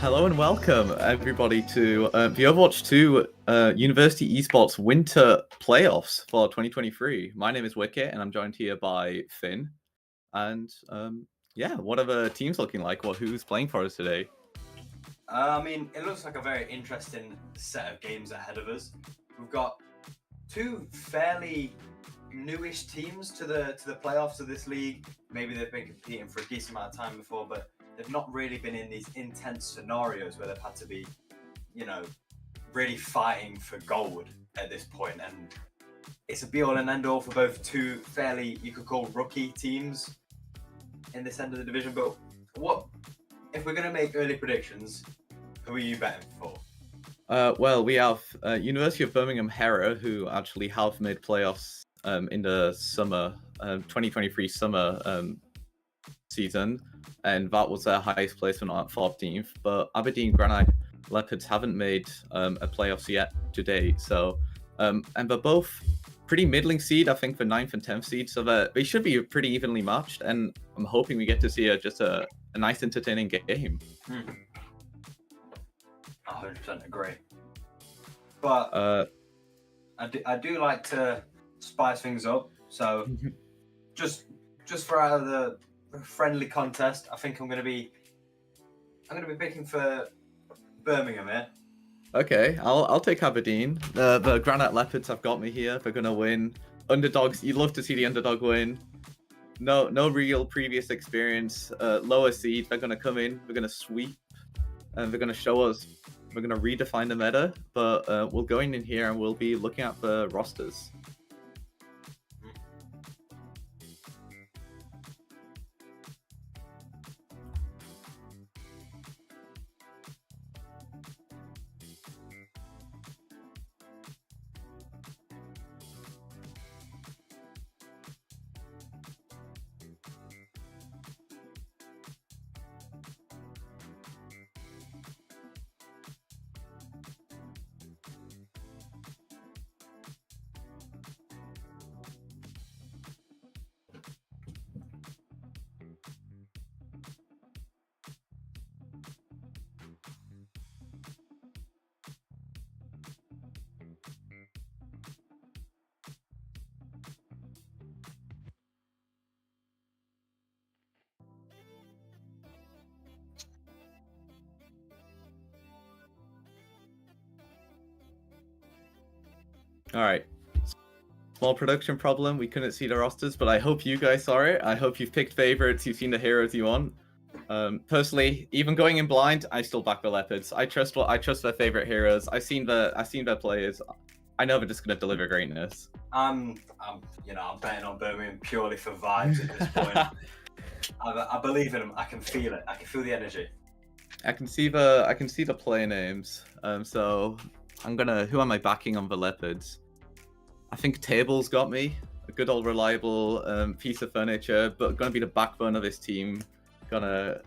Hello and welcome everybody to the Overwatch 2 University Esports Winter Playoffs for 2023. My name is Wicket and I'm joined here by Finn. And yeah, what are the teams looking like? Who's playing for us today? It looks like a very interesting set of games ahead of us. We've got two fairly newish teams to the playoffs of this league. Maybe they've been competing for a decent amount of time before, but they've not really been in these intense scenarios where they've had to be, really fighting for gold at this point. And it's a be-all and end-all for both two fairly, you could call, rookie teams in this end of the division. But what if we're going to make early predictions? Who are you betting for? Well, we have University of Birmingham Hera, who actually have made playoffs in the summer 2023 summer season, and that was their highest placement at 14th. But Aberdeen Granite Leopards haven't made a playoffs yet to date, so and they're both pretty middling seed. I think the 9th and 10th seed, so they should be pretty evenly matched. And I'm hoping we get to see just a nice, entertaining game. 100% agree. But I do like to spice things up. So just for out of the friendly contest, I think I'm gonna be picking for Birmingham here. Okay, I'll take Aberdeen. The Granite Leopards have got me here. They're gonna win. Underdogs, you love to see the underdog win. No real previous experience. Lower seed, they're gonna come in. They're gonna sweep, and they're gonna show us. We're gonna redefine the meta. But we'll go in here and we'll be looking at the rosters. All right. Small production problem. We couldn't see the rosters, but I hope you guys saw it. I hope you've picked favorites. You've seen the heroes you want. Personally, even going in blind, I still back the Leopards. I trust their favorite heroes. I've seen their players. I know they're just gonna deliver greatness. I'm betting on Birmingham purely for vibes at this point. I believe in them. I can feel it. I can feel the energy. I can see the player names. So who am I backing on the Leopards? I think Table's got me. A good old reliable piece of furniture, but gonna be the backbone of this team. Gonna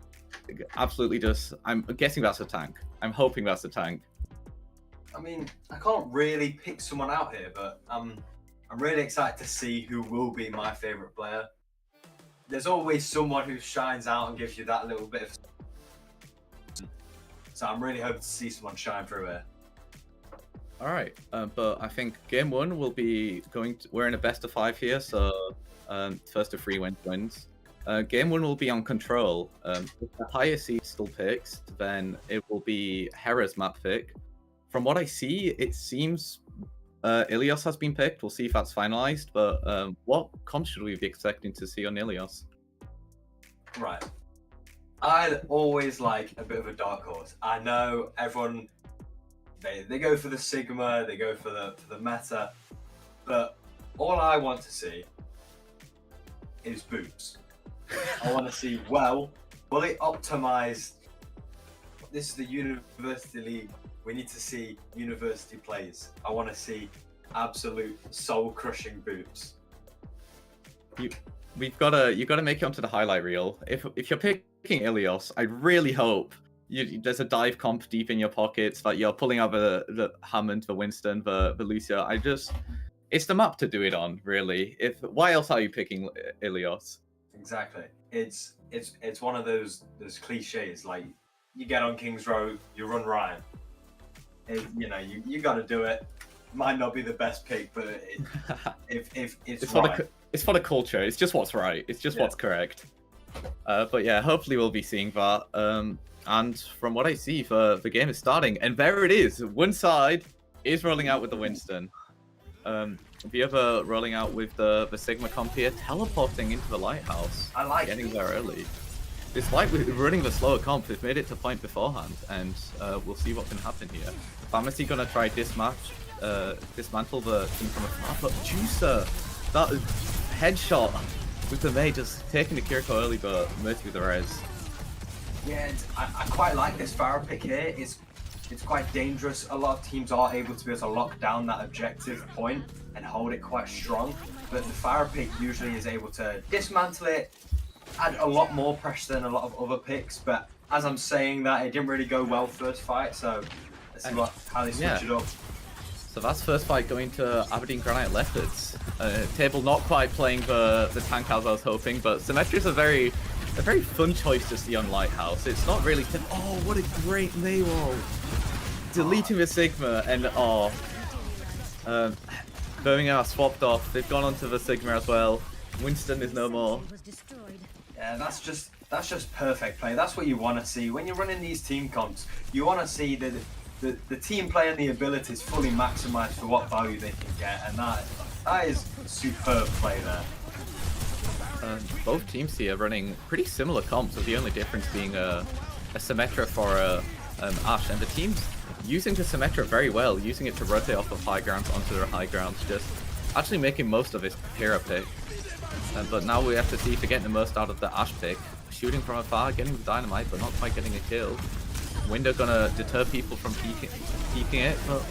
absolutely I'm guessing that's a tank. I'm hoping that's a tank. I mean, I can't really pick someone out here, but I'm really excited to see who will be my favorite player. There's always someone who shines out and gives you that little bit of. So I'm really hoping to see someone shine through here. All right, but I think game one will be we're in a best of 5 here, so first of 3 wins. Game one will be on control. If the higher seed still picks, then it will be Hera's map pick. From what I see, it seems Ilios has been picked. We'll see if that's finalized, but what comps should we be expecting to see on Ilios? Right. I always like a bit of a dark horse. I know everyone, they go for the Sigma, they go for the meta, but all I want to see is boots. I want to see fully optimized. This is the University League. We need to see university plays. I want to see absolute soul-crushing boots. You gotta make it onto the highlight reel. If you're picking Ilios, I really hope there's a dive comp deep in your pockets that you're pulling out the Hammond, the Winston, the Lucia. It's the map to do it on, really. Why else are you picking Ilios? Exactly. It's one of those cliches. Like, you get on King's Row, you run Ryan. You know, you got to do it. Might not be the best pick, but if it's right. It's for the culture. It's just what's right. It's just what's correct. But yeah, hopefully we'll be seeing that. And from what I see, the game is starting, and there it is. One side is rolling out with the Winston. The other rolling out with the Sigma comp here, teleporting into the lighthouse. I like getting there early. Despite running the slower comp, they've made it to point beforehand, and we'll see what can happen here. Pharmacy gonna try dismantle the team from afar, but Juicer, that headshot with the May just taking the Kiriko early, but mostly the res. Yeah, I quite like this Farah pick here. It's quite dangerous. A lot of teams are able to be able to lock down that objective point and hold it quite strong, but the Farah pick usually is able to dismantle it, add a lot more pressure than a lot of other picks. But as I'm saying that, it didn't really go well first fight, so let's see how they switch it up. So that's first fight going to Aberdeen Granite Leopards. Table not quite playing the tank as I was hoping, but Symmetra's a very fun choice to see on Lighthouse. It's not really... Oh, what a great Maywall! Deleting the Sigma, and Birmingham are swapped off. They've gone onto the Sigma as well. Winston is no more. Yeah, that's just perfect play. That's what you want to see. When you're running these team comps, you want to see the team play and the abilities fully maximized for what value they can get, and that is superb play there. Both teams here running pretty similar comps, with the only difference being a Symmetra for Ash, and the teams using the Symmetra very well, using it to rotate off of high grounds onto their high grounds, just actually making most of his hero pick. But now we have to see if they're getting the most out of the Ash pick. Shooting from afar, getting the dynamite, but not quite getting a kill. Window gonna deter people from peeking it, but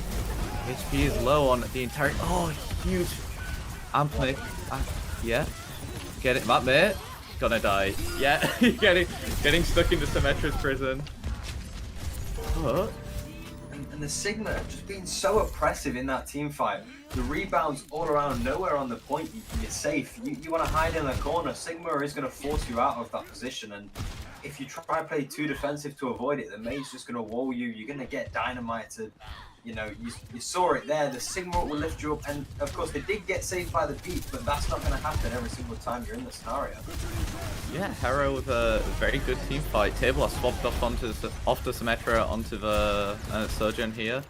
HP is low on the entire... Oh, huge Ampnic. Yeah. Get it, that mate. Gonna die. Yeah, getting stuck into Symmetra's prison. Oh. And the Sigma just being so oppressive in that team fight. The rebounds all around, nowhere on the point. You're safe. You want to hide in the corner. Sigma is going to force you out of that position, and if you try to play too defensive to avoid it, the May's just going to wall you. You're going to get dynamited. You know, you saw it there. The Sigma will lift you up, and of course they did get saved by the beat, but that's not going to happen every single time you're in the scenario. Yeah, Hero with a very good team fight. Table are swapped off the Symmetra onto the Sojourn here,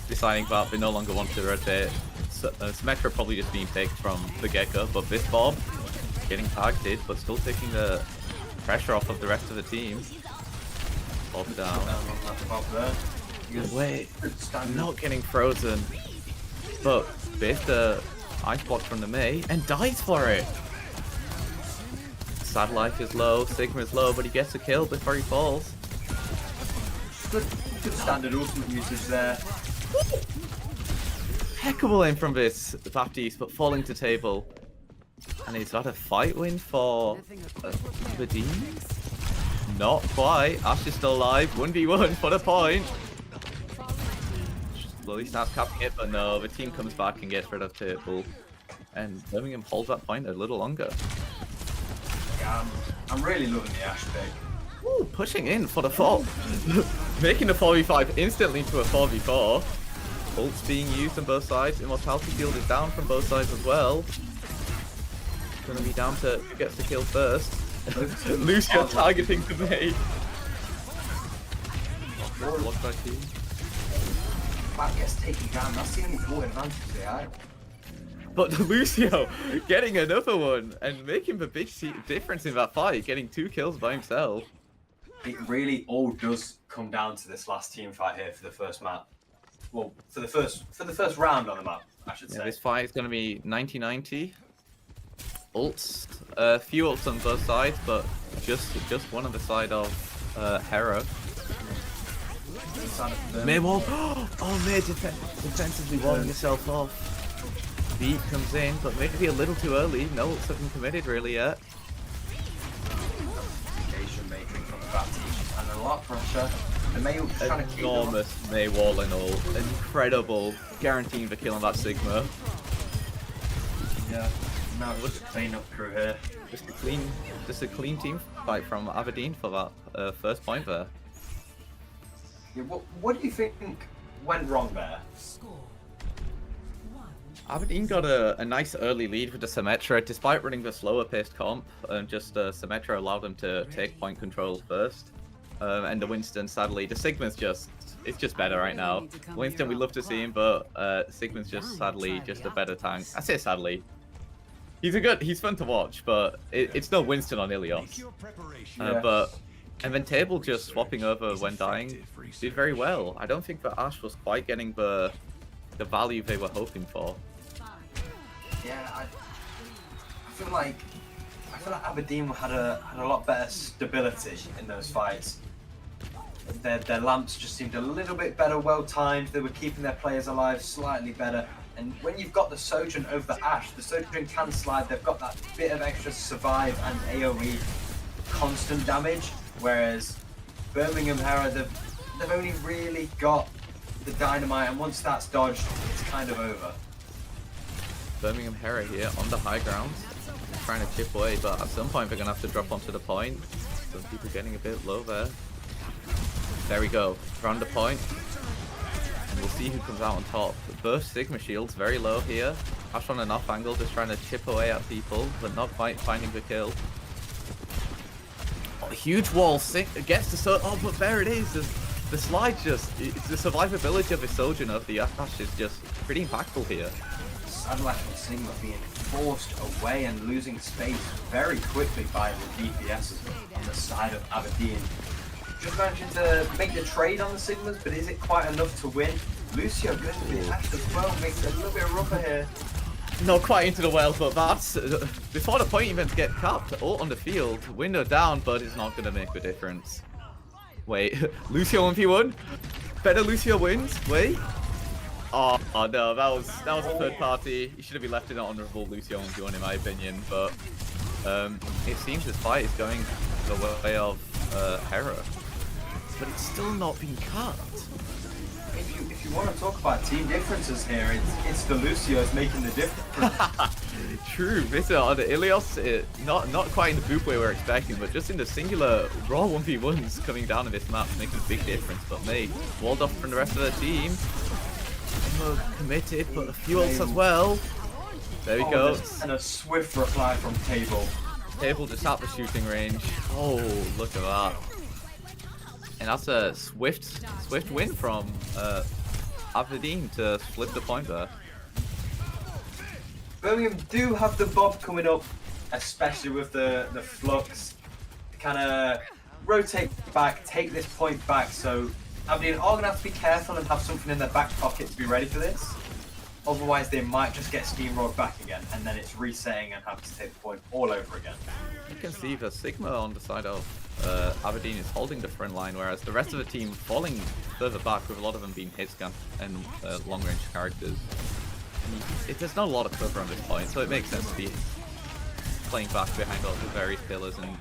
deciding that they no longer want to rotate. Symmetra probably just being picked from the get-go, but this Bob getting targeted, but still taking the pressure off of the rest of the team. Bob down. Bob there. Wait, not getting frozen, but based the ice block from the May and dies for it. Satellite is low, Sigma is low, but he gets a kill before he falls. Good standard ultimate usage there. Impeccable aim from this Baptiste, but falling to table. And he's got a fight win for Aberdeen? Not quite. Ash is still alive. 1v1 for the point. Slowly starts capping it, but no, the team comes back and gets rid of table. And Birmingham holds that point a little longer. Yeah, I'm really loving the Ash pick. Ooh, pushing in for the 4. Making the 4v5 instantly to a 4v4. Ults being used on both sides. Immortality field is down from both sides as well. Gonna be down to who gets the kill first. Lucio targeting the May. Blocked by team. That gets taken down. That's the only full advantage they had. But Lucio getting another one and making the big difference in that fight, getting 2 kills by himself. It really all does come down to this last team fight here for the first map. Well, for the first round on the map, I should say. This fight is going to be 90-90. Ults, a few ults on both sides, but just one on the side of Hero. May wall. Oh, May defensively walling yourself off. Beat comes in, but maybe a little too early. No ults have been committed really yet. Matrix on the Baptiste and a lot of pressure. The May trying to keep enormous May wall and all. Incredible. Guaranteeing the kill on that Sigma. Yeah. Now what's the clean-up crew here? Just a clean team fight from Aberdeen for that first point there. Yeah, what do you think went wrong there? Aberdeen got a nice early lead with the Symmetra, despite running the slower paced comp, and just Symmetra allowed them to take point control first. And the Winston, sadly, the Sigma's it's just better right now. Winston, we love to see him, but Sigma's just sadly just a better tank. I say sadly. He's fun to watch, but it's no Winston on Ilios. And then Table just swapping over when dying did very well. I don't think that Ash was quite getting the value they were hoping for. Yeah, I feel like Aberdeen had a lot better stability in those fights. Their lamps just seemed a little bit better, well timed. They were keeping their players alive slightly better. And when you've got the Sojourn over the Ashe, the Sojourn can slide. They've got that bit of extra survive and AoE constant damage. Whereas Birmingham Hera, they've only really got the dynamite, and once that's dodged, it's kind of over. Birmingham Hera here on the high ground, trying to chip away, but at some point they're going to have to drop onto the point. Some people getting a bit low there. There we go, round the point. And we'll see who comes out on top. Both Sigma shields very low here. Ash on an off angle, just trying to chip away at people, but not quite finding the kill. Oh, huge wall, gets the oh, but there it is. The slide just, the survivability of his Sojourn of the Ash is just pretty impactful here. Sadlash and Sigma being forced away and losing space very quickly by the DPSs on the side of Aberdeen. Just managing to make the trade on the Sigmas, but is it quite enough to win? Lucio goes to the Ash as well, makes it a little bit rougher here. Not quite into the wells, but that's before the point events get capped. Ult on the field, window down, but it's not going to make a difference. Wait, Lucio 1v1? Better Lucio wins? Wait. Oh no, that was a third party. He should have been left in an honorable Lucio 1v1 in my opinion, but it seems this fight is going the way of Hera. But it's still not been cut. If you want to talk about team differences here, it's the Lucios making the difference. True, this on the Ilios, not quite in the boop way we're expecting, but just in the singular raw 1v1s coming down in this map, making a big difference. But May walled off from the rest of the team. Committed, but a few ults as well. There we go. And a swift reply from Table. Table just at the shooting range. Oh, look at that. And that's a swift win from Aberdeen to flip the point there. Birmingham do have the Bob coming up, especially with the Flux. Kind of rotate back, take this point back, so Aberdeen are going to have to be careful and have something in their back pocket to be ready for this. Otherwise, they might just get steamrolled back again, and then it's resetting and have to take the point all over again. You can see the Sigma on the side of Aberdeen is holding the front line, whereas the rest of the team falling further back, with a lot of them being hit scan and long-range characters. And there's not a lot of cover on this point, so it makes sense to be playing back behind all the various pillars. And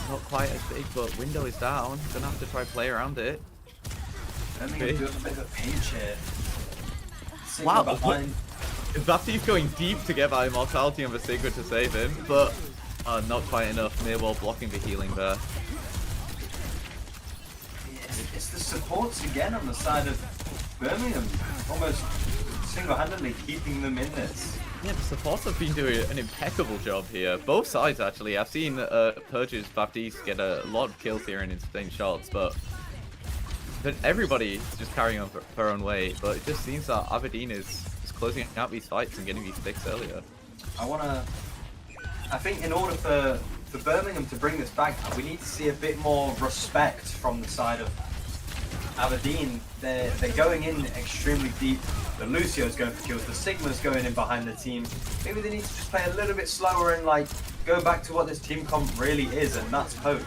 not quite as big, but window is down. Gonna have to try play around it. Birmingham doing a bit of a pinch here. Wow, Baptiste's going deep to get that immortality on the Sigma to save him, but not quite enough. Mirwall blocking the healing there. It's the supports again on the side of Birmingham, almost single-handedly keeping them in this. Yeah, the supports have been doing an impeccable job here. Both sides, actually. I've seen Purge's Baptiste get a lot of kills here and insane shots, but everybody is just carrying on their own way. But it just seems that Aberdeen is closing out these fights and getting these picks earlier. I think in order for Birmingham to bring this back, we need to see a bit more respect from the side of Aberdeen. They're going in extremely deep. The Lucio's going for kills, the Sigma's going in behind the team. Maybe they need to just play a little bit slower and like go back to what this team comp really is, and that's hope.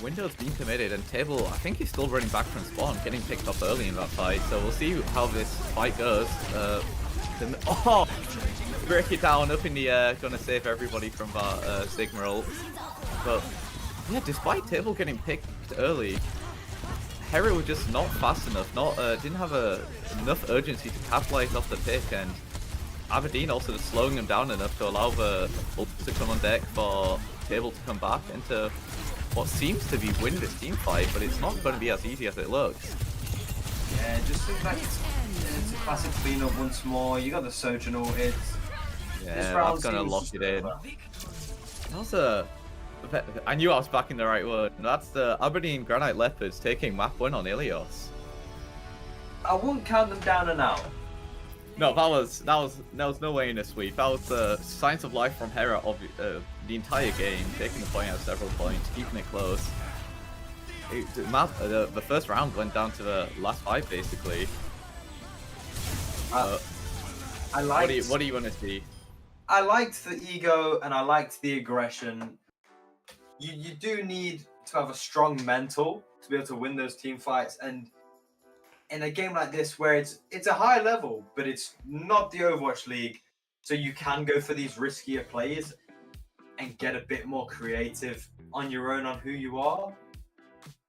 Window's been committed, and Table, I think he's still running back from spawn, getting picked up early in that fight, so we'll see how this fight goes. Break it down up in the air, gonna save everybody from that Sigma ult. But yeah, despite Table getting picked early, Hera was just not fast enough, didn't have enough urgency to capitalize off the pick, and Aberdeen also just slowing them down enough to allow the ult to come on deck for Table to come back and to what seems to be win this team fight, but it's not going to be as easy as it looks. Yeah, it just seems like it's a classic cleanup once more. You got the Sojourn ulted. Yeah, that's going to lock it in. I knew I was backing the right word. That's the Aberdeen Granite Leopards taking map 1 on Ilios. I wouldn't count them down and out. No, that was no way in a sweep. That was the signs of life from Hera of the entire game, taking the point at several points, keeping it close. The first round went down to the last 5 basically. I liked. What do you want to see? I liked the ego and I liked the aggression. You do need to have a strong mental to be able to win those team fights, and in a game like this where it's a high level, but it's not the Overwatch League, so you can go for these riskier plays and get a bit more creative on your own on who you are.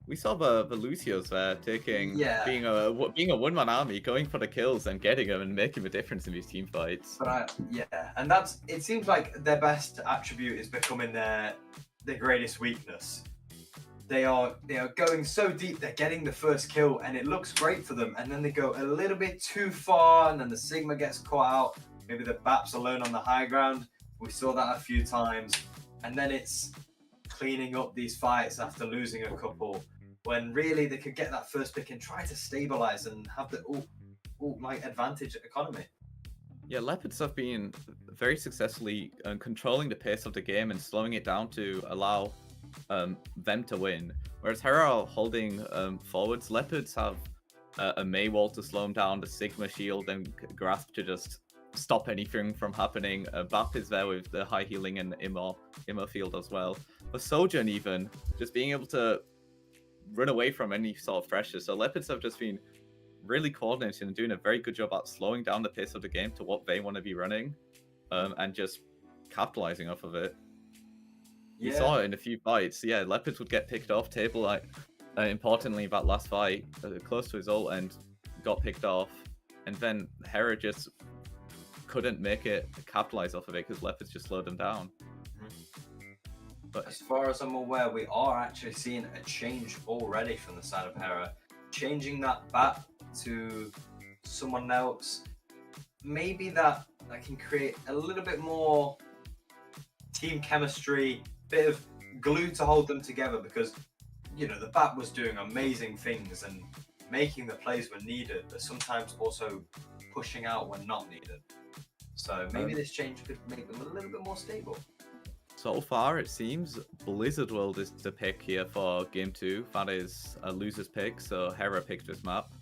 We saw the Lucios there being a one-man army, going for the kills and getting them and making a difference in these team fights. But and it seems like their best attribute is becoming their greatest weakness. They are going so deep, they're getting the first kill and it looks great for them, and then they go a little bit too far and then the Sigma gets caught out. Maybe the BAP's alone on the high ground. We saw that a few times. And then it's cleaning up these fights after losing a couple, when really they could get that first pick and try to stabilize and have the ult advantage economy. Yeah, Leopards have been very successfully controlling the pace of the game and slowing it down to allow them to win. Whereas Hera holding forwards, Leopards have a Mei wall to slow them down, the Sigma shield, and Grasp to just stop anything from happening. BAP is there with the high healing and Immer field as well. For Sojourn even, just being able to run away from any sort of pressure. So Leopards have just been really coordinated and doing a very good job at slowing down the pace of the game to what they want to be running, and just capitalizing off of it. We saw it in a few fights. Yeah, Leopards would get picked off. Table, like, importantly, that last fight, close to his ult, and got picked off. And then Hera just couldn't make it capitalize off of it because Leopards just slowed them down. But as far as I'm aware, we are actually seeing a change already from the side of Hera. Changing that BAP to someone else. Maybe that can create a little bit more team chemistry, bit of glue to hold them together, because the BAP was doing amazing things and making the plays when needed, but sometimes also pushing out when not needed. So maybe this change could make them a little bit more stable. So far, it seems Blizzard World is the pick here for Game 2. That is a loser's pick, so Hera picked this map.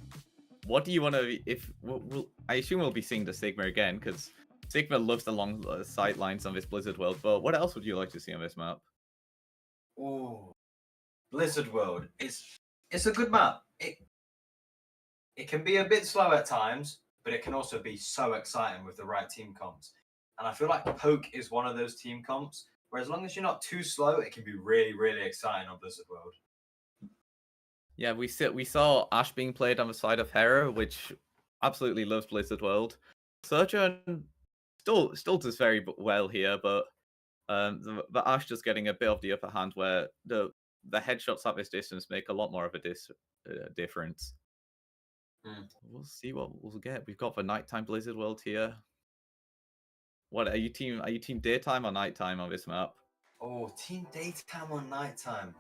What do you want to... I assume we'll be seeing the Sigma again, because Sigma loves the long sight lines on this Blizzard World, but what else would you like to see on this map? Oh, Blizzard World. It's a good map. It can be a bit slow at times, but it can also be so exciting with the right team comps. And I feel like Poke is one of those team comps, where as long as you're not too slow, it can be really, really exciting on Blizzard World. Yeah, we saw Ashe being played on the side of Hera, which absolutely loves Blizzard World. Sojourn still does very well here, but the Ashe just getting a bit of the upper hand, where the headshots at this distance make a lot more of a difference. We'll see what we'll get. We've got the nighttime Blizzard World here. What are you team daytime or nighttime on this map? Oh, team daytime or nighttime?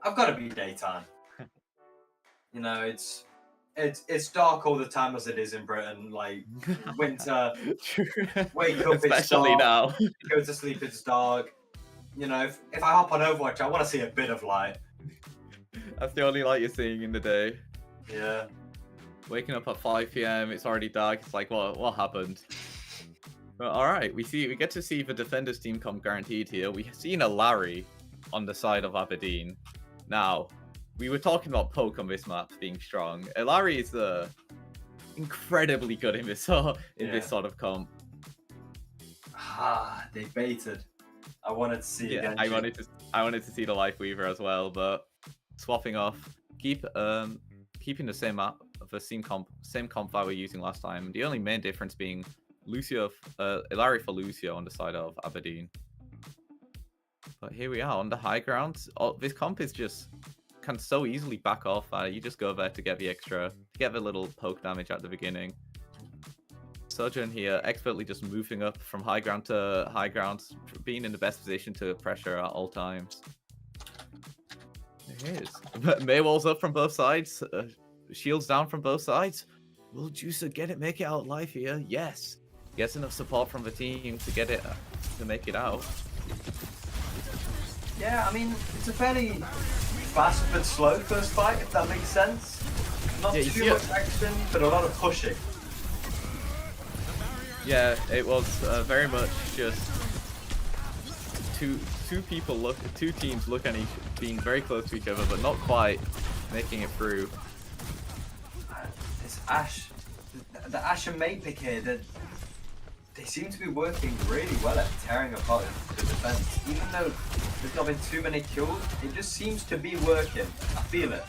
I've got to be daytime. It's dark all the time as it is in Britain. Like winter, wake up, especially it's dark. now. Go to sleep, it's dark. If I hop on Overwatch, I want to see a bit of light. That's the only light you're seeing in the day. Yeah. Waking up at 5 PM, it's already dark. It's like, what happened? But all right, we get to see the Defenders team comp guaranteed here. We've seen a Larry on the side of Aberdeen. Now, we were talking about Poke on this map being strong. Larry is incredibly good in this sort of comp. They baited. I wanted to see again. I wanted to see the Life Weaver as well, but swapping off, keeping the same map, the same comp that we were using last time. The only main difference being Lucio, Ilari for Lucio on the side of Aberdeen. But here we are on the high ground. Oh, this comp is just can so easily back off. You just go there to get the extra, to get the little poke damage at the beginning. Sojourn here, expertly just moving up from high ground to high ground, being in the best position to pressure at all times. There it is. Maywall's up from both sides. Shields down from both sides. Will Juicer get it, make it out alive here? Yes. Gets enough support from the team to get it, to make it out. Yeah, I mean, it's a fairly fast but slow first fight, if that makes sense. Not too much action, but a lot of pushing. Yeah, it was very much just two teams look at being very close to each other, but not quite making it through. This Ashe, the Ashe and Mate pick here, they seem to be working really well at tearing apart the defense. Even though there's not been too many kills, it just seems to be working. I feel it.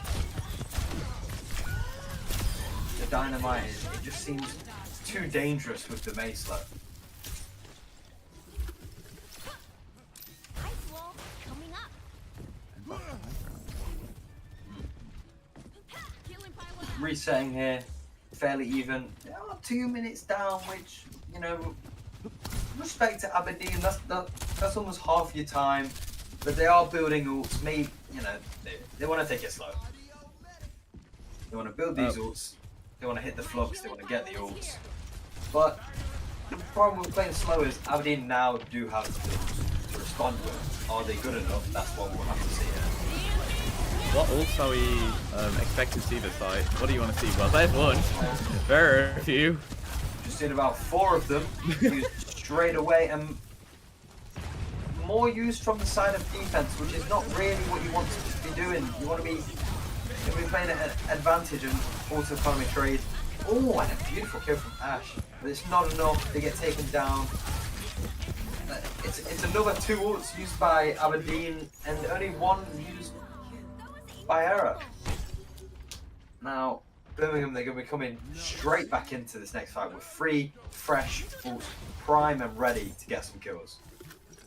The Dynamite, it just seems too dangerous with the Macelet. Resetting here, fairly even. 2 minutes down, which, you know, respect to Aberdeen, that's almost half your time. But they are building ults. Maybe, you know, they want to take it slow. They want to build these ults. They want to hit the flux. They want to get the ults. But the problem with playing slow is Aberdeen now do have the ults to respond with. Are they good enough? That's what we'll have to see here. What ults are we expecting to see this fight? What do you want to see? Well, there's one. There are a few. Just seen about 4 of them used straight away, and more used from the side of defense, which is not really what you want to be doing. You want to be playing at advantage and auto economy trade. Oh, and a beautiful kill from Ashe, but it's not enough. They get taken down. It's another 2 ults used by Aberdeen and only 1 used by Error. Now, Birmingham, they're going to be coming straight back into this next fight with 3 fresh ults, prime and ready to get some kills.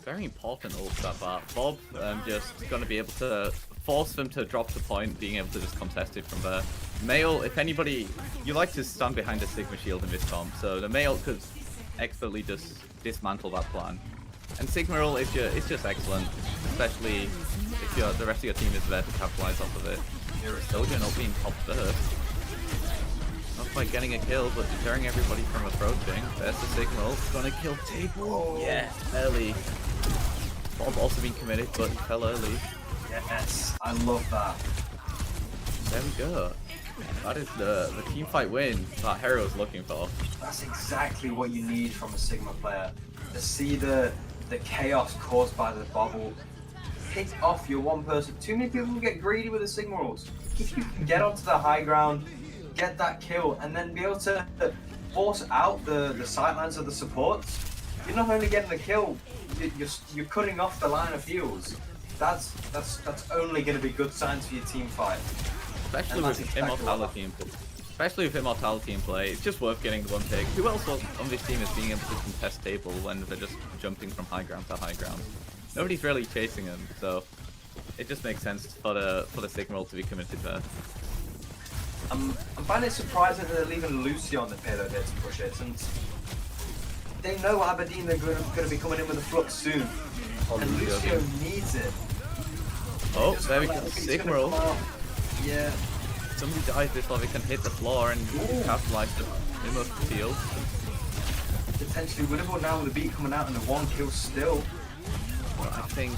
Very important ult that part. Bob just going to be able to force them to drop the point, being able to just contest it from there. Mail, if anybody, you like to stand behind the Sigma shield in this comp, so the Mail could expertly just dismantle that plan. And Sigma ult is just excellent, especially if the rest of your team is there to capitalize off of it. Sojourn not being top first. Not quite getting a kill, but deterring everybody from approaching. There's the Sigma ult. Gonna kill Table. Yeah, early. Bob also being committed, but he fell early. Yes, I love that. There we go. That is the team fight win that Hero's looking for. That's exactly what you need from a Sigma player. To see the chaos caused by the bubble hit off your one person. Too many people get greedy with the Sigma rules. If you can get onto the high ground, get that kill, and then be able to force out the sidelines of the supports, you're not only getting the kill, you're cutting off the line of heals. That's only going to be good signs for your team fight. Especially with Immortality in play. Especially with Immortality in play, it's just worth getting the one take. Who else on this team is being able to contest Table when they're just jumping from high ground to high ground? Nobody's really chasing them, so it just makes sense for the Sigma ult to be committed there. I'm finding it surprising that they're leaving Lucy on the payload here to push it, and they know Aberdeen are going to be coming in with a flux soon, and Lucio needs it. Oh, there we go. Sigma ult. Yeah. Somebody dies before they can hit the floor and capitalize the almost field. Potentially winnable now with the beat coming out and the 1 kill still. But I think,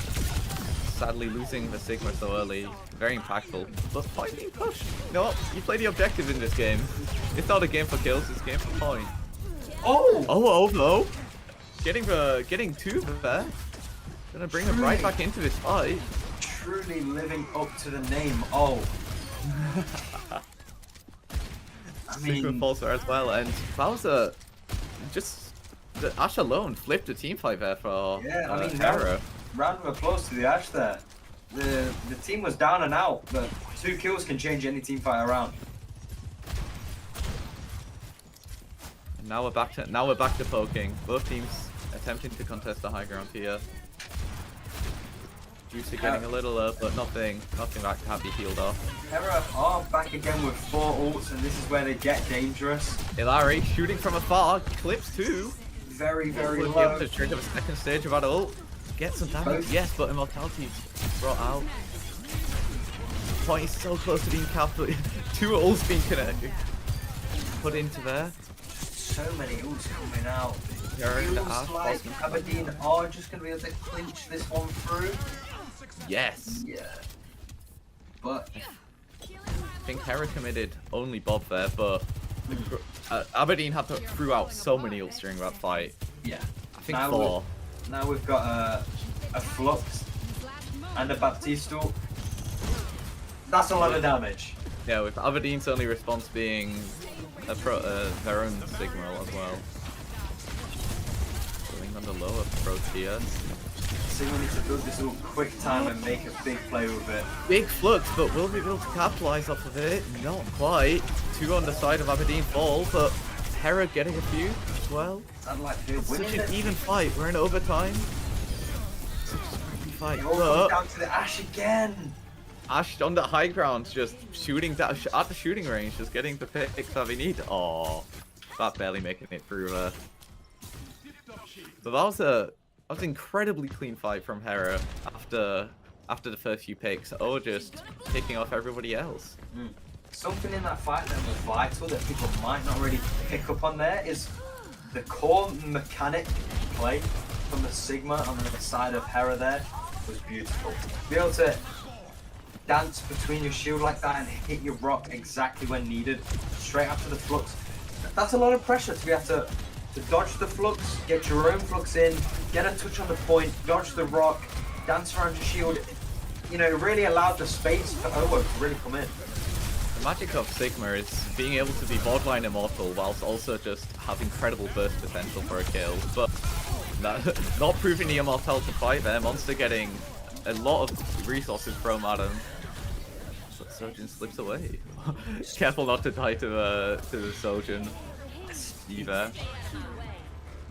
sadly, losing the Sigma so early, very impactful. But point being pushed. You know what? You play the objective in this game. It's not a game for kills, it's a game for point. Oh! Oh, no! Getting 2 there. Gonna bring him right back into this fight. Truly living up to the name. Oh. I mean, Sigma falls there as well, and that was just the Ashe alone flipped the team fight there for Hero. Round of applause to the Ashe there. The team was down and out, but 2 kills can change any team fight around. And now we're back to poking. Both teams attempting to contest the high ground here. Juicer getting a little low, but nothing that can't be healed off. Hera are back again with 4 ults, and this is where they get dangerous. Illari shooting from afar, clips 2. Very, very Will low. be able to trigger the second stage of that ult. Get some damage, yes, but immortality brought out. Point is so close to being capped, 2 ults being connected. Put into there. So many ults coming out. Feels like Aberdeen are just going to be able to clinch this one through. Yes. Yeah. But I think Hera committed only Bob there, but Aberdeen had to threw out so many ults during that fight. Yeah. I think 4. Now we've got a Flux and a Baptiste ult. That's a lot of damage. Yeah, with Aberdeen's only response being their own Sigma as well. Going on the lower approach here. Sigma needs to build this ult quick time and make a big play with it. Big Flux, but will we be able to capitalize off of it? Not quite. 2 on the side of Aberdeen fall, but Hera getting a few as well. I'd like to win Such an even fight. We're in overtime. Such a scrappy fight. It all comes down to the Ashe again. Ashe on the high ground, just shooting at the shooting range, just getting the picks that we need. Oh, that barely making it through. So that was an incredibly clean fight from Hera after the first few picks. Oh, just picking off everybody else. Something in that fight that was vital that people might not really pick up on there is the core mechanic play from the Sigma on the side of Hera there was beautiful. Be able to dance between your shield like that and hit your rock exactly when needed, straight after the Flux. That's a lot of pressure to be able to dodge the Flux, get your own Flux in, get a touch on the point, dodge the rock, dance around your shield. You know, it really allowed the space for Owo to really come in. The magic of Sigma is being able to be borderline immortal whilst also just have incredible burst potential for a kill, but not proving the immortality fight there. Monster getting a lot of resources thrown at him. But Sojourn slips away. Careful not to die to the Sojourn. Either.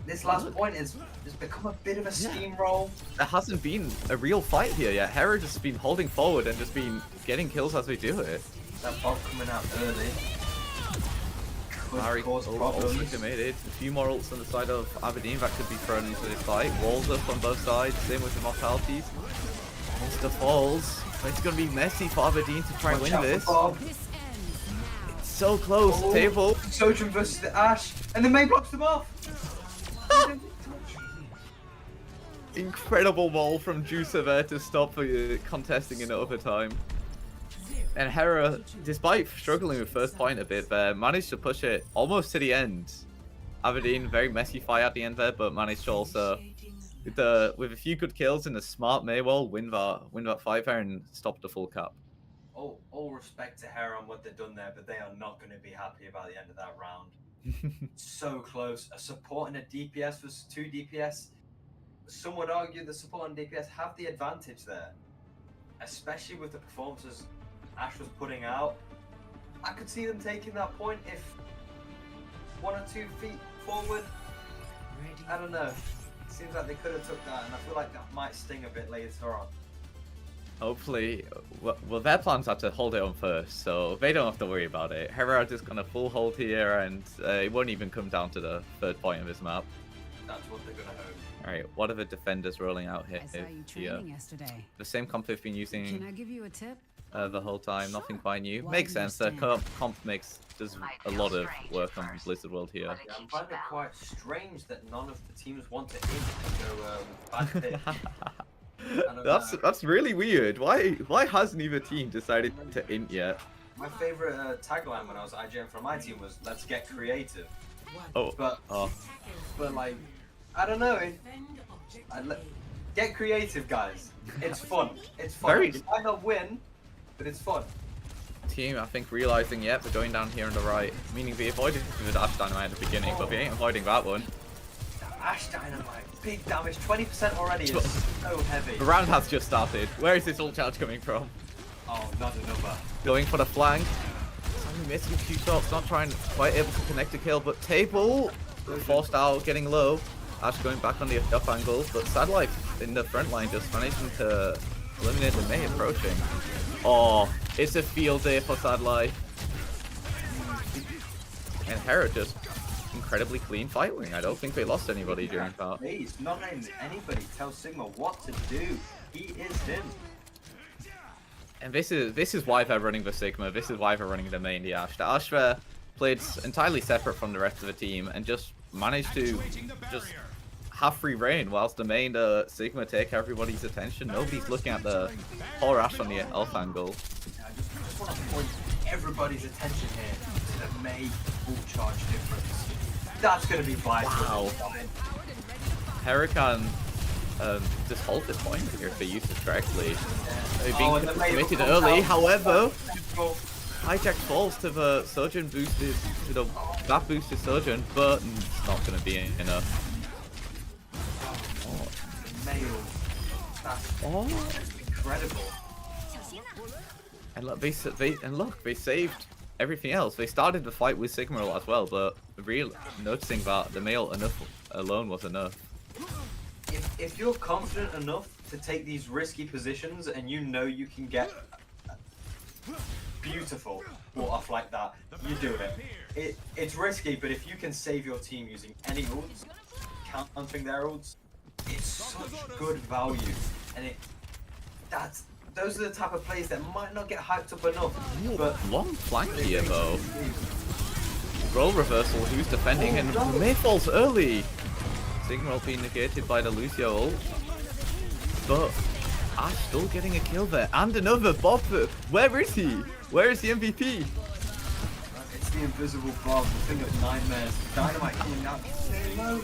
This last point has become a bit of a steamroll. There hasn't been a real fight here yet. Hera just been holding forward and just been getting kills as we do it. That bomb coming out early could cause problems. Also committed. A few more ults on the side of Aberdeen that could be thrown into this fight. Walls up on both sides. Same with immortalities. Monster falls. It's going to be messy for Aberdeen to try and win this. It's so close. Table. Sojourn versus the Ashe, and the main blocks them off. Incredible wall from Juicer there to stop contesting in overtime. And Hera, despite struggling with first point a bit there, managed to push it almost to the end. Aberdeen, very messy fight at the end there, but managed to also, with a few good kills and a smart Maywall, win that fight there and stop the full cap. All respect to Hera on what they've done there, but they are not going to be happy about the end of that round. So close. A support and a DPS versus 2 DPS. Some would argue the support and DPS have the advantage there, especially with the performances Ashe was putting out. I could see them taking that point if 1 or 2 feet forward. I don't know. It seems like they could have took that, and I feel like that might sting a bit later on. Hopefully, well, their plans are to hold it on first, so they don't have to worry about it. Hera are just gonna full hold here, and it won't even come down to the third point of this map. That's what they're gonna hope. Alright, what are the defenders rolling out here? I saw you training yesterday. The same comp they've been using Can I give you a tip? the whole time, nothing quite new. Why Makes do you sense, the stand? comp does a lot of work on Blizzard World here. Yeah, I'm finding it quite strange that none of the teams want to go bad pick. That's really weird. Why hasn't either team decided to int yet? My favorite tagline when I was IGN for my team was "Let's get creative." Oh, But like, I don't know. Get creative, guys. It's fun. It's fun. You might not win, but it's fun. Team, I think, realizing, yep, they're going down here on the right. Meaning they avoided the Ashe Dynamite at the beginning, but they ain't avoiding that one. Ashe Dynamite, big damage, 20% already is so heavy. The round has just started. Where is this ult charge coming from? Oh, not another. Going for the flank. Only missing a few shots, not quite able to connect a kill, but Table forced out, getting low. Ashe going back on the up angle, but Sad Life in the front line just managing to Eliminate the May approaching. Oh, it's a field day for Sad Life. And Hera just incredibly clean fight wing. I don't think they lost anybody during that. Please, not letting anybody tell Sigma what to do. He is him. And this is why they're running the Sigma. This is why they're running the main the Ashe. The Ashe there played entirely separate from the rest of the team and just managed to just have free reign whilst the main Sigma take everybody's attention. Nobody's looking at the poor Ashe on the elf angle. I just want to point everybody's attention here to the May full charge difference. That's going to be vital. Wow. Hera can just hold this point here if they use it correctly. They've been committed early, however, Hijack falls to the Sojourn boosted, to the that boosted Sojourn, but it's not going to be enough. Oh, incredible. And look, they saved everything else. They started the fight with Sigma as well, but noticing that the male alone was enough. If you're confident enough to take these risky positions and you know you can get beautiful brought off like that, you do it. It's risky, but if you can save your team using any ults, countering their ults, it's such good value. And those are the type of plays that might not get hyped up enough. But long flank here though. Role reversal, who's defending, and May falls early. Sigma being negated by the Lucio ult. But Ashe still getting a kill there. And another Bob. Where is he? Where is the MVP? It's the invisible Bob, the thing of nightmares. Dynamite coming out. No.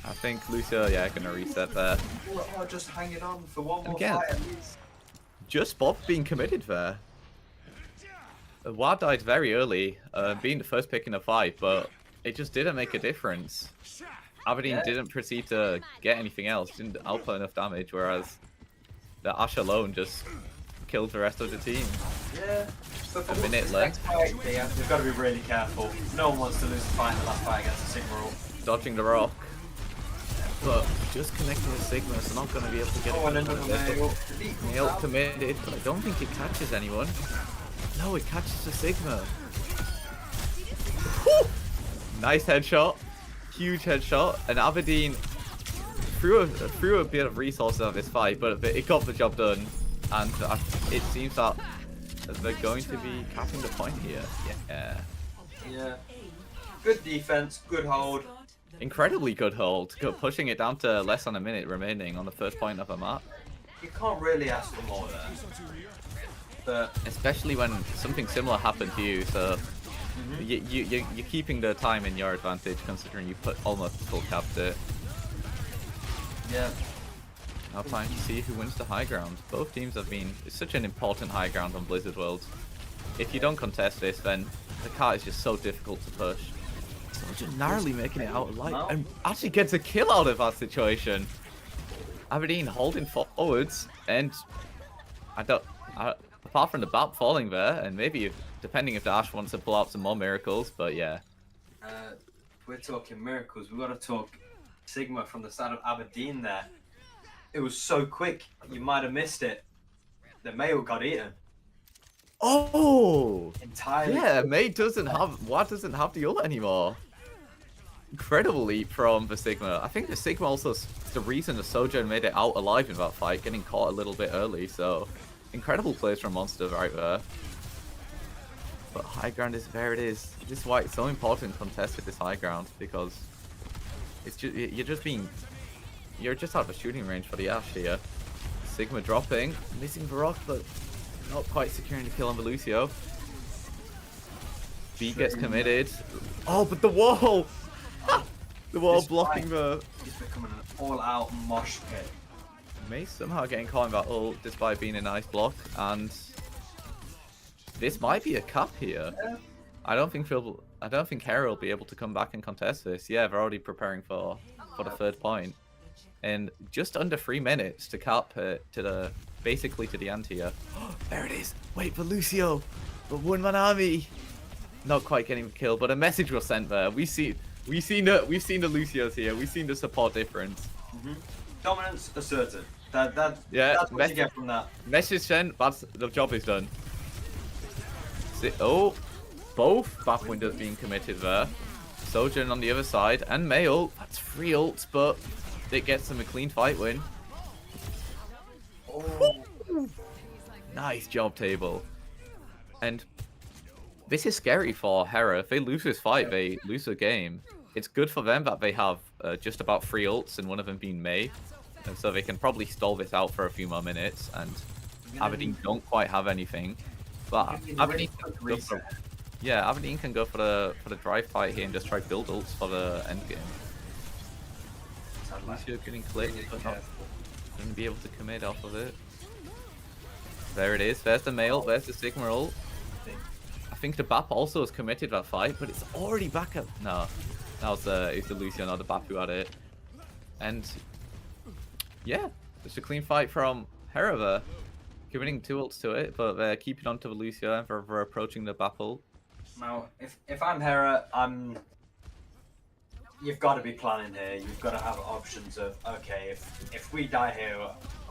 I think Lucio, yeah, gonna reset there. Or just hang it on for one more Again, fight at least. Just Bob being committed there. Ward died very early, being the first pick in the fight, but it just didn't make a difference. Aberdeen didn't proceed to get anything else, didn't output enough damage, whereas the Ashe alone just killed the rest of the team. Yeah, but for a minute left. Fight, they've got to be really careful. No one wants to lose the fight in the last fight against the Sigma ult. Dodging the rock. But just connecting with Sigma, so not going to be able to get it. Nail committed, but I don't think it catches anyone. No, it catches the Sigma. Woo! Nice headshot. Huge headshot. And Aberdeen threw a bit of resources at this fight, but it got the job done. And it seems that they're going to be capping the point here. Yeah. Good defense, good hold. Incredibly good hold, pushing it down to less than a minute remaining on the first point of a map. You can't really ask for more there. But especially when something similar happened to you, so you're keeping the time in your advantage considering you almost full capped it. Yeah. Now time to see who wins the high ground. Both teams have been such an important high ground on Blizzard Worlds. If you don't contest this, then the cart is just so difficult to push. So just narrowly making it out alive and actually gets a kill out of that situation. Aberdeen holding forwards, and apart from the BAP falling there, and maybe depending if the Ashe wants to pull out some more miracles, but yeah. We're talking miracles. We've got to talk Sigma from the side of Aberdeen there. It was so quick, you might have missed it. The Mayo got eaten. Oh! Entirely. Yeah, May doesn't have the ult anymore. Incredible leap from the Sigma. I think the Sigma also is the reason the Sojourn made it out alive in that fight, getting caught a little bit early, so incredible plays from Monster right there. But high ground is where it is. This is why it's so important to contest with this high ground, because it's just you're just out of shooting range for the Ashe here. Sigma dropping, missing the rock, but not quite securing the kill on the Lucio. B gets committed. Oh, but the wall! The wall blocking the... It's becoming an all-out mosh pit. May somehow getting caught in that ult despite being a nice block, and this might be a cap here. Yeah. I don't think Hera will be able to come back and contest this. Yeah, they're already preparing for the third point. And just under 3 minutes to cap it to basically to the end here. There it is. Wait for Lucio. The one-man army. Not quite getting the kill, but a message was sent there. We've seen the Lucios here. We've seen the support difference. Dominance asserted. Yeah, That's what you get from that. Message sent. That's the job is done. Oh, both buff windows being committed there. Sojourn on the other side, and Mail. That's 3 ults, but it gets them a clean fight win. Oh. Nice job, Table. And this is scary for Hera. If they lose this fight, they lose the game. It's good for them that they have just about 3 ults, and one of them being Mei. And so they can probably stall this out for a few more minutes, and Aberdeen don't quite have anything. But Aberdeen can go for, Aberdeen can go for the drive fight here and just try build ults for the end game. Lucio getting clicked, but not going to be able to commit off of it. There it is. There's the Mail. There's the Sigma ult. I think the BAP also has committed that fight, but it's already back up. No, that was it's the Lucio, not the BAP who had it. And yeah, just a clean fight from Hera there. Giving 2 ults to it, but they're keeping on to the Lucio and they're approaching the BAP ult. Now, if I'm Hera, you've got to be planning here. You've got to have options of, okay, if we die here,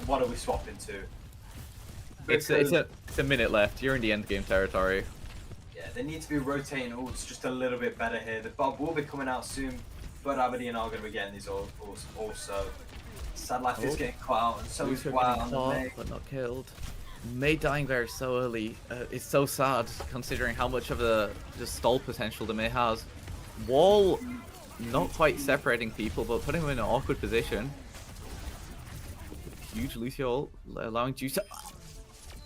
what are we swapping to? It's a minute left. You're in the end game territory. Yeah, they need to be rotating ults just a little bit better here. The Bob will be coming out soon, but Aberdeen are going to be getting these ults also. Sad Life is getting caught out, and so is Wild on the Mei. But not killed. Mei dying there so early. It's so sad considering how much of the stall potential the Mei has. Wall not quite separating people, but putting him in an awkward position. Huge Lucio ult, allowing Juice to...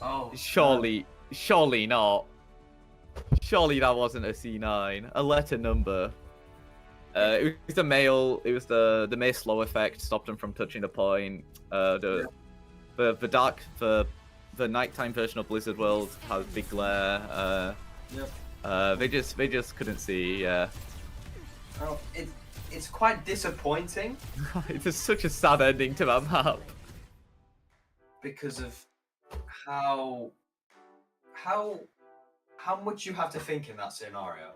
Oh, surely not. Surely that wasn't a C9. A letter number. It was the Mail. It was the Mei slow effect stopped him from touching the point. The nighttime version of Blizzard World has big glare. They just couldn't see. Yeah. Oh, it's quite disappointing. It's just such a sad ending to that map. Because of how much you have to think in that scenario.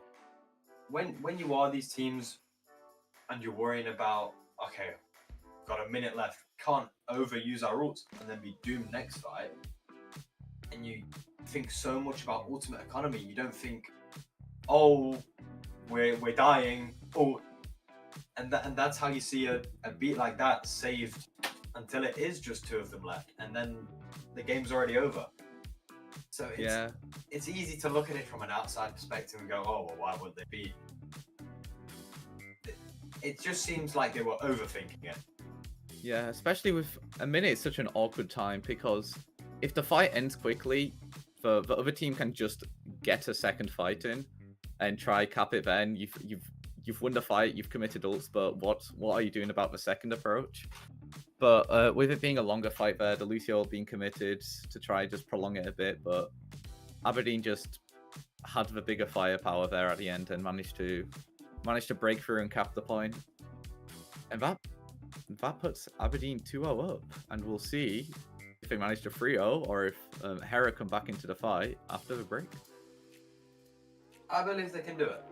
When you are these teams and you're worrying about, okay, got a minute left, can't overuse our ults and then be doomed next fight, and you think so much about ultimate economy, you don't think, oh, we're dying, oh, and that's how you see a beat like that saved until it is just 2 of them left, and then the game's already over. So it's easy to look at it from an outside perspective and go, oh, well, why would they be? It just seems like they were overthinking it. Yeah, especially with a minute, it's such an awkward time because if the fight ends quickly, the other team can just get a second fight in and try cap it. Then you've won the fight, you've committed ults, but what are you doing about the second approach? But with it being a longer fight there, the Lucio being committed to try just prolong it a bit, but Aberdeen just had the bigger firepower there at the end and managed to break through and cap the point. And that puts Aberdeen 2-0 up, and we'll see if they manage to 3-0 or if Hera come back into the fight after the break. I believe they can do it.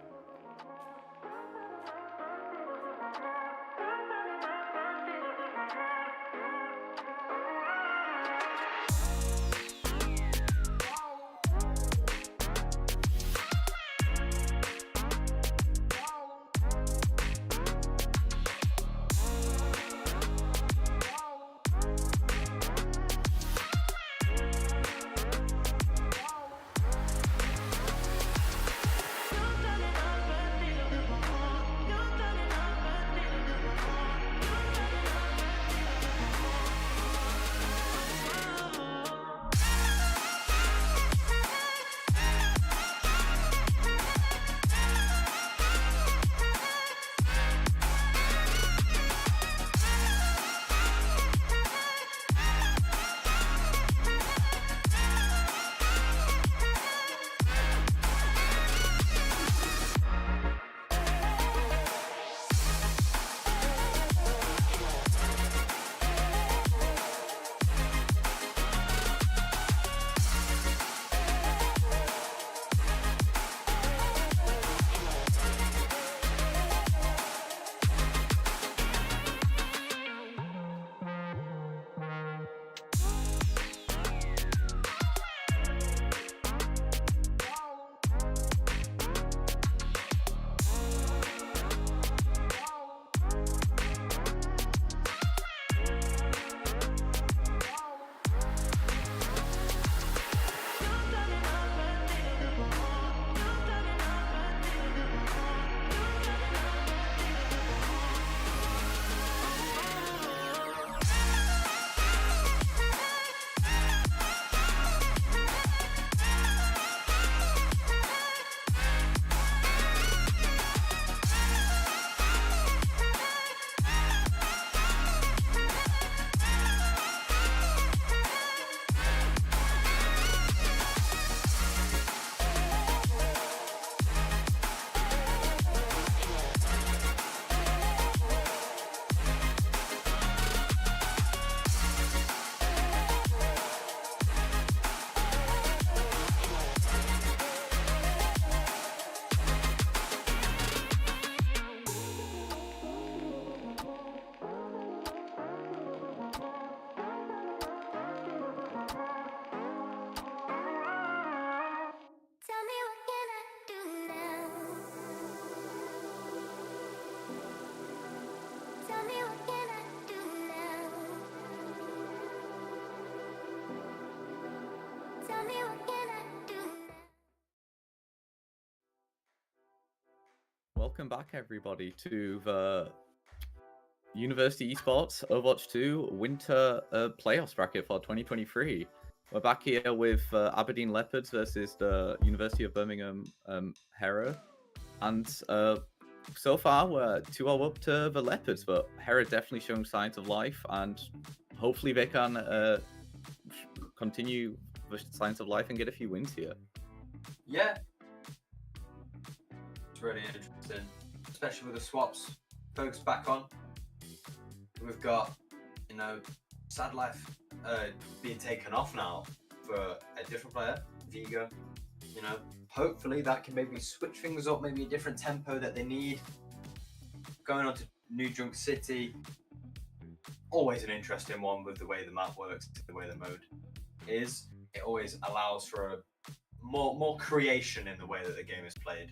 welcome back everybody to the University Esports Overwatch 2 Winter Playoffs bracket for 2023. We're back here with Aberdeen Leopards versus the University of Birmingham Hera, and so far we're 2-0 up to the Leopards, but Hera definitely showing signs of life, and hopefully they can continue the signs of life and get a few wins here. Yeah, it's really interesting, especially with the swaps folks back on. We've got, Sad Life being taken off now for a different player, Vigo. Hopefully that can maybe switch things up, maybe a different tempo that they need. Going on to New Junk City, always an interesting one with the way the map works, the way the mode is. It always allows for a more creation in the way that the game is played.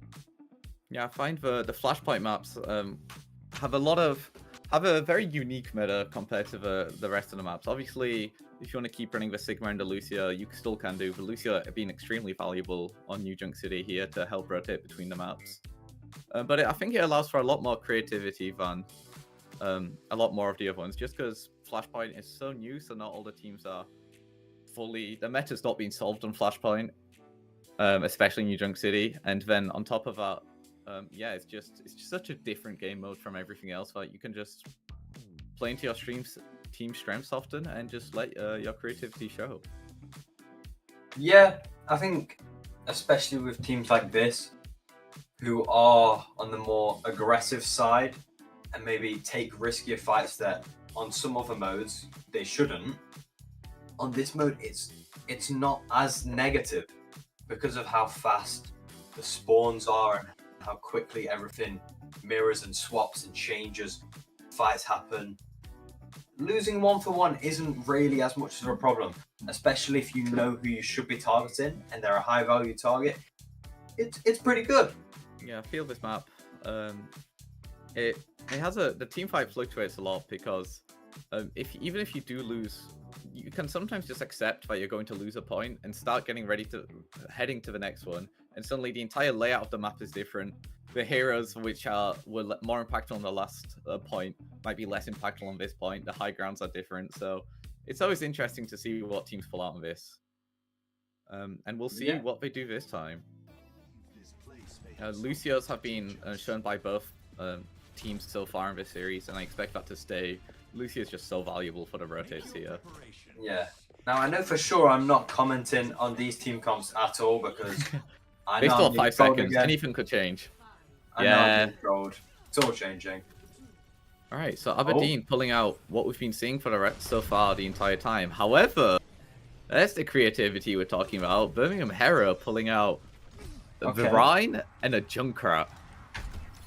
Yeah, I find the Flashpoint maps have a very unique meta compared to the rest of the maps. Obviously, if you want to keep running the Sigma and the Lucia, you still can do. But Lucia being extremely valuable on New Junk City here to help rotate between the maps. But I think it allows for a lot more creativity than a lot more of the other ones, just because Flashpoint is so new, so not all the teams are fully... The meta's not being solved on Flashpoint, especially in New Junk City. And then on top of that, it's just such a different game mode from everything else. Like, you can just play into your team strengths often and just let your creativity show. Yeah, I think especially with teams like this, who are on the more aggressive side and maybe take riskier fights that on some other modes they shouldn't. On this mode, it's not as negative because of how fast the spawns are and how quickly everything mirrors and swaps and changes. Fights happen. Losing 1-for-1 isn't really as much of a problem, especially if you know who you should be targeting and they're a high value target. It's pretty good. Yeah, I feel this map. It has the team fight fluctuates a lot because even if you do lose, you can sometimes just accept that you're going to lose a point and start getting ready to heading to the next one. And suddenly the entire layout of the map is different. The heroes which were more impactful on the last point might be less impactful on this point. The high grounds are different. So it's always interesting to see what teams pull out on this. And we'll see what they do this time. Lucios have been shown by both teams so far in this series, and I expect that to stay. Lucia's just so valuable for the rotates here. Yeah. Now, I know for sure I'm not commenting on these team comps at all because I they know still I'm have 5 trolled seconds. again. Anything could change. I know I'm being trolled. It's all changing. All right, so Aberdeen pulling out what we've been seeing for the rest so far the entire time. However, that's the creativity we're talking about. Birmingham Hera pulling out the Rhine and a Junkrat.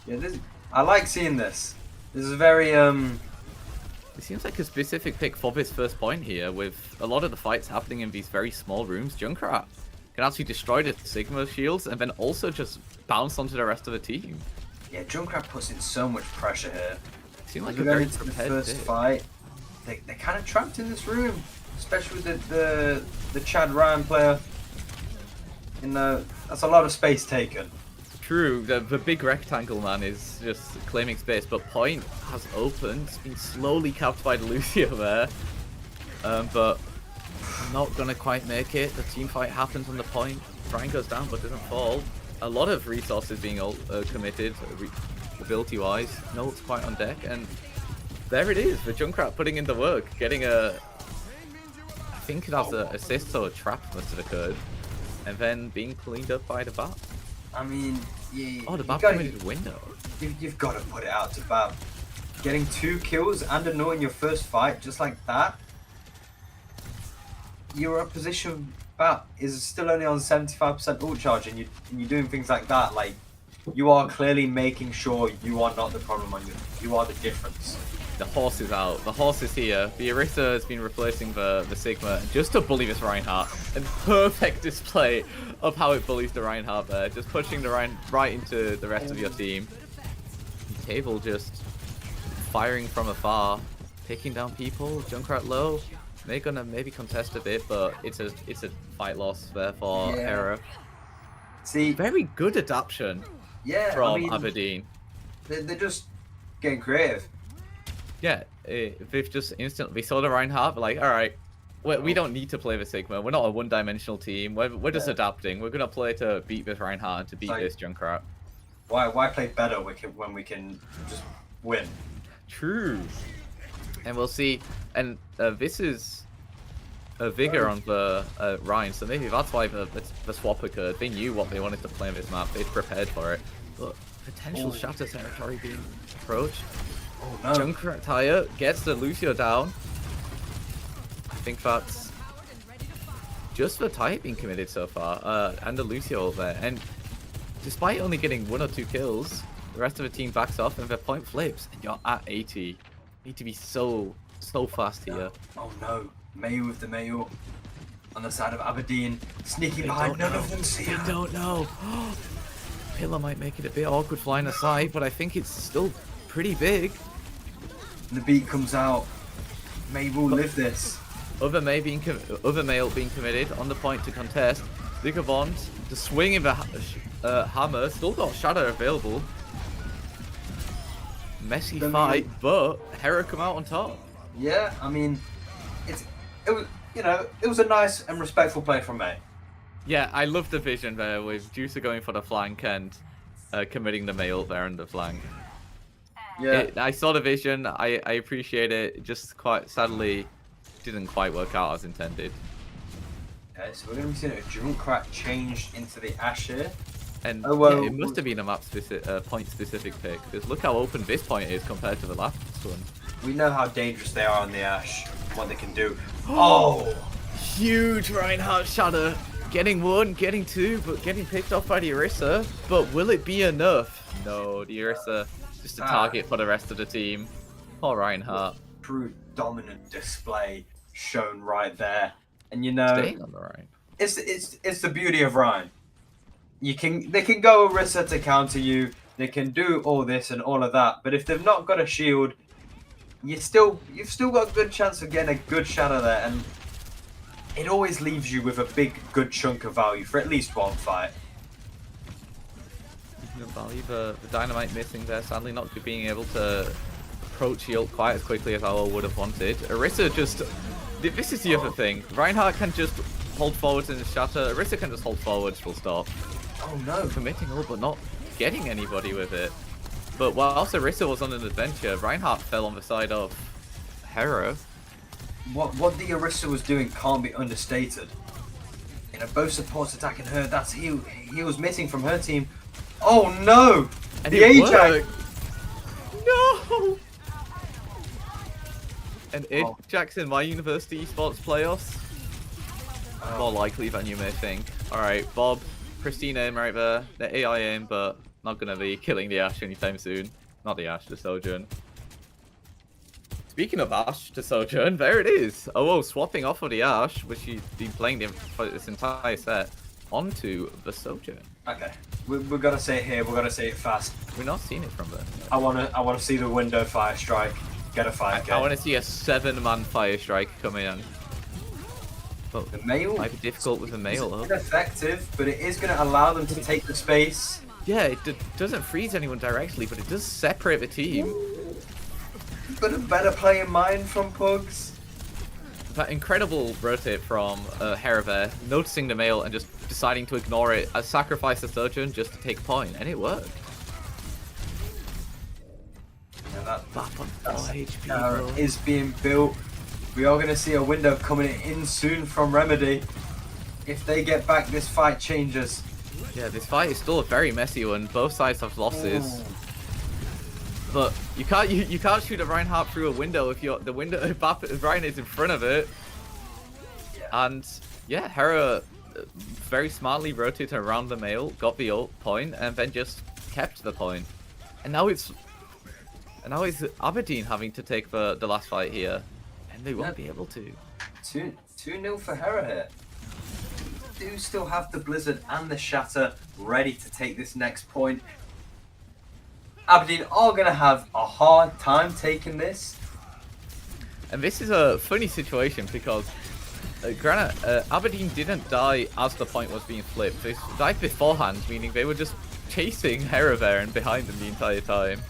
Yeah, I like seeing this. This is very It seems like a specific pick for this first point here, with a lot of the fights happening in these very small rooms. Junkrat can actually destroy the Sigma shields and then also just bounce onto the rest of the team. Yeah, Junkrat puts in so much pressure here. Seems like a very prepared the first fight. They're kind of trapped in this room, especially with the Chad Ryan player. That's a lot of space taken. True, the big rectangle man is just claiming space, but point has opened. It's been slowly capped by the Lucio there, but not gonna quite make it. The team fight happens on the point. Ryan goes down but doesn't fall. A lot of resources being committed, ability wise. No, it's quite on deck, and there it is. The Junkrat putting in the work, getting I think it has an assist or a trap must have occurred, and then being cleaned up by the Bat. I mean, the Bat committed window. You've got to put it out to Bat. Getting 2 kills and a no in your first fight, just like that. Your opposition Bat is still only on 75% ult charge, and you're doing things like that. Like, you are clearly making sure you are not the problem on you are the difference. The horse is out. The horse is here. The Orisa has been replacing the Sigma just to bully this Reinhardt. And perfect display of how it bullies the Reinhardt there. Just pushing the Rein right into the rest of your team. Table just firing from afar, taking down people. Junkrat low. They're gonna maybe contest a bit, but it's a fight loss there for Hera. See, very good adaptation from Aberdeen. They're just getting creative. Yeah, they've just instantly saw the Reinhardt, like, all right, we don't need to play the Sigma. We're not a one-dimensional team. We're just adapting. We're gonna play to beat this Reinhardt and to beat this Junkrat. Why play better when we can just win? True. And we'll see. And this is a vigor on the Rhine, so maybe that's why the swap occurred. They knew what they wanted to play on this map. They'd prepared for it. But potential shatter territory being approached. Oh no. Junkrat Tire gets the Lucio down. I think that's just the Tire being committed so far, and the Lucio there. And despite only getting 1 or 2 kills, the rest of the team backs off and their point flips. And you're at 80. You need to be so fast here. Oh no. Mayu with the Mayu on the side of Aberdeen, sneaking behind. None of them see her. They don't know. Pillar might make it a bit awkward flying aside, but I think it's still pretty big. The beat comes out. May will live this. Other male being committed on the point to contest. Ligabond, the swing of the hammer, still got Shadow available. Messy fight, but Hera come out on top. Yeah, I mean, it was a nice and respectful play from May. Yeah, I love the vision there with Juicer going for the flank and committing the male there in the flank. Yeah, I saw the vision. I appreciate it. Just quite sadly, didn't quite work out as intended. Okay, so we're going to be seeing a Junkrat changed into the Ashe here. And well, yeah, it must have been a map point specific pick, because look how open this point is compared to the last one. We know how dangerous they are on the Ashe, what they can do. Oh! Huge Reinhardt Shadow. Getting 1, getting 2, but getting picked off by the Orisa. But will it be enough? No, the Orisa just a target for the rest of the team. Poor Reinhardt. True dominant display shown right there. And you know, staying on the Rhine. It's the beauty of Rhine. They can go Orisa to counter you. They can do all this and all of that. But if they've not got a shield, you've still got a good chance of getting a good shadow there, and it always leaves you with a good chunk of value for at least one fight. Value the dynamite missing there, sadly not being able to approach shield quite as quickly as I would have wanted. Orisa just, this is the other thing. Reinhardt can just hold forwards and shatter. Orisa can just hold forwards, full stop. Oh no! Committing all but not getting anybody with it. But whilst Orisa was on an adventure, Reinhardt fell on the side of Hera. What the Orisa was doing can't be understated. You know, both supports attacking her. That's he was missing from her team. Oh no! And the Ajax! No! And Ajax in my University Esports playoffs? More likely than you may think. Alright, Bob, pristine aim right there. The AI aim, but not gonna be killing the Ashe anytime soon. Not the Ashe, the Sojourn. Speaking of Ashe to Sojourn, there it is. Oh, swapping off of the Ashe, which he's been playing for this entire set, onto the Sojourn. Okay, we've got to say it here. We've got to say it fast. We're not seeing it from there. I wanna see the window fire strike. Get a fire. I want to see a 7-man fire strike come in. But the male might be difficult with the male. It's ineffective, but it is going to allow them to take the space. Yeah, it doesn't freeze anyone directly, but it does separate the team. But a better play in mind from Pugs. That incredible rotate from Hera there, noticing the male and just deciding to ignore it, sacrifice the Sojourn just to take point, and it worked. Yeah, that is being built. We are going to see a window coming in soon from Remedy. If they get back, this fight changes. Yeah, this fight is still a very messy one. Both sides have losses. But you can't shoot a Reinhardt through a window if Ryan is in front of it. Yeah. And yeah, Hera very smartly rotated around the male, got the ult point, and then just kept the point. And now it's Aberdeen having to take the last fight here, and they won't be able to. 2-0 for Hera here. Do still have the Blizzard and the Shatter ready to take this next point. Aberdeen are going to have a hard time taking this. And this is a funny situation because Aberdeen didn't die as the point was being flipped. They died beforehand, meaning they were just chasing Hera there and behind them the entire time.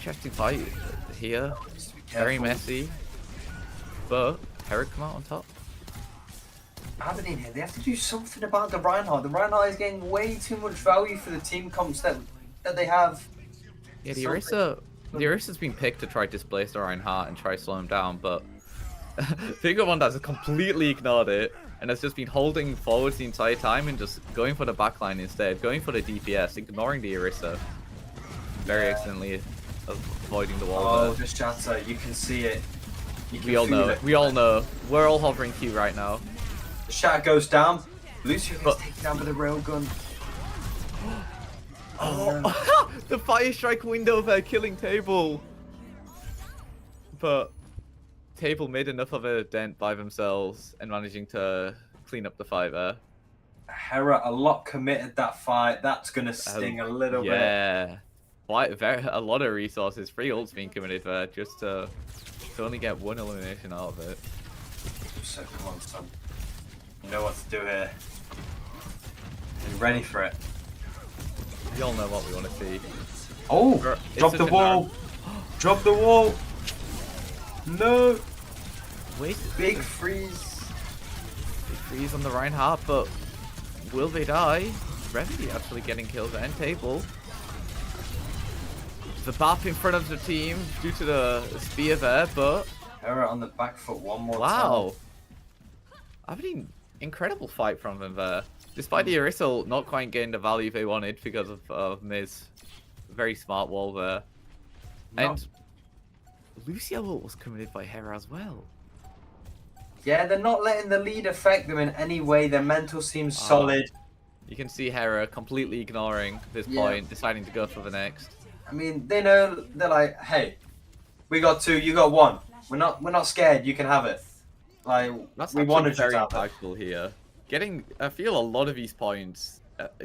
interesting fight here. Very messy. But Herod come out on top. Aberdeen here, they have to do something about the Reinhardt. The Reinhardt is getting way too much value for the team comps that they have. Yeah, the Orisa's been picked to try to displace the Reinhardt and try to slow him down, but Finger One has completely ignored it and has just been holding forwards the entire time and just going for the backline instead, going for the DPS, ignoring the Orisa. Very excellently avoiding the wall. Oh, the shatter, you can see it. We all know it. We all know. We're all hovering Q right now. The shatter goes down. Lucio gets taken down with a railgun. Oh, the fire strike window there killing Table. But Table made enough of a dent by themselves and managing to clean up the fight there. Hera a lot committed that fight. That's gonna sting a little bit. Yeah. A lot of resources. 3 ults being committed there just to only get 1 elimination out of it. So come on, son. You know what to do here. You're ready for it. We all know what we want to see. Oh! Drop the wall! Drop the wall! No! Wait. Big freeze. Big freeze on the Reinhardt, but will they die? Remedy actually getting kills and Table. The BAP in front of the team due to the spear there, but... Hera on the back foot one more time. Wow! Aberdeen, incredible fight from them there. Despite the Orisa not quite getting the value they wanted because of Miz. Very smart wall there. And Lucio was committed by Hera as well. Yeah, they're not letting the lead affect them in any way. Their mental seems solid. You can see Hera completely ignoring this point, deciding to go for the next. I mean, they know, they're like, hey, we got 2, you got 1. We're not scared. You can have it. Like, That's we wanted very to have it. impactful here. I feel a lot of these points,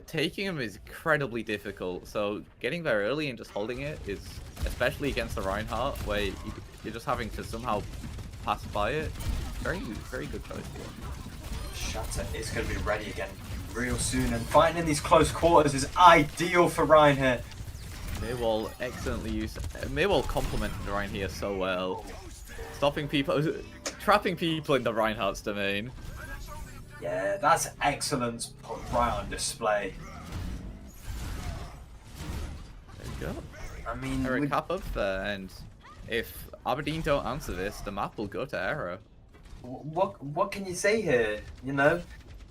taking them is incredibly difficult. So getting there early and just holding it is, especially against the Reinhardt, where you're just having to somehow pass by it. Very, very good choice here. Shatter is going to be ready again real soon, and fighting in these close quarters is ideal for Ryan here. Maywall Maywall complemented Ryan here so well. Stopping people, trapping people in the Reinhardt's domain. Yeah, that's excellence put right on display. There you go. I mean, Eric cap up there, and if Aberdeen don't answer this, the map will go to Arrow. what can you say here? You know,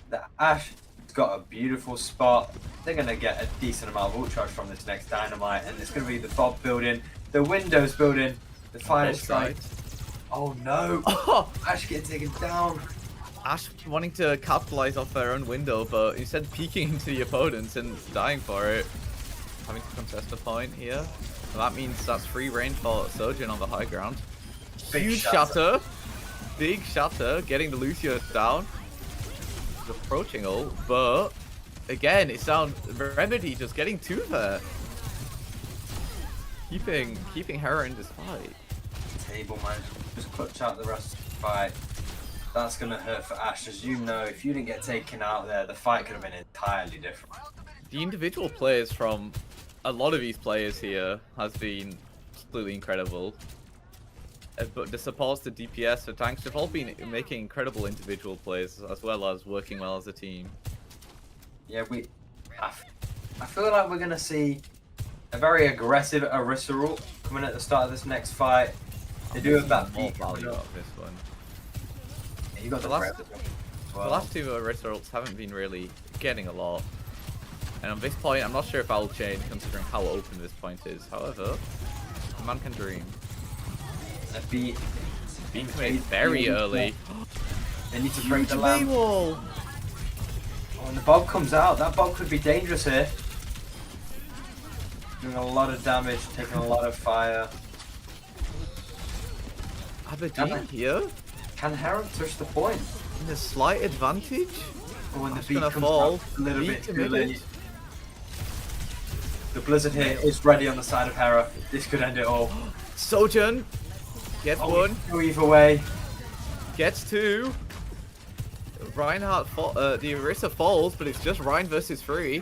the Ash got a beautiful spot. They're gonna get a decent amount of ult charge from this next dynamite, and it's gonna be the Bob building, the Windows building, the fire strike. Oh no! Ash getting taken down. Ash wanting to capitalize off their own window, but instead peeking into the opponents and dying for it. Having to contest the point here. And that means that's free range for Sojourn on the high ground. Huge shatter. Big shatter, getting the Lucio down. He's approaching ult, but again, it's down. Remedy just getting 2 there. Keeping her in this fight. Table man, just clutch out the rest of the fight. That's gonna hurt for Ash, as you know. If you didn't get taken out there, the fight could have been entirely different. The individual players from a lot of these players here has been absolutely incredible. But the supports, the DPS, the tanks, they've all been making incredible individual plays as well as working well as a team. Yeah, I feel like we're gonna see a very aggressive Orisa ult coming at the start of this next fight. They do have that More peak value out of this one. You got The last 2 Orisa ults haven't been really getting a lot. And on this point, I'm not sure if that will change considering how open this point is. However, a man can dream. Being made very early. They need to break the lamp. Wall. Oh, and the Bob comes out. That Bob could be dangerous here. Doing a lot of damage, taking a lot of fire. Aberdeen here? Can Heron touch the point? In a slight advantage? Oh, and the That's beat gonna comes fall. out a little Beat bit too committed. late. The Blizzard here is ready on the side of Hera. This could end it all. Sojourn gets 1, Go either way. gets 2. Reinhardt, the Orisa falls, but it's just Ryan versus 3.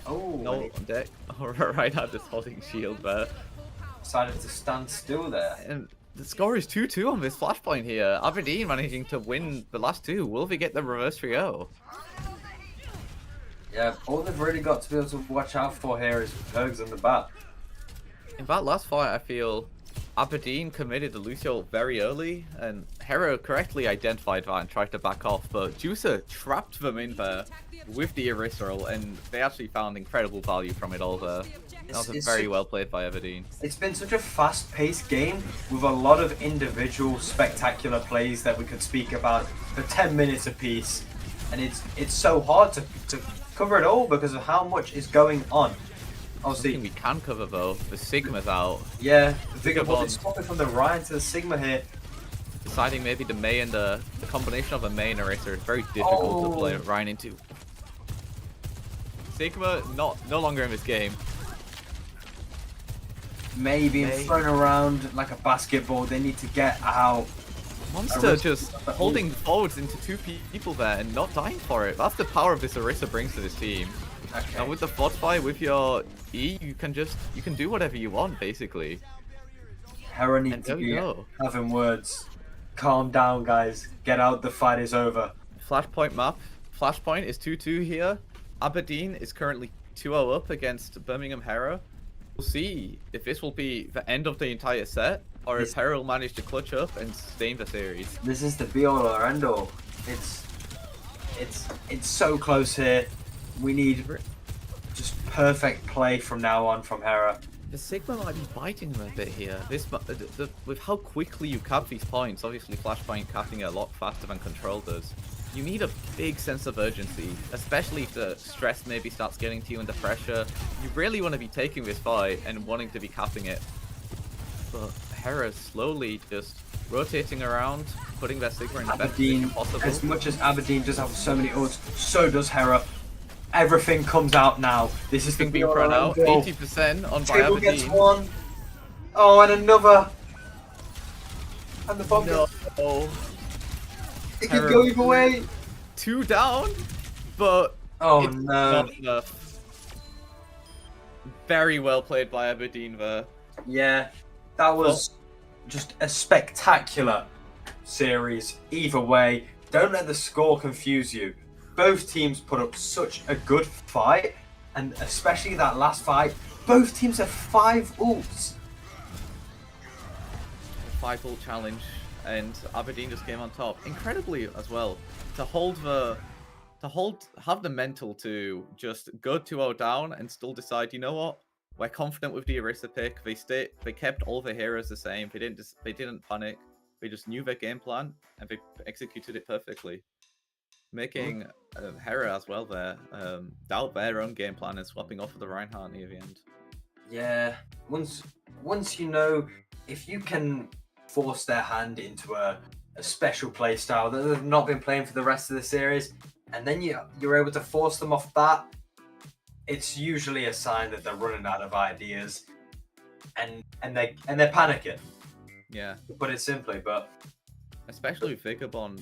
Oh, No on deck. Reinhardt just holding shield there. decided to stand still there. And the score is 2-2 on this flashpoint here. Aberdeen managing to win the last two. Will they get the reverse 3-0? Yeah, all they've really got to be able to watch out for here is Pergs on the bat. In that last fight, I feel Aberdeen committed to Lucio very early, and Hero correctly identified that and tried to back off, but Juicer trapped them in there with the Erisral, and they actually found incredible value from it all there. That was very well played by Aberdeen. It's been such a fast-paced game with a lot of individual spectacular plays that we could speak about for 10 minutes apiece, and it's so hard to cover it all because of how much is going on. Obviously, we can cover though. The Sigma's out. Yeah, Vigabond is swapping from the Ryan to the Sigma here. Deciding maybe the Mei and the combination of a Mei and Eraser is very difficult to play Ryan into. Sigma no longer in this game. Mei being thrown around like a basketball. They need to get out. Monster just holding forwards into two people there and not dying for it. That's the power of this Orisa brings to this team. Okay. And with the Fortify, with your E, you can do whatever you want basically. Hera needs to be having words. Calm down, guys. Get out. The fight is over. Flashpoint map. Flashpoint is 2-2 here. Aberdeen is currently 2-0 up against Birmingham Hera. We'll see if this will be the end of the entire set, or if Hera will manage to clutch up and stay in the series. This is the be-all or end-all. It's so close here. We need just perfect play from now on from Hera. The Sigma might be biting them a bit here. With how quickly you cap these points, obviously Flashpoint capping it a lot faster than Control does. You need a big sense of urgency, especially if the stress maybe starts getting to you under pressure. You really want to be taking this fight and wanting to be capping it. But Hera's slowly just rotating around, putting their Sigma in the best position possible. As much as Aberdeen does have so many ults, so does Hera. Everything comes out now. This is being run out. 80% on by Table Aberdeen. Gets one. Oh, and another. And the bomb. No. It can go either way. 2 down, but it's no. Not enough. Very well played by Aberdeen there. Yeah, that was just a spectacular series. Either way, don't let the score confuse you. Both teams put up such a good fight, and especially that last fight, both teams have 5 ults. 5 ult challenge, and Aberdeen just came on top incredibly as well. Have the mental to just go 2-0 down and still decide, you know what, we're confident with the Orisa pick. They kept all the heroes the same. They didn't panic. They just knew their game plan and they executed it perfectly. Making Hera as well there doubt their own game plan and swapping off of the Reinhardt near the end. Yeah, once you know, if you can force their hand into a special play style that they've not been playing for the rest of the series, and then you're able to force them off that, it's usually a sign that they're running out of ideas, and they're panicking. Yeah. To put it simply, but especially with Vigabond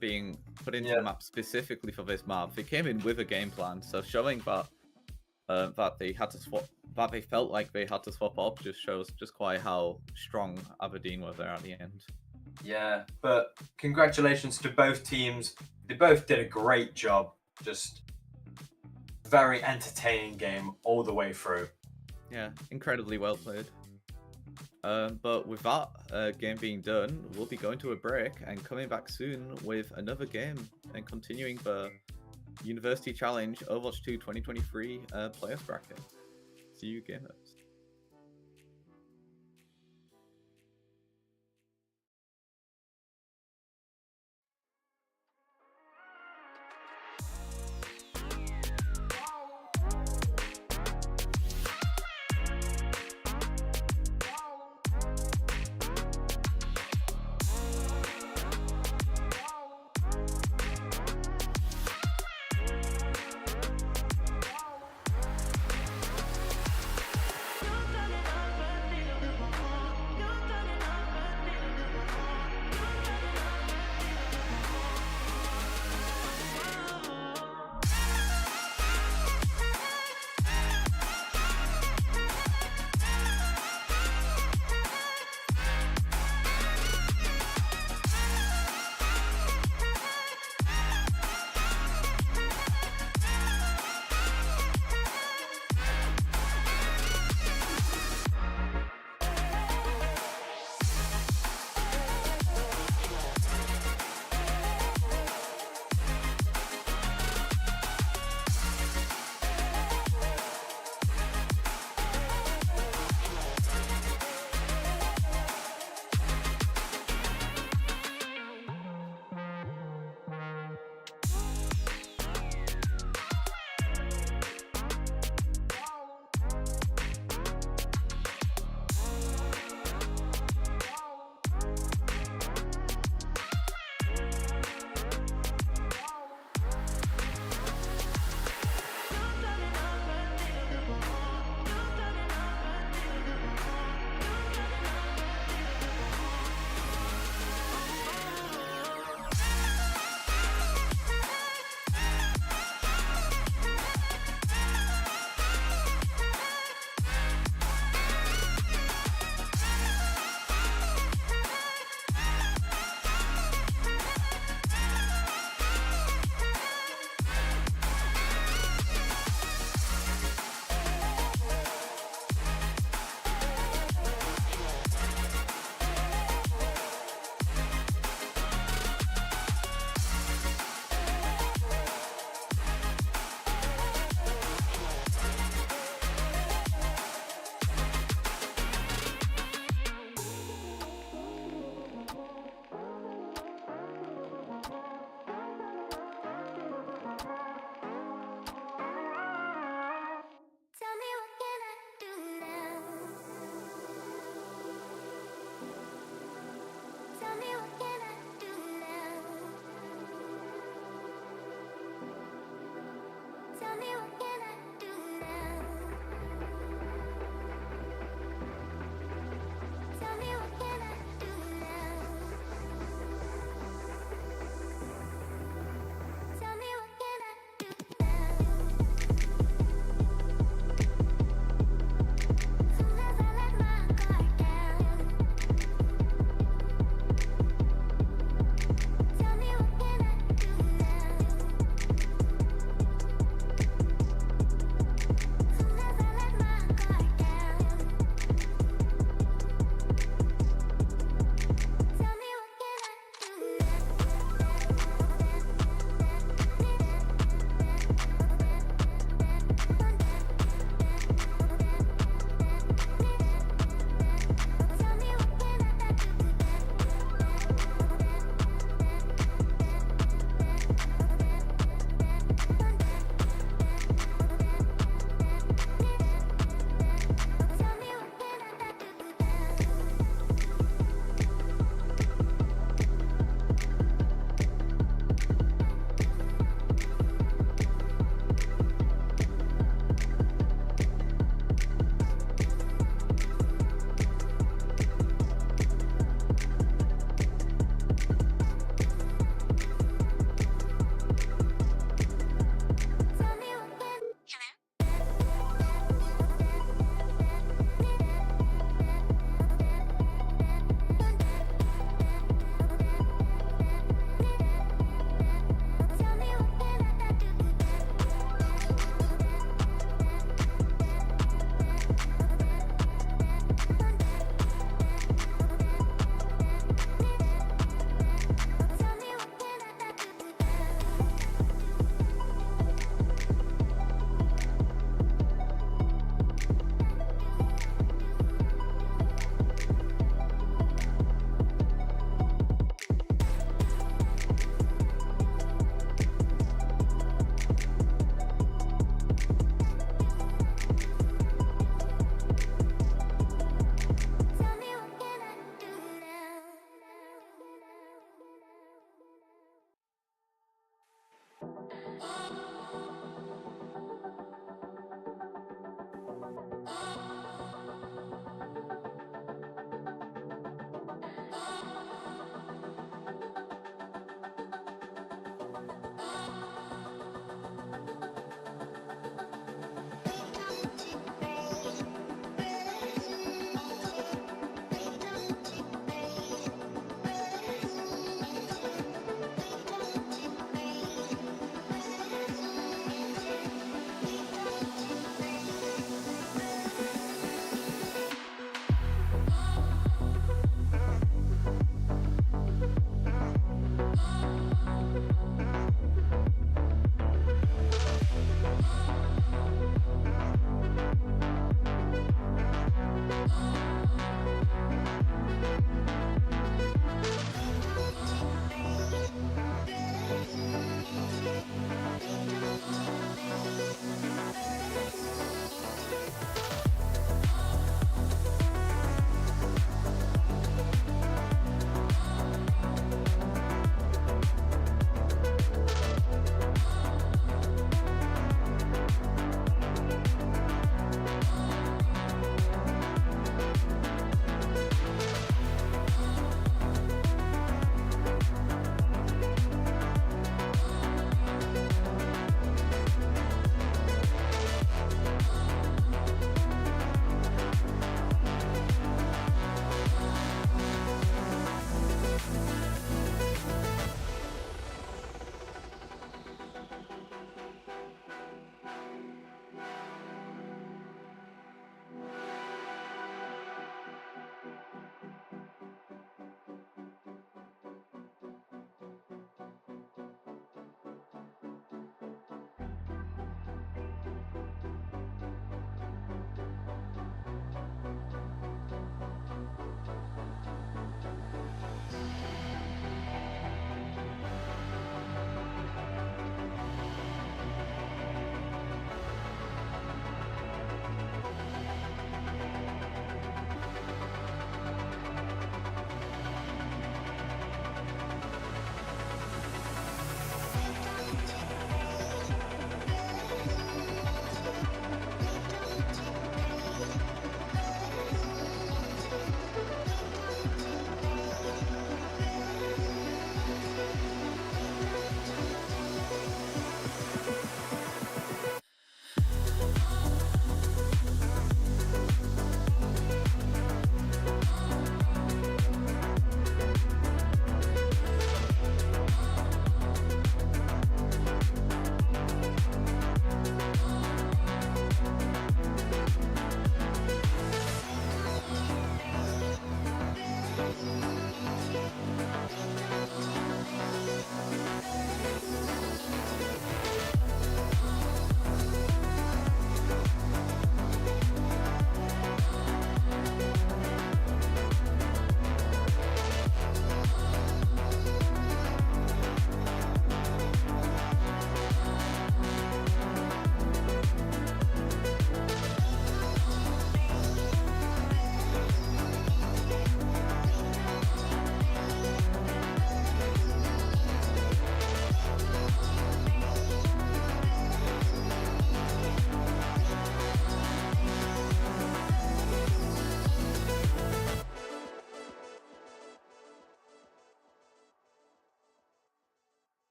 being put into the map specifically for this map, they came in with a game plan. So showing that they had to swap, that they felt like they had to swap up, just shows just quite how strong Aberdeen were there at the end. Yeah, but congratulations to both teams. They both did a great job. Just very entertaining game all the way through. Yeah, incredibly well played. But with that game being done, we'll be going to a break and coming back soon with another game and continuing the University Challenge Overwatch 2 2023 players bracket. See you gamers.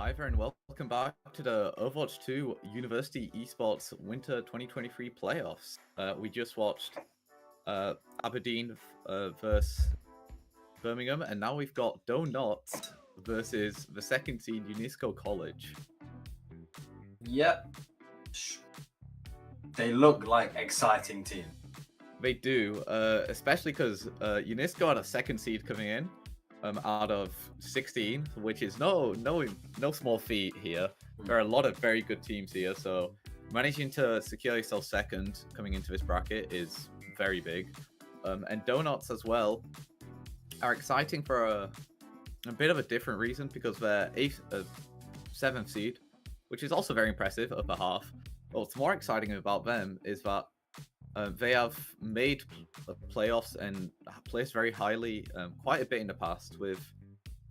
Hi there, and welcome back to the Overwatch 2 University Esports Winter 2023 playoffs. We just watched Aberdeen versus Birmingham, and now we've got Donuts versus the second seed UNESCO College. Yep. They look like exciting team. They do, especially because UNESCO had a second seed coming in out of 16, which is no small feat here. There are a lot of very good teams here, so managing to secure yourself second coming into this bracket is very big. And Donuts as well are exciting for a bit of a different reason, because they're seventh seed, which is also very impressive, upper half. But what's more exciting about them is that they have made playoffs and placed very highly quite a bit in the past. With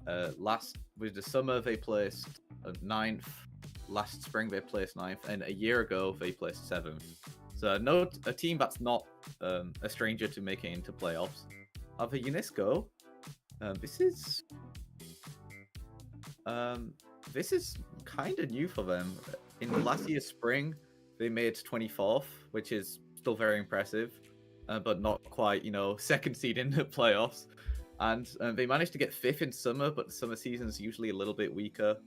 the summer they placed ninth, last spring they placed ninth, and a year ago they placed seventh. So a team that's not a stranger to making into playoffs. However, UNESCO, this is kind of new for them. In last year's spring, they made 24th, which is still very impressive, but not quite, second seed in the playoffs. And they managed to get fifth in summer, but the summer season's usually a little bit weaker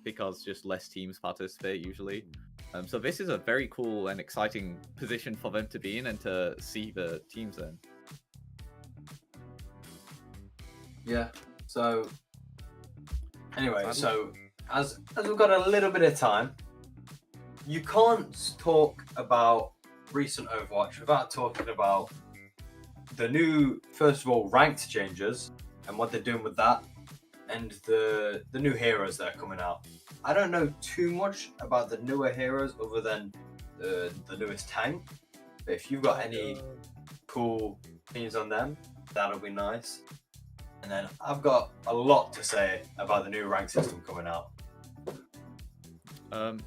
because just less teams participate usually. So this is a very cool and exciting position for them to be in and to see the teams in. Yeah. So anyway, as we've got a little bit of time, you can't talk about recent Overwatch without talking about the new, first of all, ranked changes and what they're doing with that, and the new heroes that are coming out. I don't know too much about the newer heroes other than the newest tank, but if you've got any cool opinions on them, that'll be nice. And then I've got a lot to say about the new rank system coming out.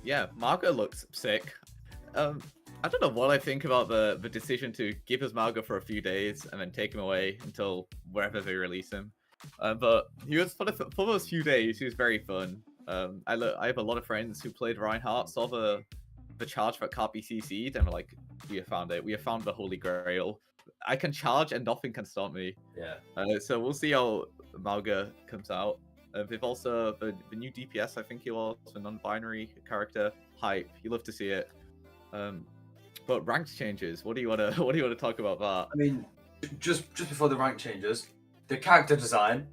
Yeah, Margo looks sick. I don't know what I think about the decision to give us Margo for a few days and then take him away until wherever they release him. But he was for those few days, he was very fun. I have a lot of friends who played Reinhardt, saw the charge that can't be CC'd, and were like, we have found it. We have found the Holy Grail. I can charge and nothing can stop me. Yeah. So we'll see how Malga comes out. They've also the new DPS, I think he was a non-binary character. Hype. You love to see it. But ranked changes. What do you want to talk about that? I mean, just before the rank changes, the character design,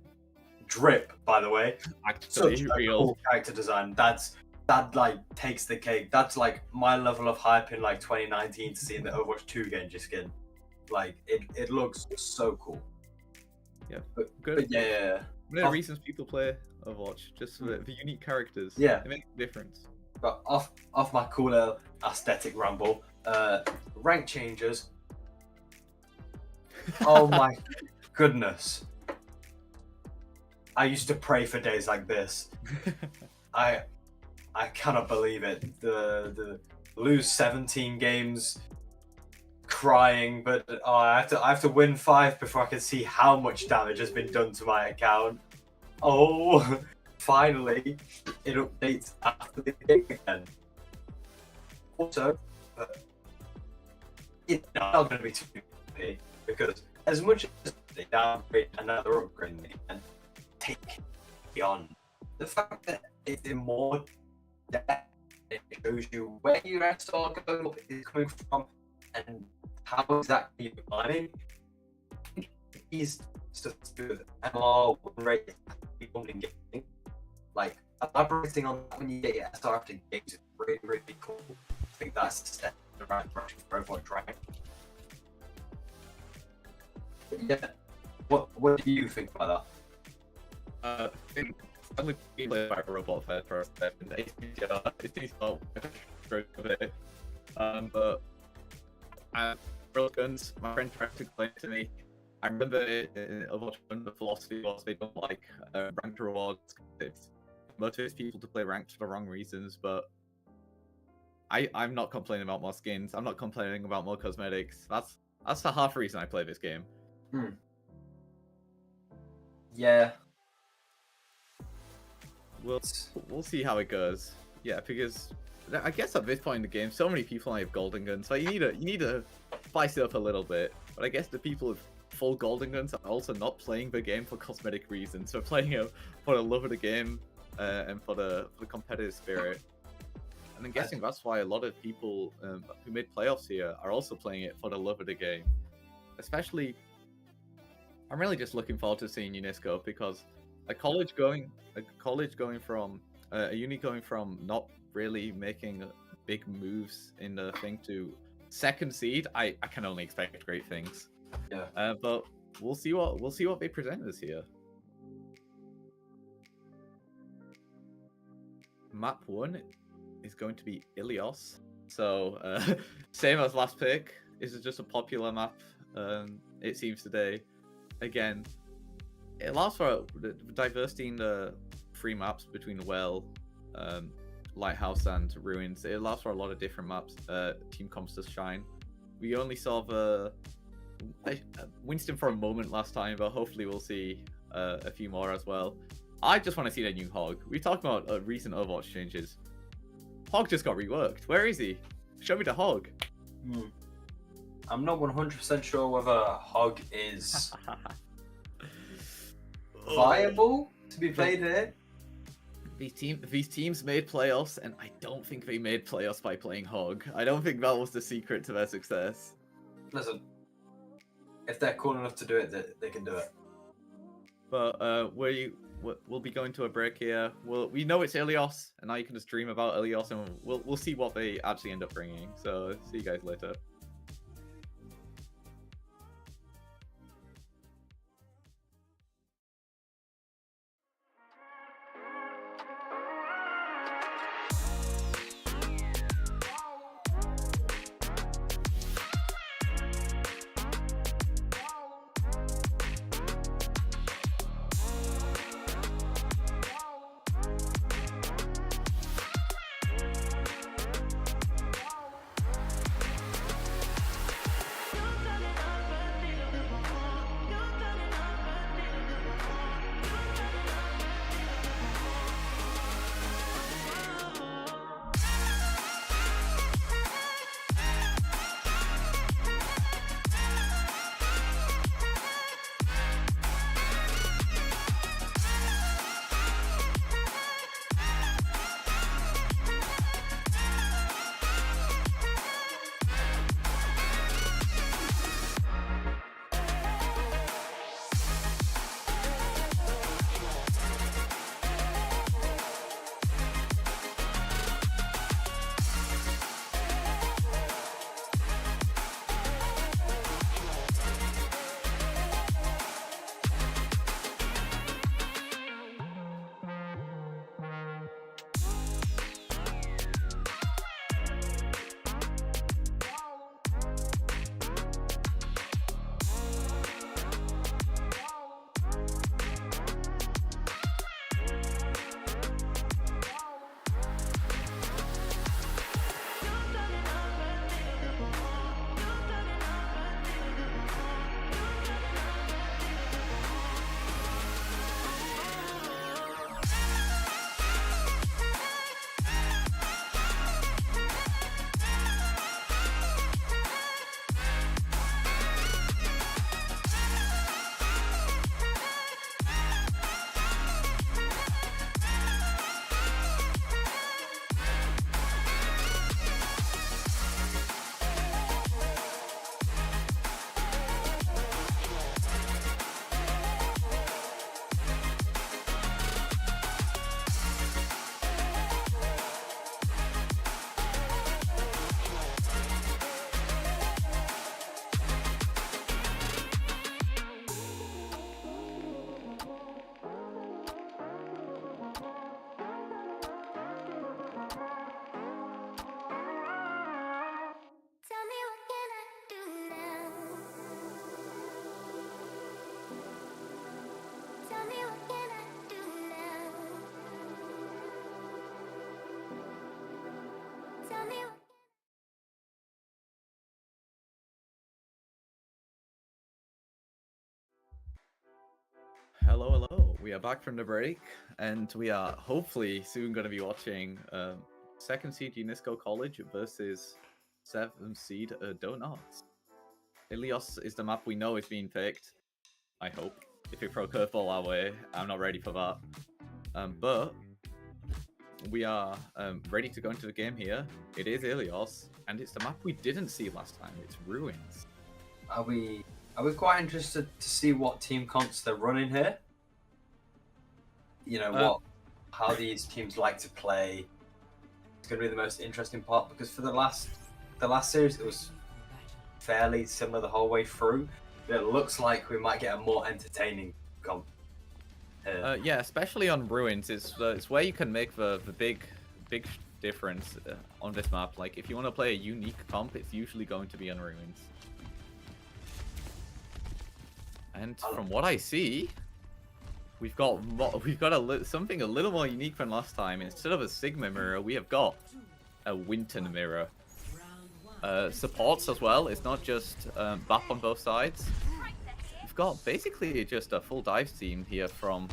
drip. By the way, Actually, such real a cool character design. That like takes the cake. That's like my level of hype in like 2019 to see in the Overwatch 2 Genji skin. Like it looks so cool. Yeah, but good. Yeah. One of the reasons people play Overwatch, just the unique characters. Yeah, it makes a difference. But off my cool little aesthetic ramble, rank changes. Oh my goodness! I used to pray for days like this. I cannot believe it. The lose 17 games, crying, but I have to win 5 before I can see how much damage has been done to my account. Oh, finally, it updates after the game again. Also, it's not going to be too happy, because as much as they downgrade another upgrade again, take beyond the fact that it's in more depth, it shows you where your SR go is coming from and how exactly you're climbing. These stuff to do with MR win rate, gaming, like elaborating on that when you get your SR after games is really, really cool. I think that's a step in the right direction for Overwatch, right? Yeah. What do you think about that? I think suddenly being played by a robot fed for a step, and it seems not stroke of it. But Guns, my friend tried to explain to me. I remember in Overwatch when the philosophy was they don't like ranked rewards. It motivates people to play ranked for the wrong reasons, but I'm not complaining about more skins. I'm not complaining about more cosmetics. That's the half reason I play this game. Yeah. we'll see how it goes. Yeah, because I guess at this point in the game, so many people only have golden guns, so you need to spice it up a little bit. But I guess the people with full golden guns are also not playing the game for cosmetic reasons. They're playing it for the love of the game and for the competitive spirit. And I'm guessing that's why a lot of people who made playoffs here are also playing it for the love of the game. Especially, I'm really just looking forward to seeing Unisco, because a uni going from not really making big moves in the thing to second seed, I can only expect great things. Yeah. But we'll see what they present us here. Map 1 is going to be Ilios. So same as last pick. This is just a popular map. It seems today. Again, it allows for the diversity in the free maps between Well, Lighthouse, and Ruins. It allows for a lot of different maps. Team comps to shine. We only saw Winston for a moment last time, but hopefully we'll see a few more as well. I just want to see the new Hog. We talked about recent Overwatch changes. Hog just got reworked. Where is he? Show me the Hog. I'm not 100% sure whether Hog is viable to be played here. These teams made playoffs, and I don't think they made playoffs by playing Hog. I don't think that was the secret to their success. Listen, if they're cool enough to do it, they can do it. But we'll be going to a break here. We know it's Ilios, and now you can just dream about Ilios, and we'll see what they actually end up bringing. So see you guys later. Hello. We are back from the break, and we are hopefully soon going to be watching second seed UNESCO College versus 7th seed Donuts. Ilios is the map we know is being picked. I hope. If it throw curveball our way, I'm not ready for that. But we are ready to go into the game here. It is Ilios, and it's the map we didn't see last time. It's Ruins. Are we quite interested to see what team comps they're running here? You know how these teams like to play. It's going to be the most interesting part because for the last series it was fairly similar the whole way through. But it looks like we might get a more entertaining comp. Yeah, especially on Ruins, it's where you can make the big difference on this map. Like if you want to play a unique comp, it's usually going to be on Ruins. And from what I see, we've got something a little more unique than last time. Instead of a Sigma mirror, we have got a Winter mirror. Supports as well. It's not just BAP on both sides. We've got basically just a full dive team here from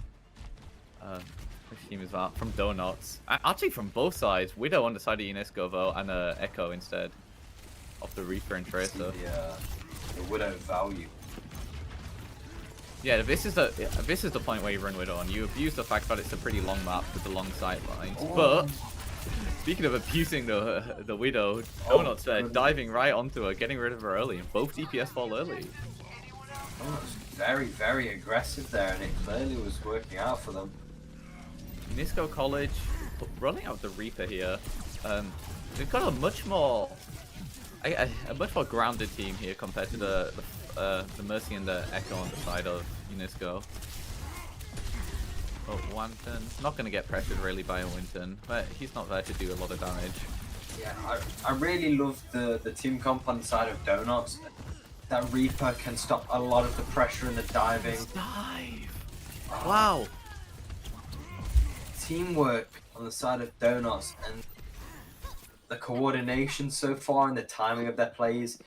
which team is that? From Donuts. Actually, from both sides. Widow on the side of UNESCO though, and Echo instead of the Reaper and Tracer. The Widow value. Yeah, this is the point where you run Widow on. You abuse the fact that it's a pretty long map with the long sight lines. Oh. But speaking of abusing the Widow, Donuts there diving right onto her, getting rid of her early, and both DPS fall early. Oh, very, very aggressive there, and it clearly was working out for them. UNESCO College running out the Reaper here. They've got a much more grounded team here compared to the Mercy and the Echo on the side of UNESCO. Oh, Wanton. Not going to get pressured really by Winton, but he's not there to do a lot of damage. Yeah, I really love the team comp on the side of Donuts. That Reaper can stop a lot of the pressure and the diving. Dive! Wow! Teamwork on the side of Donuts and the coordination so far and the timing of their plays.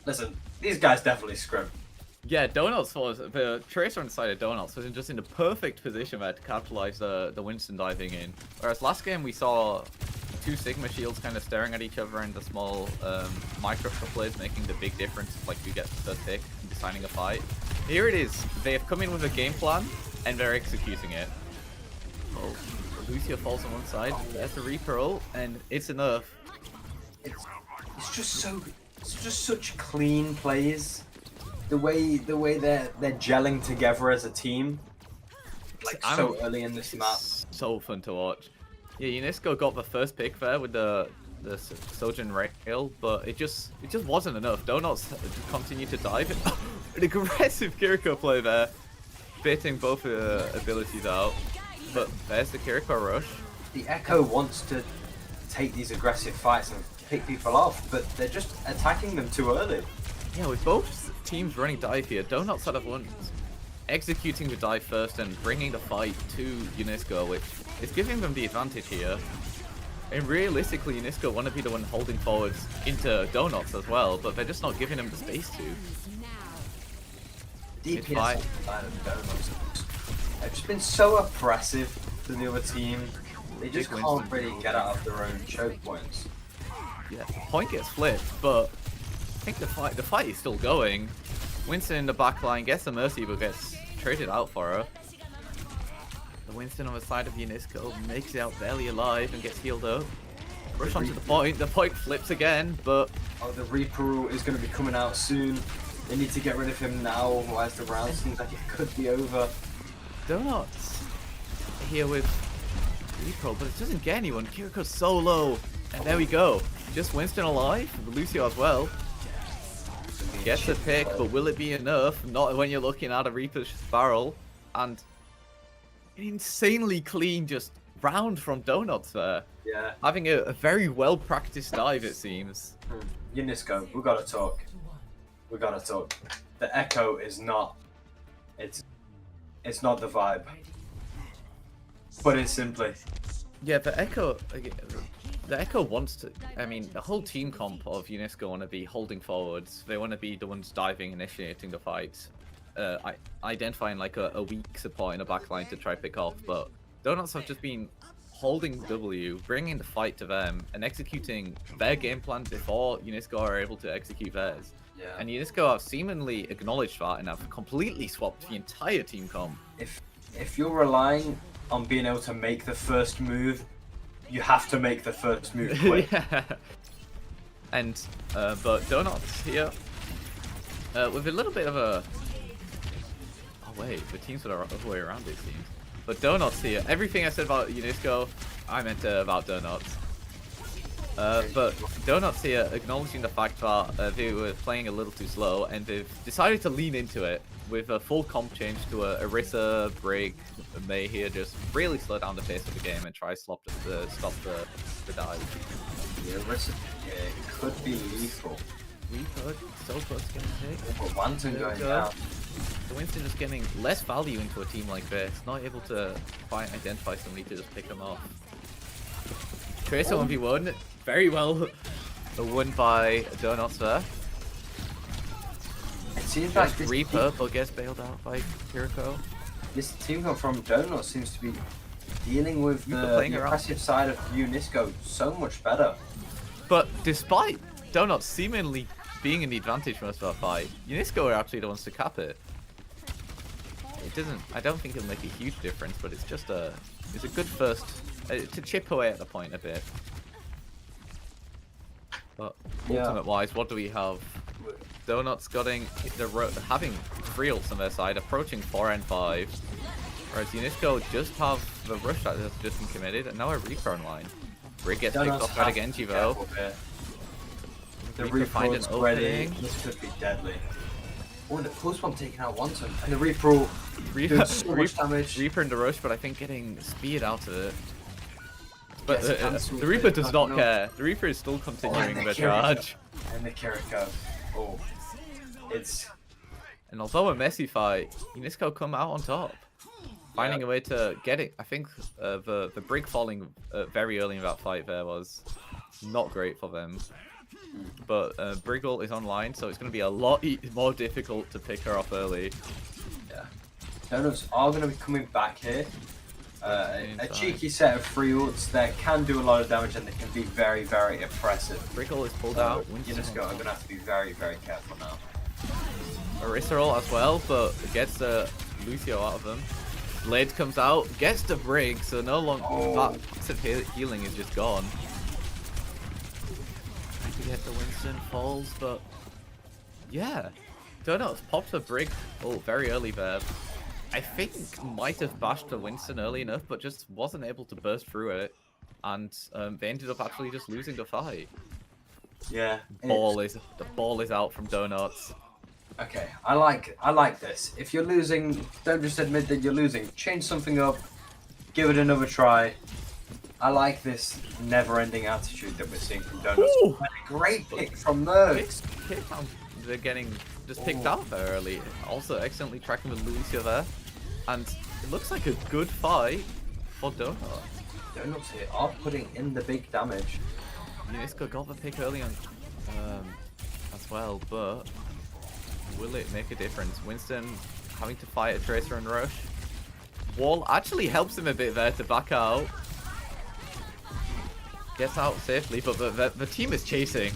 Listen, these guys definitely scrim. Yeah, Donuts was the Tracer on the side of Donuts was just in the perfect position there to capitalize the Winston diving in. Whereas last game we saw two Sigma shields kind of staring at each other and the small micro plays making the big difference, like you get the first pick and deciding a fight. Here it is. They have come in with a game plan and they're executing it. Oh, Lucio falls on one side. There's the Reaper ult, and it's enough. It's just such clean plays. The way they're gelling together as a team, like so early in this map. So fun to watch. Yeah, UNESCO got the first pick there with the Sojourn Rail, but it just wasn't enough. Donuts continued to dive. An aggressive Kiriko play there, baiting both abilities out. But there's the Kiriko rush. The Echo wants to take these aggressive fights and pick people off, but they're just attacking them too early. Yeah, with both teams running dive here, Donuts out of one, executing the dive first and bringing the fight to UNESCO, which is giving them the advantage here. And realistically, UNESCO want to be the one holding forwards into Donuts as well, but they're just not giving them the space to. DPS side of Donuts have just been so oppressive to the other team. They just can't really get out of their own choke points. Yeah, point gets flipped, but I think the fight is still going. Winston in the back line gets the Mercy, but gets traded out for her. The Winston on the side of UNESCO makes it out barely alive and gets healed up. Rush onto the point flips again, but... Oh, the Reaper is going to be coming out soon. They need to get rid of him now, otherwise the round seems like it could be over. Donuts here with Reaper, but it doesn't get anyone. Kiriko's so low, and there we go. Just Winston alive, Lucio as well. Gets a pick, but will it be enough? Not when you're looking at a Reaper's barrel. And an insanely clean just round from Donuts there. Yeah. Having a very well practiced dive, it seems. UNESCO, we gotta talk. We gotta talk. The Echo is not. It's not the vibe. Put it simply. Yeah, the Echo wants to. I mean, the whole team comp of UNESCO want to be holding forwards. They want to be the ones diving, initiating the fights. identifying like a weak support in a backline to try pick off, but Donuts have just been holding W, bringing the fight to them, and executing their game plan before Unisco are able to execute theirs. Yeah. And Unisco have seemingly acknowledged that and have completely swapped the entire team comp. If you're relying on being able to make the first move, you have to make the first move quick. Yeah. And but Donuts here with a little bit of a the teams are the other way around, it seems. But Donuts here, everything I said about Unisco, I meant about Donuts. But Donuts here acknowledging the fact that they were playing a little too slow, and they've decided to lean into it with a full comp change to a Orisa, Brig, May here, just really slow down the pace of the game and try to stop the dive. Yeah, Orisa could be lethal. Reaper, so close to getting hit. But Wanton going down. The Winston just getting less value into a team like this, not able to identify somebody to just pick them off. Tracer 1v1, very well won by Donuts there. It seems like this Reaper, but gets bailed out by Kiriko. This team from Donuts seems to be dealing with the aggressive side of Unisco so much better. But despite Donuts seemingly being in the advantage most of our fight, Unisco are actually the ones to cap it. It doesn't. I don't think it'll make a huge difference, but it's just it's a good first to chip away at the point a bit. But ultimate-wise, what do we have? Donuts having 3 ults on their side, approaching 4 and 5, whereas Unisco just have the rush that has just been committed, and now a Reaper online. Brig gets picked off by the Genji though. The Reaper is ready. This could be deadly. Oh, and the close one taking out Wanton, and the Reaper doing so much damage. Reaper in the rush, but I think getting speed out of it. But the Reaper does not care. The Reaper is still continuing the charge. And the Kiriko. Oh, it's. And although a messy fight, Unisco come out on top, finding a way to get it. I think the Brig falling very early in that fight there was not great for them. But Briggle is online, so it's going to be a lot more difficult to pick her off early. Yeah. Donuts are going to be coming back here. A cheeky set of 3 ults that can do a lot of damage, and they can be very, very impressive. Briggle is pulled out. Unisco are going to have to be very, very careful now. Orisa roll as well, but gets Lucio out of them. Blade comes out, gets the Brig, so no longer that passive healing is just gone. To get the Winston falls, but yeah, Donuts popped the Brig very early there. I think might have bashed the Winston early enough, but just wasn't able to burst through it, and they ended up actually just losing the fight. Yeah, the ball is out from Donuts. Okay, I like this. If you're losing, don't just admit that you're losing. Change something up, give it another try. I like this never-ending attitude that we're seeing from Donuts. Ooh! Great pick from Nerds. They're getting just picked out there early. Also excellently tracking with Lucio there. And it looks like a good fight for Donuts. Donuts here are putting in the big damage. Unisco got the pick early on as well, but will it make a difference? Winston having to fight a Tracer and Rush. Wall actually helps him a bit there to back out. Gets out safely, but the team is chasing.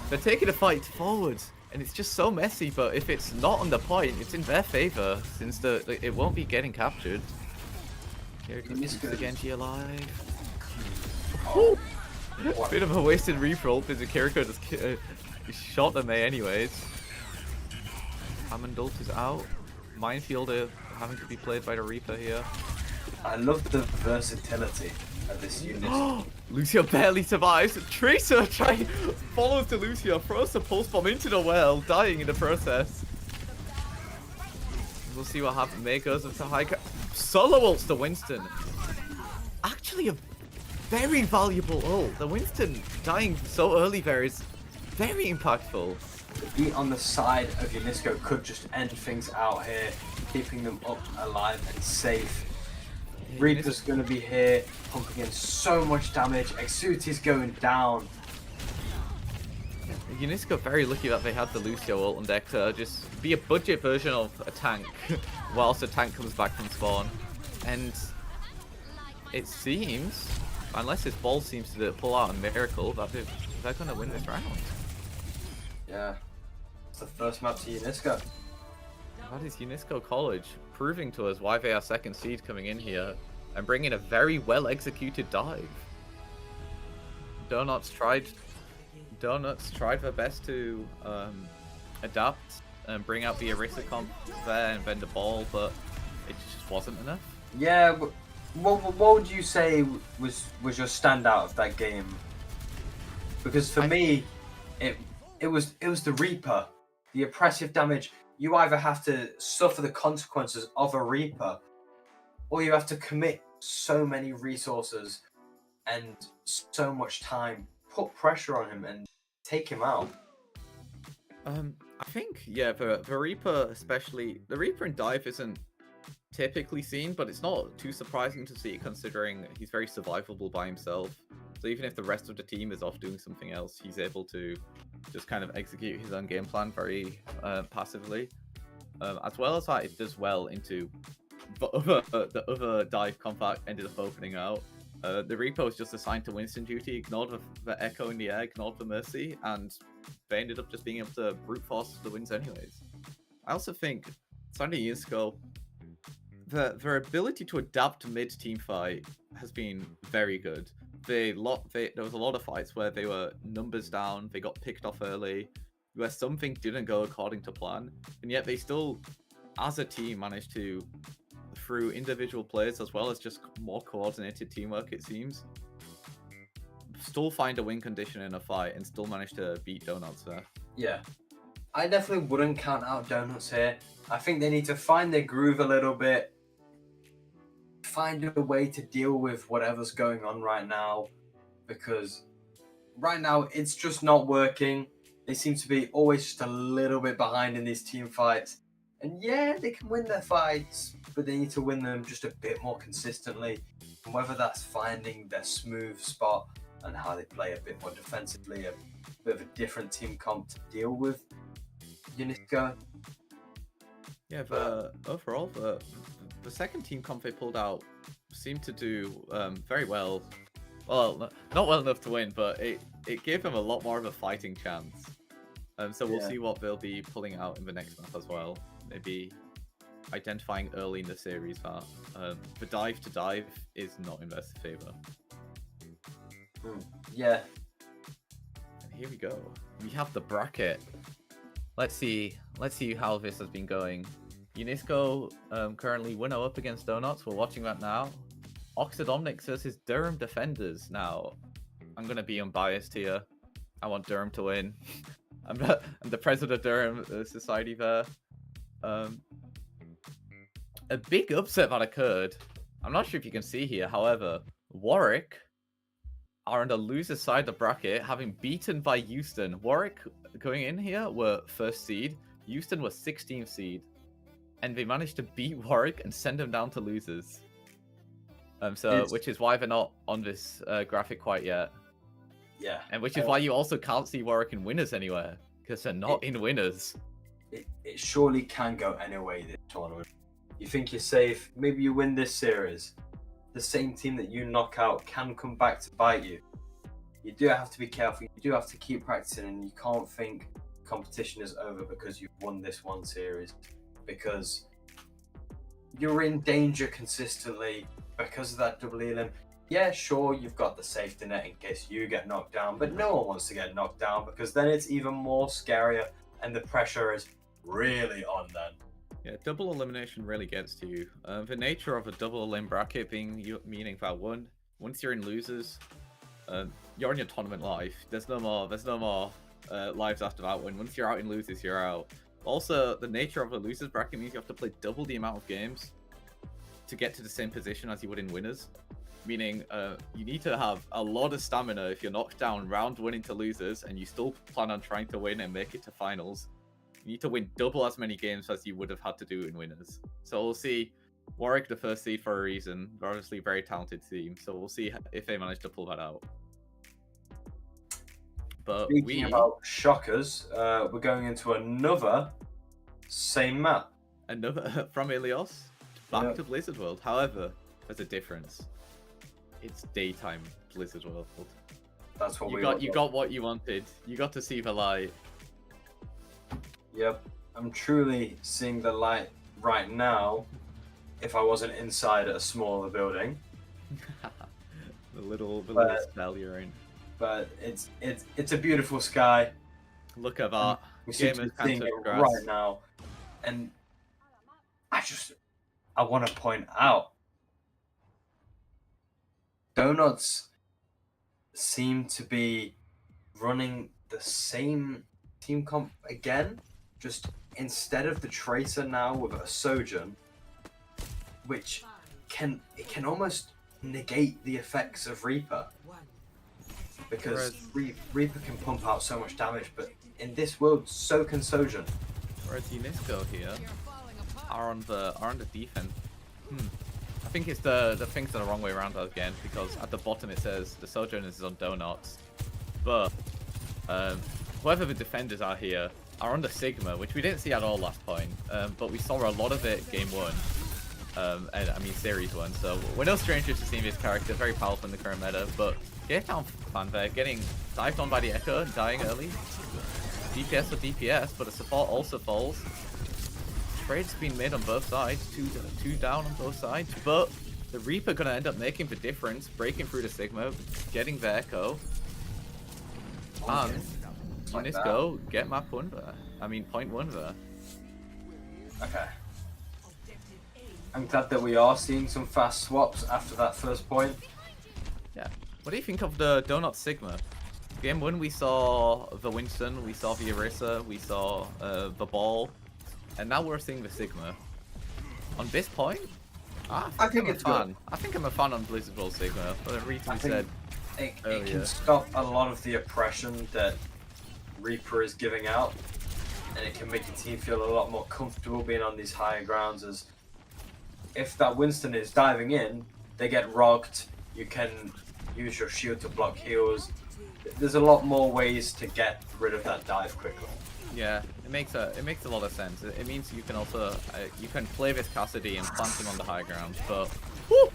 They're taking a fight forward, and it's just so messy. But if it's not on the point, it's in their favor since it won't be getting captured. Kiriko keeps the Genji alive. Oh. Bit of a wasted reroll because the Kiriko just shot the May anyways. Hammond ult is out. Minefield having to be played by the Reaper here. I love the versatility of this unit. Lucio barely survives. Tracer follows to Lucio, throws the pulse bomb into the well, dying in the process. We'll see what happens. May goes up to high. Solo ults to Winston. Actually, a very valuable ult. The Winston dying so early there is very impactful. The beat on the side of Unisco could just end things out here, keeping them up, alive, and safe. Reaper's going to be here, pumping in so much damage. Exuti's going down. Unisco very lucky that they had the Lucio ult on deck to just be a budget version of a tank, whilst a tank comes back from spawn. And it seems, unless this ball seems to pull out a miracle, that they're going to win this round. Yeah, it's the first map to Unisco. That is Unisco College, proving to us why they are second seed coming in here and bringing a very well executed dive. Donuts tried their best to adapt and bring out the Orisa comp there and bend the ball, but it just wasn't enough. Yeah, what would you say was your standout of that game? Because for me, it was the Reaper, the oppressive damage. You either have to suffer the consequences of a Reaper, or you have to commit so many resources and so much time, put pressure on him and take him out. I think, yeah, the Reaper especially, the Reaper in dive isn't typically seen, but it's not too surprising to see considering he's very survivable by himself. So even if the rest of the team is off doing something else, he's able to just kind of execute his own game plan very passively. As well as that, it does well into the other dive combat ended up opening out. The Reaper was just assigned to Winston duty, ignored the Echo in the air, ignored the Mercy, and they ended up just being able to brute force the wins anyways. I also think, Sunday Unisco, their ability to adapt mid-team fight has been very good. There was a lot of fights where they were numbers down, they got picked off early, where something didn't go according to plan, and yet they still, as a team, managed to, through individual players as well as just more coordinated teamwork, it seems, still find a win condition in a fight and still manage to beat Donuts there. Yeah, I definitely wouldn't count out Donuts here. I think they need to find their groove a little bit, find a way to deal with whatever's going on right now, because right now it's just not working. They seem to be always just a little bit behind in these team fights. And yeah, they can win their fights, but they need to win them just a bit more consistently. And whether that's finding their smooth spot and how they play a bit more defensively, a bit of a different team comp to deal with Unisco. Yeah, overall, the second team comp they pulled out seemed to do very well. Well, not well enough to win, but it gave them a lot more of a fighting chance. So we'll see what they'll be pulling out in the next map as well. Maybe identifying early in the series that the dive to dive is not in their favor. Yeah. And here we go. We have the bracket. Let's see how this has been going. Unisco currently 1-0 up against Donuts. We're watching that now. Oxford Omnics versus Durham Defenders. Now, I'm gonna be unbiased here. I want Durham to win. I'm the president of Durham Society there. A big upset that occurred. I'm not sure if you can see here. However, Warwick are on the loser side of the bracket, having beaten by Houston. Warwick going in here were first seed. Houston was 16th seed, and they managed to beat Warwick and send them down to losers. Which is why they're not on this graphic quite yet. Yeah. And which is why you also can't see Warwick in winners anywhere, because they're not in winners. It surely can go any way this tournament. You think you're safe, maybe you win this series. The same team that you knock out can come back to bite you. You do have to be careful, you do have to keep practicing, and you can't think competition is over because you've won this one series. Because you're in danger consistently because of that double elim. Yeah, sure, you've got the safety net in case you get knocked down, but no one wants to get knocked down because then it's even more scarier and the pressure is really on then. Yeah, double elimination really gets to you. The nature of a double elim bracket meaning that once you're in losers, you're in your tournament life. There's no more lives after that one. Once you're out in losers, you're out. Also, the nature of a losers bracket means you have to play double the amount of games to get to the same position as you would in winners. Meaning, you need to have a lot of stamina if you're knocked down round one into losers and you still plan on trying to win and make it to finals. You need to win double as many games as you would have had to do in winners. So we'll see. Warwick the first seed for a reason. They're obviously a very talented team. So we'll see if they manage to pull that out. But Speaking about shockers, we're going into another same map. another from Ilios back Yeah. to Blizzard World. However, there's a difference. It's daytime Blizzard World. That's what You got what you wanted. You got to see the light. Yep, I'm truly seeing the light right now. If I wasn't inside a smaller building, the little spell you're in. but it's a beautiful sky. Look at that. We seem to be seeing it right now, and I want to point out, Donuts seem to be running the same team comp again, just instead of the Tracer now with a Sojourn, which can almost negate the effects of Reaper, because Reaper can pump out so much damage, but in this world, so can Sojourn. Whereas Unisco here are on the defense. I think it's the things are the wrong way around again, because at the bottom it says the Sojourner is on Donuts, but whoever the defenders are here are on the Sigma, which we didn't see at all last point, but we saw a lot of it game 1. And I mean series 1, so we're no strangers to seeing this character, very powerful in the current meta, but get down fanfare, getting dived on by the Echo and dying early. DPS or DPS, but the support also falls. Trade's been made on both sides, two down on both sides, but the Reaper gonna end up making the difference, breaking through the Sigma, getting the Echo. And Unisco get map 1 there. I mean point 1 there. Okay. I'm glad that we are seeing some fast swaps after that first point. Yeah. What do you think of the Donut Sigma? Game 1 we saw the Winston, we saw the Orisa, we saw the Ball, and now we're seeing the Sigma. On this point, I think I'm a fan. I think I'm a fan on Blizzard World Sigma, for the reason we said it can stop a lot of the oppression that Reaper is giving out, and it can make the team feel a lot more comfortable being on these higher grounds, as if that Winston is diving in, they get rocked, you can use your shield to block heals. There's a lot more ways to get rid of that dive quickly. Yeah, it makes a lot of sense. It means you can also you can play this Cassidy and plant him on the high ground, but whoo,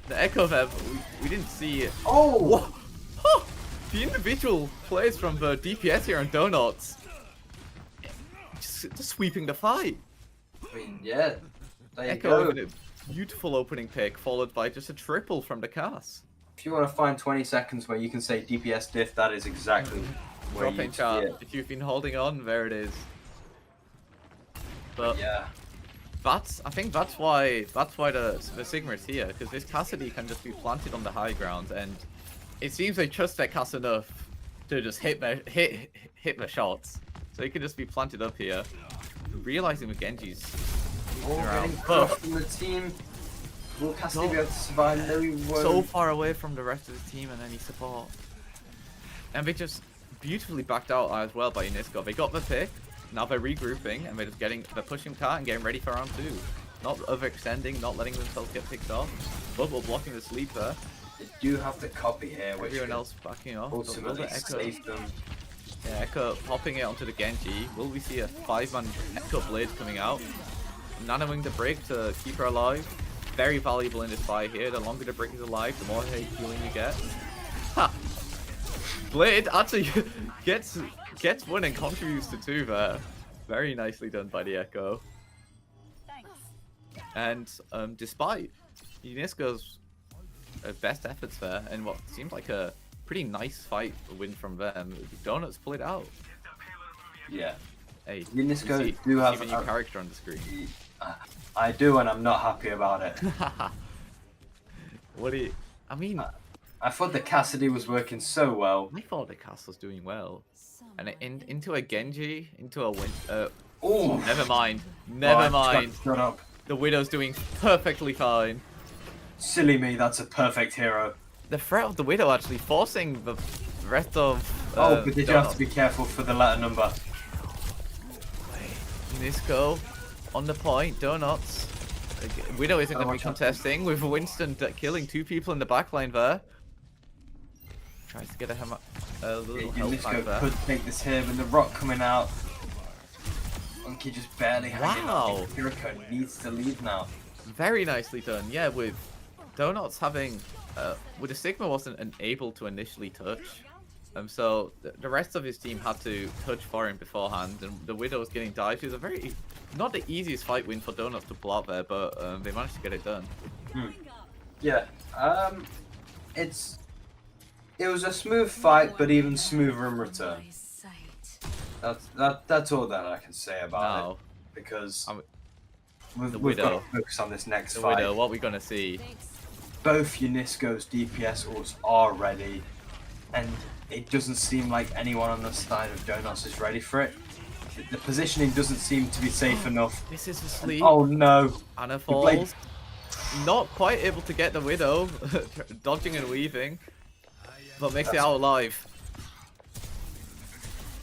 the Echo there, we didn't see it. Oh! Huh, the individual plays from the DPS here on Donuts, just sweeping the fight. I mean, yeah, there you Echo go. with a beautiful opening pick, followed by just a triple from the Cass. If you want to find 20 seconds where you can say DPS diff, that is exactly where Drop you in see chat. it. If you've been holding on, there it is. But Yeah. I think that's why the Sigma is here, because this Cassidy can just be planted on the high ground, and it seems they trust their Cass enough to just hit the shots. So he can just be planted up here, realizing the Genji's Getting crushed from the team. Will Cassidy be able to survive? No, he won't. So far away from the rest of the team and any support. And they just beautifully backed out as well by Unisco. They got the pick, now they're regrouping, and they're pushing cat and getting ready for round 2. Not overextending, not letting themselves get picked off. Bubble blocking the sleep there. They do have the copy here, which Everyone else backing off. ultimately Echo. save them. Yeah, Echo popping it onto the Genji. Will we see a 5-man Echo Blade coming out? Nanoing the break to keep her alive. Very valuable in this fight here. The longer the break is alive, the more healing you get. Ha! Blade actually gets one and contributes to 2 there. Very nicely done by the Echo. And despite Unisco's best efforts there, and what seems like a pretty nice fight win from them, Donuts pull it out. Yeah. Hey, Unisco do have a new character on the screen. I do, and I'm not happy about it. What do you... I mean... I thought the Cassidy was working so well. I thought the castle's doing well. And into a Genji, into a win... Oh, never mind. Never mind. Shut up. The Widow's doing perfectly fine. Silly me, that's a perfect hero. The threat of the Widow actually forcing the rest of... but did you have to be careful for the letter number? Unisco on the point, Donuts. Widow isn't going to be watch out. contesting with Winston killing 2 people in the backline there. Tries to get a hammer. a little health pack there. could take this here, but the rock coming out. Monkey just barely hanging on. Kiriko needs to leave now. Very nicely done. Yeah, with Donuts having, with the Sigma wasn't able to initially touch. So the rest of his team had to touch for him beforehand, and the Widow was getting dived. It was a very, not the easiest fight win for Donuts to pull out there, but they managed to get it done. Yeah, it was a smooth fight, but even smoother in return. That's all that I can say about it, because we've got to focus on this next fight. Widow, what are we gonna see? Both Unisco's DPS ults are ready, and it doesn't seem like anyone on the side of Donuts is ready for it. The positioning doesn't seem to be safe enough. This is asleep. Oh no! Anna falls. Not quite able to get the Widow, dodging and weaving, but makes it out alive.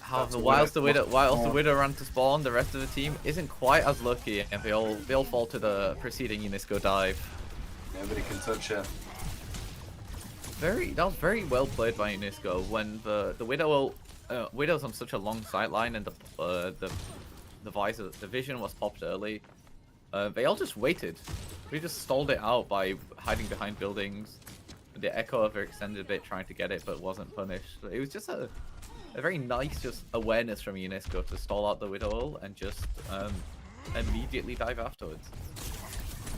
However, whilst the Widow ran to spawn, the rest of the team isn't quite as lucky, and they all fall to the preceding Unisco dive. Nobody can touch her. That was very well played by Unisco when the Widow's on such a long sightline, and the vision was popped early. They all just waited. We just stalled it out by hiding behind buildings. The Echo overextended a bit trying to get it, but wasn't punished. It was just a very nice just awareness from Unisco to stall out the Widow and just immediately dive afterwards.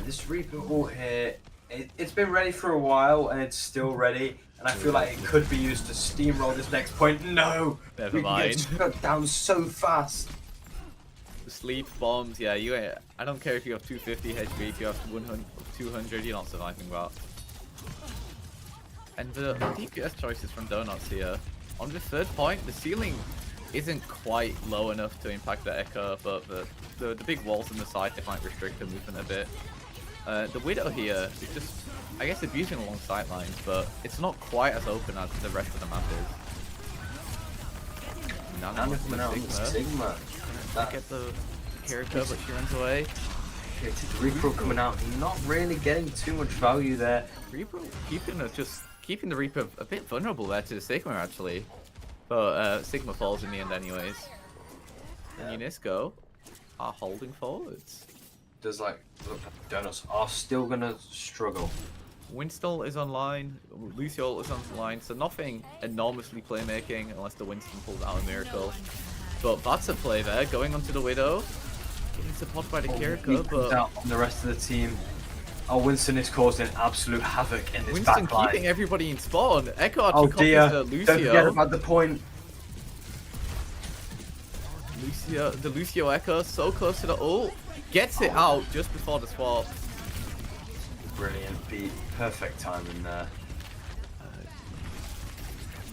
This Reaper ult here, it's been ready for a while and it's still ready, and I feel like it could be used to steamroll this next point. No! Never mind. It gets shut down so fast. The sleep bombs, yeah, I don't care if you have 250 HP, if you have 200, you're not surviving that. And the DPS choices from Donuts here. On the third point, the ceiling isn't quite low enough to impact the Echo, but the big walls on the side, they might restrict the movement a bit. The Widow here is just, I guess, abusing along sightlines, but it's not quite as open as the rest of the map is. Nana with the Sigma. Get the character, but she runs away. Reaper coming out, not really getting too much value there. Reaper keeping the Reaper a bit vulnerable there to the Sigma actually, but Sigma falls in the end anyways. And Unisco are holding forwards. Does look like Donuts are still gonna struggle. Winston is online, Lucio is online, so nothing enormously playmaking unless the Winston pulls out a miracle. But that's a play there, going onto the Widow. Getting supported by the Kiriko, but out on the rest of the team. Oh, Winston is causing absolute havoc in this Winston backline. Keeping everybody in spawn. Echo actually copies the Lucio. Don't forget about the point. The Lucio Echo so close to the ult. Gets it out just before the swap. Brilliant beat. Perfect timing there.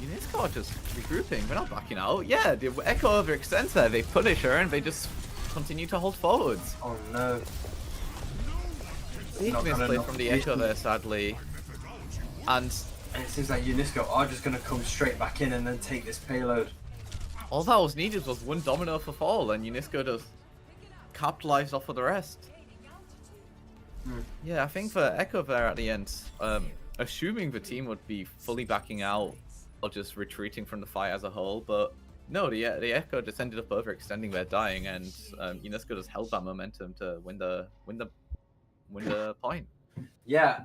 Unisco are just regrouping. We're not backing out. Yeah, the Echo overextends there. They punish her and they just continue to hold forwards. Oh no. Big misplay from the Echo there, sadly. And it seems like Unisco are just going to come straight back in and then take this payload. All that was needed was one domino for fall, and Unisco just capitalized off of the rest. Yeah, I think for Echo there at the end, assuming the team would be fully backing out or just retreating from the fight as a whole, but no, the Echo just ended up overextending their dying, and Unisco just held that momentum to win the point. Yeah,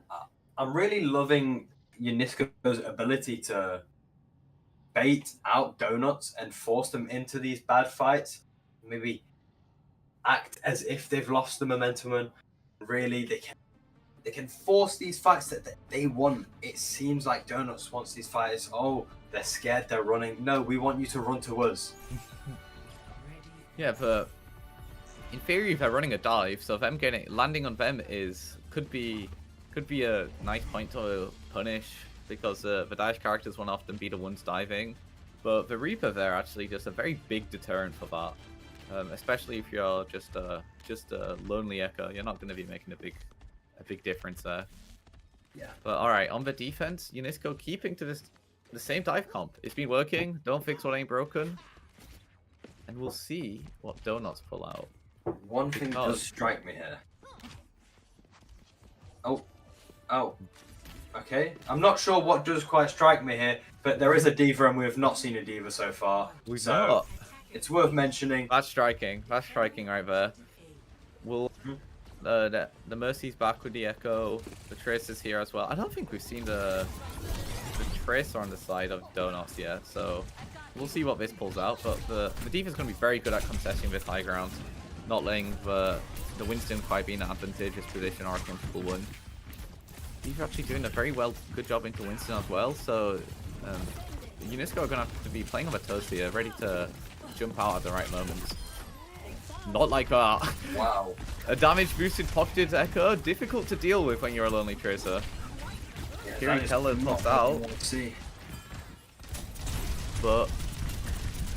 I'm really loving Unisco's ability to bait out Donuts and force them into these bad fights. Maybe act as if they've lost the momentum, and really they can force these fights that they want. It seems like Donuts wants these fights. Oh, they're scared, they're running. No, we want you to run to us. Yeah, but in theory they're running a dive, so them landing on them could be a nice point to punish, because the dive characters won't often be the ones diving. But the Reaper there actually just a very big deterrent for that. Especially if you're just a lonely Echo, you're not going to be making a big difference there. Yeah. But all right, on the defense, Unisco keeping to the same dive comp. It's been working. Don't fix what ain't broken. And we'll see what Donuts pull out. One thing does strike me here. Oh. Okay. I'm not sure what does quite strike me here. But there is a diva, and we have not seen a diva so far. We've so not. it's worth mentioning. That's striking. That's striking right there. We'll the Mercy's back with the Echo. The Tracer's here as well. I don't think we've seen the Tracer on the side of Donuts yet, so we'll see what this pulls out. But the Diva's going to be very good at contesting this high ground, not letting the Winston quite be in an advantageous position or a comfortable one. Diva actually doing a very good job into Winston as well, so UNESCO are going to have to be playing on the toes here, ready to jump out at the right moments. Not like that. Wow. A damage boosted pocketed Echo, difficult to deal with when you're a lonely Tracer. Yeah, Kiri Keller pops out. See. But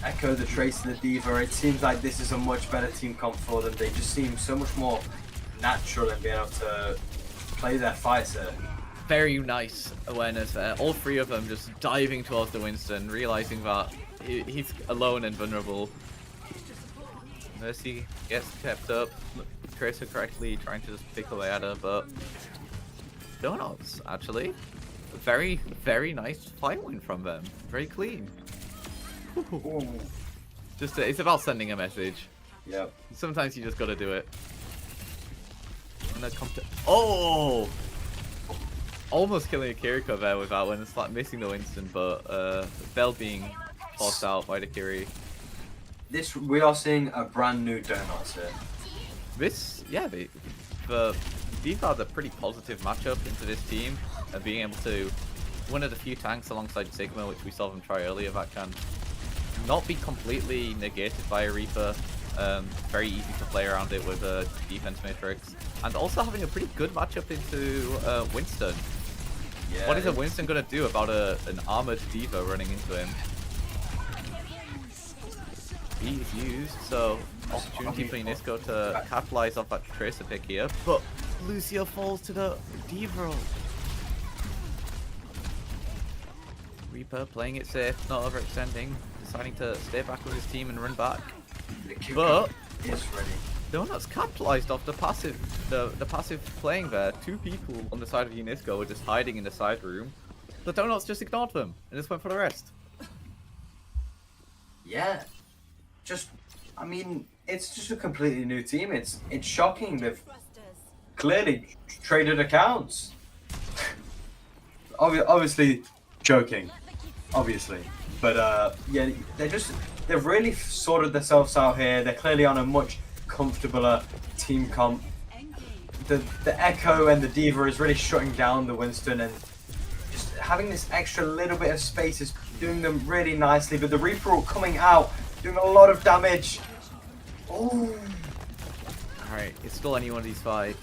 Echo, the Tracer, the Diva, it seems like this is a much better team comp for them. They just seem so much more natural in being able to play their fights here. very nice awareness there. All three of them just diving towards the Winston, realizing that he's alone and vulnerable. Mercy gets kept up. Tracer correctly trying to just pick away at her, but Donuts actually. Very, very nice fight win from them. Very clean. Ooh. Just it's about sending a message. Yep. Sometimes you just gotta do it. And then come to oh, almost killing a Kiriko there with that one. It's like missing the Winston, but Bell being tossed out by the Kiri. This we are seeing a brand new Donuts here. This, yeah, these are the pretty positive matchup into this team, and being able to one of the few tanks alongside Sigma, which we saw them try earlier, that can not be completely negated by a Reaper. Very easy to play around it with a defense matrix, and also having a pretty good matchup into Winston. Yeah. What is a Winston gonna do about an armored diva running into him? He's used, so opportunity for Unisco to capitalize off that Tracer pick here, but Lucio falls to the diva. Reaper playing it safe, not overextending, deciding to stay back with his team and run back. But is ready. Donuts capitalized off the passive playing there. Two people on the side of Unisco were just hiding in the side room. The Donuts just ignored them and just went for the rest. Yeah. I mean, it's just a completely new team. It's shocking. They've clearly traded accounts. Obviously, joking. Obviously, but yeah, they've really sorted themselves out here. They're clearly on a much comfortabler team comp. The Echo and the Diva is really shutting down the Winston, and just having this extra little bit of space is doing them really nicely. But the Reaper all coming out, doing a lot of damage. Oh. Alright, it's still any one of these five.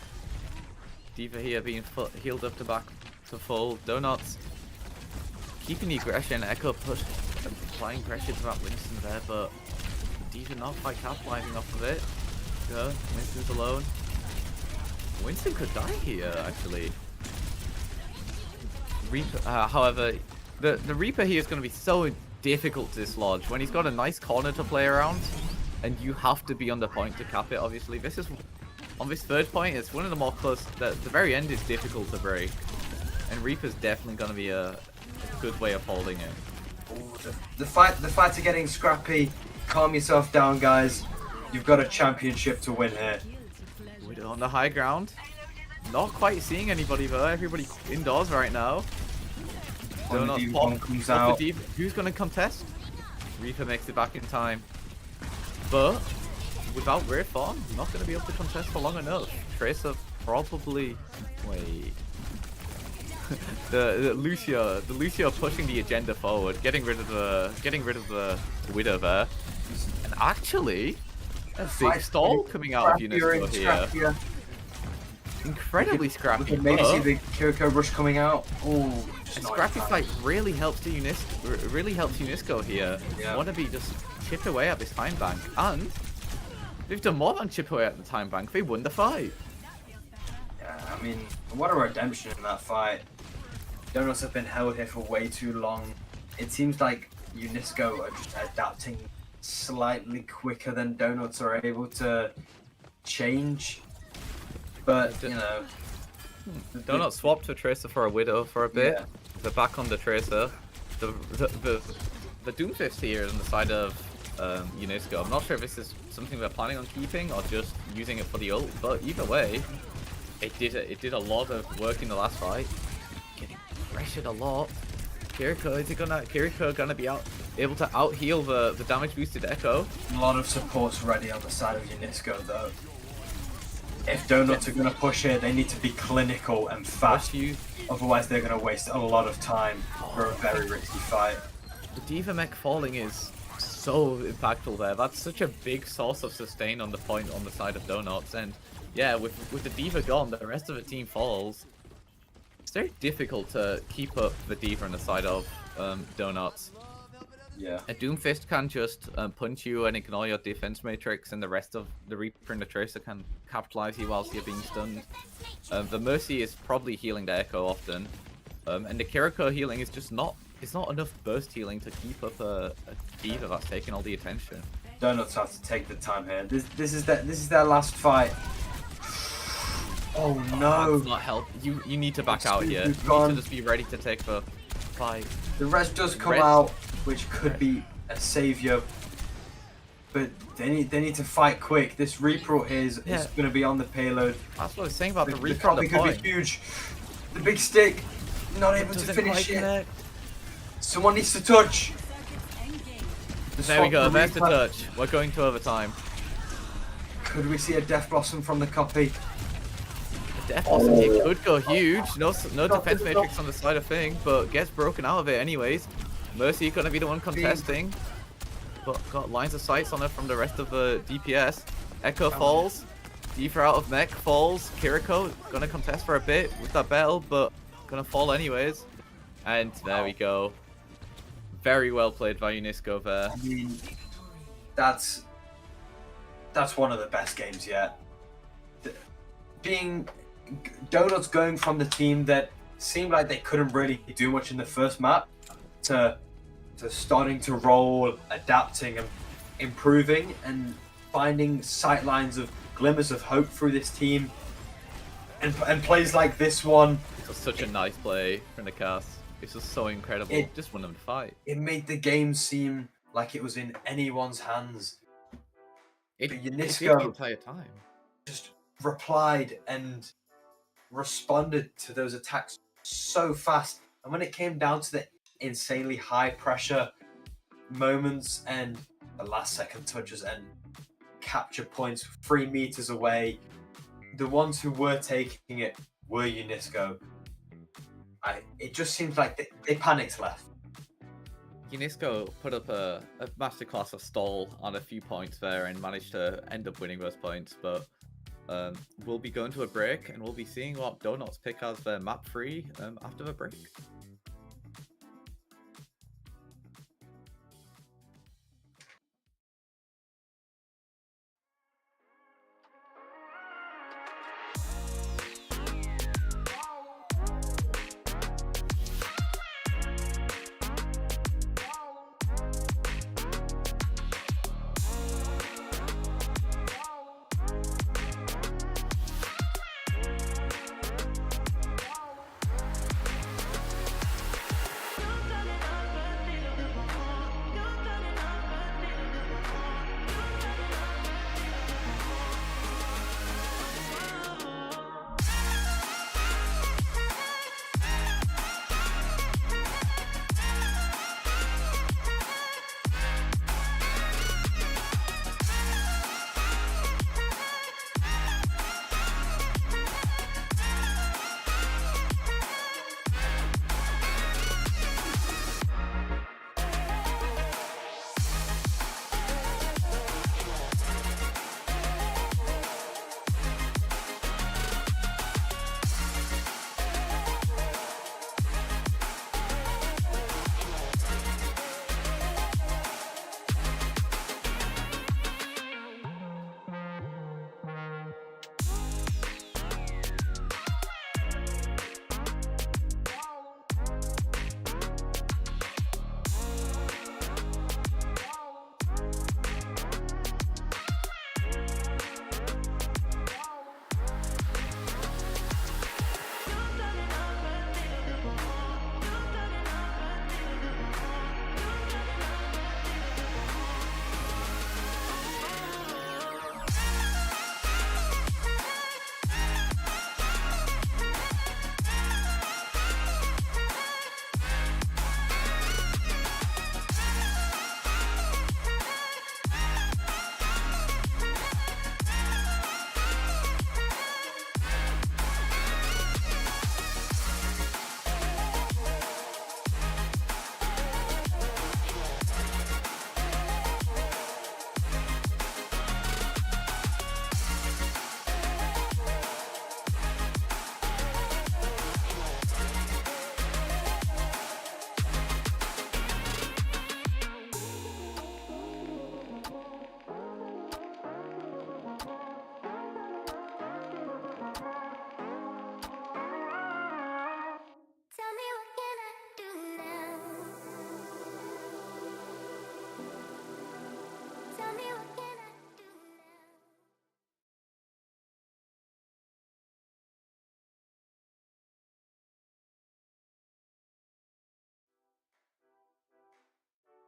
Diva here being healed up to back to full. Donuts keeping the aggression. Echo push applying pressure to that Winston there, but Diva not quite capitalizing off of it. Yeah, Winston's alone. Winston could die here actually. Reaper, however, the Reaper here is going to be so difficult to dislodge when he's got a nice corner to play around, and you have to be on the point to cap it. Obviously, this is on this third point. It's one of the more close. The very end is difficult to break, and Reaper's definitely going to be a good way of holding it. Ooh, the fights are getting scrappy. Calm yourself down, guys. You've got a championship to win here. We're on the high ground. Not quite seeing anybody though. Everybody indoors right now. Donuts pop comes out. Who's going to contest? Reaper makes it back in time. But without rare form, not going to be able to contest for long enough. Tracer probably... Wait. the Lucio pushing the agenda forward, getting rid of the Widow there. And actually, a big stall coming out of Unisco here. Incredibly scrappy. We can maybe see the Kiriko rush coming out. Oh, a scrappy fight really helps the Unisco here. Yeah. Want to be just chip away at this time bank, and they've done more than chip away at the time bank. They won the fight. Yeah, I mean, what a redemption in that fight. Donuts have been held here for way too long. It seems like Unisco are just adapting slightly quicker than Donuts are able to change. But, you know... Donuts swapped for Tracer for a Widow for a bit. Yeah. They're back on the Tracer. the Doomfist here on the side of UNESCO. I'm not sure if this is something they're planning on keeping or just using it for the ult, but either way, it did a lot of work in the last fight. Getting pressured a lot. Kiriko gonna be able to out heal the damage boosted Echo? A lot of supports ready on the side of UNESCO though. If Donuts are gonna push here, they need to be clinical and fast. Otherwise, they're gonna waste a lot of time for a very risky fight. The D.Va mech falling is so impactful there. That's such a big source of sustain on the point on the side of Donuts, and yeah, with the D.Va gone, the rest of the team falls. It's very difficult to keep up the D.Va on the side of Donuts. Yeah. A Doomfist can just punch you and ignore your defense matrix, and the rest of the Reaper and the Tracer can capitalize you whilst you're being stunned. The Mercy is probably healing the Echo often, and the Kiriko healing is just not. It's not enough burst healing to keep up a D.Va that's taking all the attention. Donuts have to take the time here. This is their last fight. Oh no! That's not help. You need to back out here. You need to just be ready to take the fight. The res does come out, which could be a savior, but they need to fight quick. This Reaper is going to be on the payload. That's what I was saying about the Reaper. The copy could be huge. The big stick, not able to finish it. Connect. Someone needs to touch. There we go. There's the touch. We're going to overtime. Could we see a Death Blossom from the copy? Death Blossom here could go huge. No defense matrix on the side of thing, but gets broken out of it anyways. Mercy gonna be the one contesting, but got lines of sights on her from the rest of the DPS. Echo falls. D.Va out of mech falls. Kiriko gonna contest for a bit with that bell, but gonna fall anyways. And there we go. Very well played by UNESCO there. I mean, that's one of the best games yet. Donuts going from the team that seemed like they couldn't really do much in the first map to starting to roll, adapting and improving and finding sight lines of glimmers of hope through this team and plays like this one. It was such a nice play from the cast. This was so incredible. Just won them to fight. It made the game seem like it was in anyone's hands. But UNESCO the entire time just replied and responded to those attacks so fast. And when it came down to the insanely high pressure moments and the last second touches and capture points 3 meters away, the ones who were taking it were UNESCO. It just seems like they panicked left. UNESCO put up a masterclass of stall on a few points there and managed to end up winning those points, but we'll be going to a break and we'll be seeing what Donuts pick as their map 3 after the break.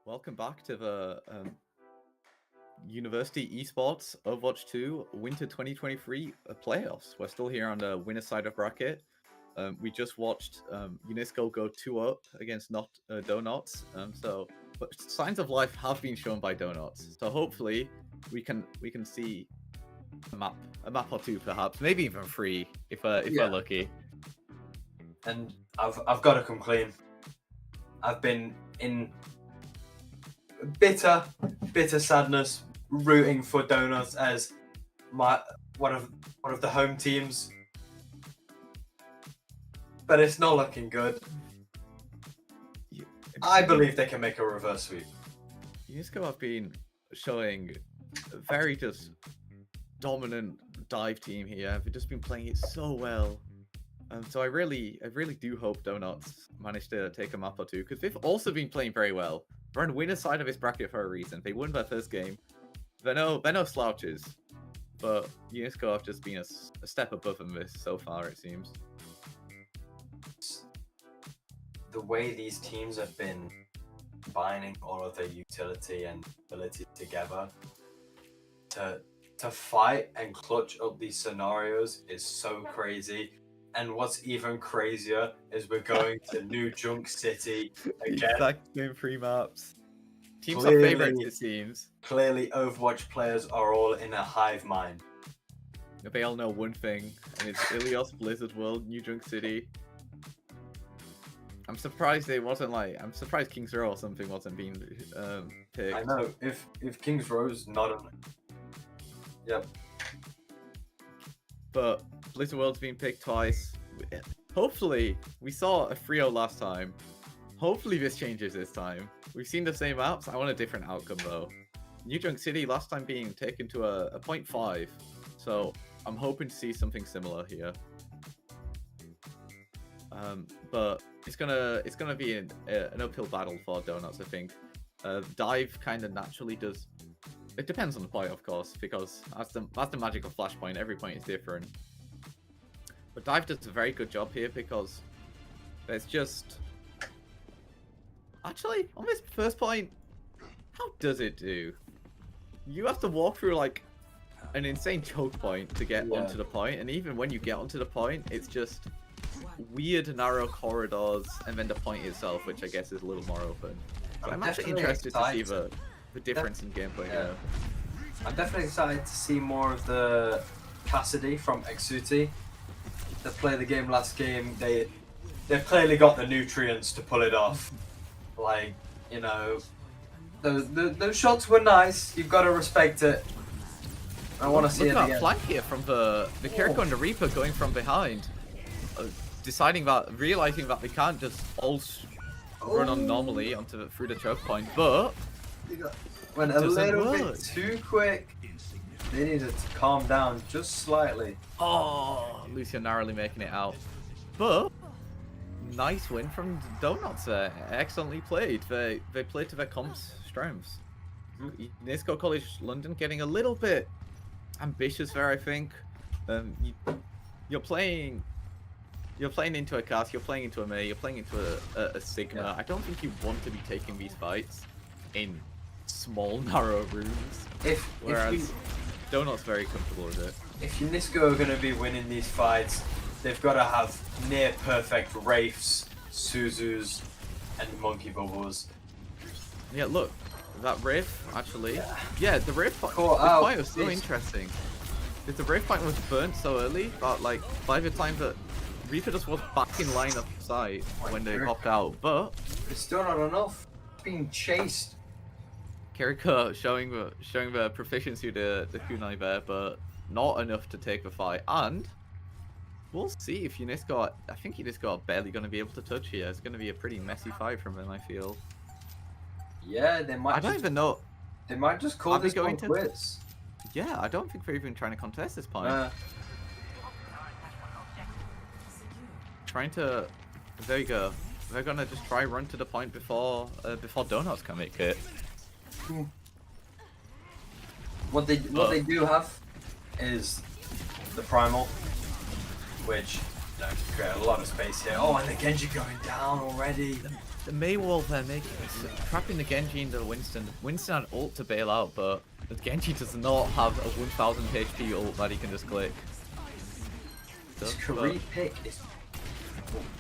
Welcome back to the University Esports Overwatch 2 Winter 2023 playoffs. We're still here on the winner side of bracket. We just watched UNESCO go 2-up against Donuts. But signs of life have been shown by Donuts. So hopefully we can see a map or two, perhaps, maybe even 3 if we're lucky. And I've got to come clean. I've been in bitter sadness, rooting for Donuts as one of the home teams, but it's not looking good. I believe they can make a reverse sweep. UNESCO have been showing a very just dominant dive team here. They've just been playing it so well. So I really do hope Donuts manage to take a map or two, because they've also been playing very well. They're on the winner side of this bracket for a reason. They won their first game. They're no slouches, but UNESCO have just been a step above them this so far, it seems. The way these teams have been combining all of their utility and ability together to fight and clutch up these scenarios is so crazy. And what's even crazier is we're going to New Junk City again. Exact same 3 maps. Teams are favorites, it seems. Clearly, Overwatch players are all in a hive mind. They all know one thing, and it's Ilios, Blizzard World, New Junk City. I'm surprised I'm surprised King's Row or something wasn't being picked. I know, if King's Row's not on... Yep. But Blizzard World's been picked twice. Hopefully, we saw a 3-0 last time. Hopefully this changes this time. We've seen the same maps. I want a different outcome though. New Junk City last time being taken to a 0.5. So I'm hoping to see something similar here. But it's gonna be an uphill battle for Donuts, I think. Dive kind of naturally does. It depends on the point, of course, because that's the magic of Flashpoint. Every point is different. But Dive does a very good job here because there's just... Actually, on this first point, how does it do? You have to walk through like an insane choke point to get onto the point, and even when you get onto the point, it's just weird narrow corridors, and then the point itself, which I guess is a little more open. But I'm actually interested to see the difference in gameplay here. I'm definitely excited to see more of the Cassidy from Exuti. They played the game last game. They've clearly got the nutrients to pull it off. Like, you know, those shots were nice. You've got to respect it. I want to see it again. Look at that flank here from the Kiriko and the Reaper going from behind. Realizing that they can't just all run on normally through the choke point, but went a little bit too quick. They needed to calm down just slightly. Oh, Lucio narrowly making it out. But nice win from Donuts there. Excellently played. They played to their comp's strengths. UNESCO College London getting a little bit ambitious there, I think. You're playing into a Cass, you're playing into a Mei, you're playing into a Sigma. Yeah. I don't think you want to be taking these fights in small, narrow rooms. Whereas Donut's very comfortable with it. If UNESCO are going to be winning these fights, they've got to have near perfect Wraiths, Suzus, and Monkey Bubbles. Yeah, look, that Wraith actually. Yeah, the Wraith fight was so interesting. Because the Wraith fight was burnt so early that, like, by the time that Reaper just was back in line of sight when they popped out, but it's still not enough. Being chased. Kiriko showing the proficiency of the kunai there, but not enough to take the fight. And we'll see if UNESCO. I think UNESCO are barely going to be able to touch here. It's going to be a pretty messy fight from them, I feel. Yeah, they might. I don't even know. They might just call this one quits. Yeah, I don't think they're even trying to contest this point. Trying to. There you go. They're gonna just try run to the point before Donuts can make it. What they do have is the Primal, which create a lot of space here. Oh, and the Genji going down already. the Maywall there trapping the Genji into Winston. Winston had ult to bail out, but the Genji does not have a 1000 HP ult that he can just click. This career pick is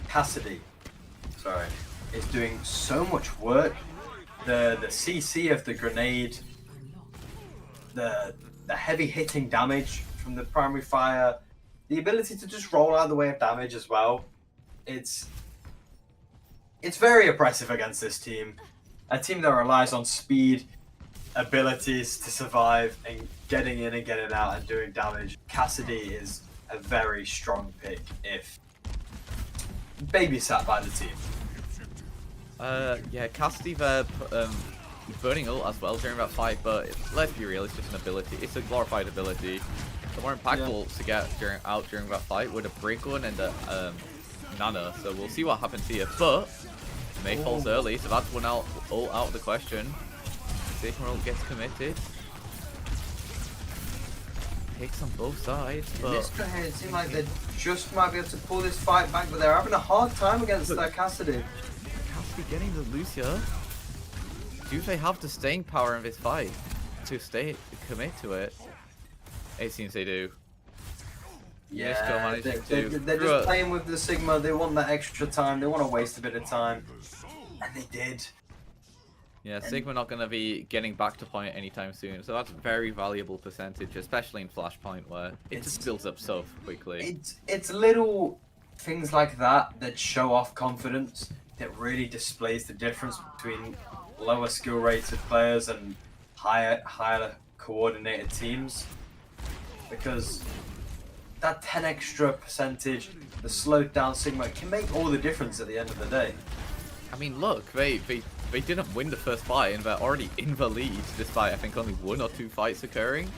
Cassidy. Sorry, is doing so much work. The CC of the grenade, the heavy hitting damage from the primary fire, the ability to just roll out of the way of damage as well. It's very oppressive against this team. A team that relies on speed, abilities to survive, and getting in and getting out and doing damage. Cassidy is a very strong pick if babysat by the team. Yeah, Cassidy there, burning ult as well during that fight, but let's be real, it's just an ability. It's a glorified ability. The more impactful to get during that fight with a break gun and a Nana, so we'll see what happens here. But May falls early, so that's one ult out of the question. Sigma ult gets committed. Picks on both sides, but It seems like they just might be able to pull this fight back, but they're having a hard time against Cassidy. Cassidy getting the Lucia. Do they have the staying power in this fight to commit to it? It seems they do. Yeah, they're just playing with the Sigma. They want that extra time. They want to waste a bit of time, and they did. Yeah, Sigma not going to be getting back to point anytime soon, so that's a very valuable percentage, especially in Flashpoint where it just builds up so quickly. It's little things like that that show off confidence, that really displays the difference between lower skill rated players and higher coordinated teams, because that 10 extra percentage, the slowed down Sigma, can make all the difference at the end of the day. I mean, look, they didn't win the first fight and they're already in the lead despite I think only 1 or 2 fights occurring.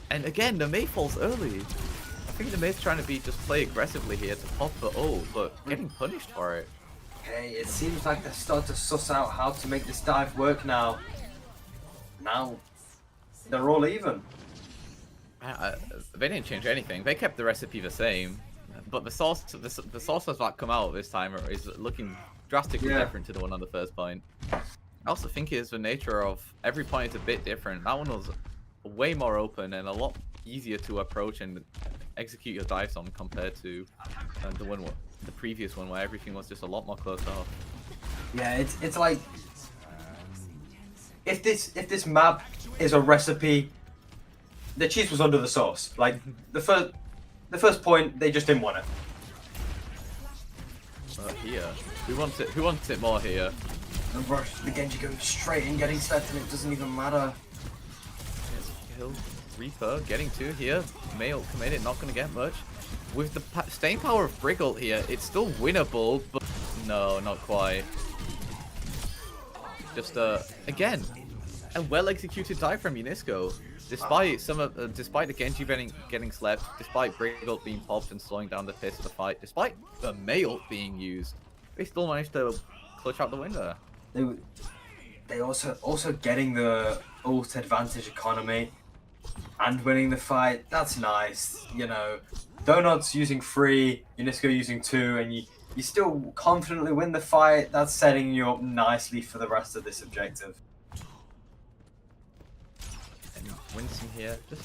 And again, the May falls early. I think the May's trying to just play aggressively here to pop the ult, but getting punished for it. Okay, it seems like they're starting to suss out how to make this dive work now. Now, they're all even. They didn't change anything. They kept the recipe the same, but the sauce that come out this time is looking drastically different to the one on the first point. I also think it's the nature of every point is a bit different. That one was way more open and a lot easier to approach and execute your dives on compared to the previous one where everything was just a lot more closed off. Yeah, it's like if this map is a recipe, the cheese was under the sauce. Like the first point, they just didn't want it. But here, who wants it more here? The rush, the Genji going straight in, getting set, and it doesn't even matter. Kill Reaper getting 2 here. Mail committed, not going to get much. With the staying power of Briggle here, it's still winnable, but no, not quite. Just again, a well-executed dive from Unisco. Despite despite the Genji getting slept, despite Briggle being popped and slowing down the pace of the fight, despite the Mail being used, they still managed to clutch out the win there. They also getting the ult advantage economy and winning the fight. That's nice, you know. Donuts using 3, Unisco using 2, and you still confidently win the fight. That's setting you up nicely for the rest of this objective. And Winston here, just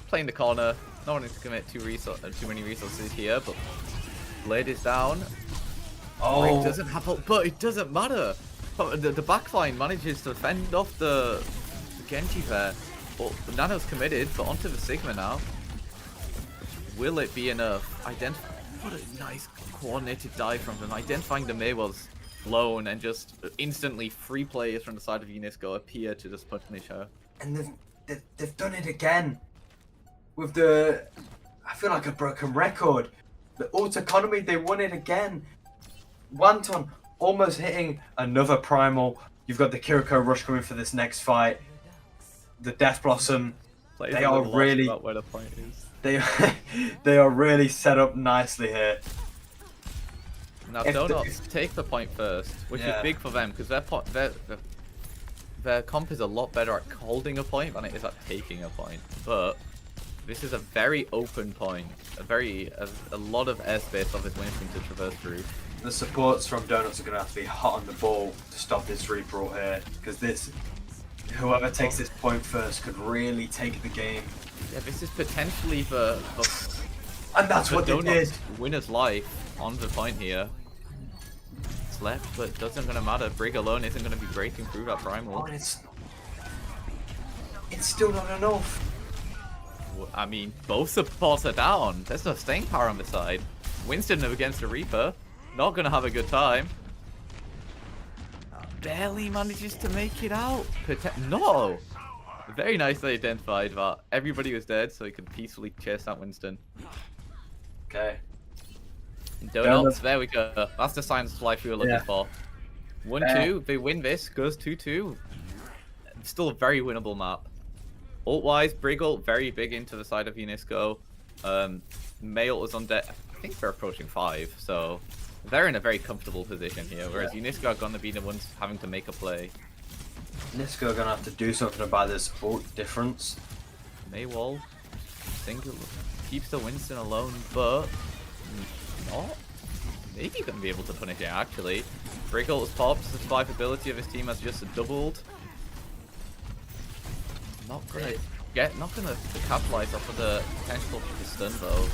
playing the corner, not wanting to commit too many resources here, but Blade is down. Oh, It doesn't have, but it doesn't matter. The backline manages to fend off the Genji there. But Nano's committed, but onto the Sigma now. Will it be enough? What a nice coordinated dive from them. Identifying the Mei was blown and just instantly 3 players from the side of Unisco appear to just punish her. and they've done it again with the. I feel like a broken record. The ult economy, they won it again. Wanton almost hitting another primal. You've got the Kiriko rush coming for this next fight. The Death Blossom. Players They are really. about where the point is. They are really set up nicely here. Now If the- Donuts take the point first, which is big for them because their comp is a lot better at holding a point than it is at taking a point. But this is a very open point, a lot of airspace of this Winston to traverse through. The supports from Donuts are going to have to be hot on the ball to stop this Reaper ult here, because whoever takes this point first could really take the game. Yeah, this is potentially the And that's what they did. Donuts winner's life on the point here. It's left, but it doesn't gonna matter. Brig alone isn't gonna be breaking through that primal. Oh, it's still not enough. I mean, both supports are down. There's no staying power on the side. Winston against the Reaper, not gonna have a good time. Barely manages to make it out. No! Very nicely identified that everybody was dead, so he could peacefully chase that Winston. Okay. Donuts, there we go. That's the science of life we were looking for. 1-2, they win this, goes 2-2. Still a very winnable map. Ult-wise, Brig ult very big into the side of Unisco. May ult was on deck. I think they're approaching 5, so they're in a very comfortable position here, whereas Unisco are going to be the ones having to make a play. Unisco are going to have to do something about this ult difference. Maywall keeps the Winston alone, but not. Maybe going to be able to punish it, actually. Brig ult is popped, the survivability of his team has just doubled. Not gonna capitalize off of the potential for the stun though.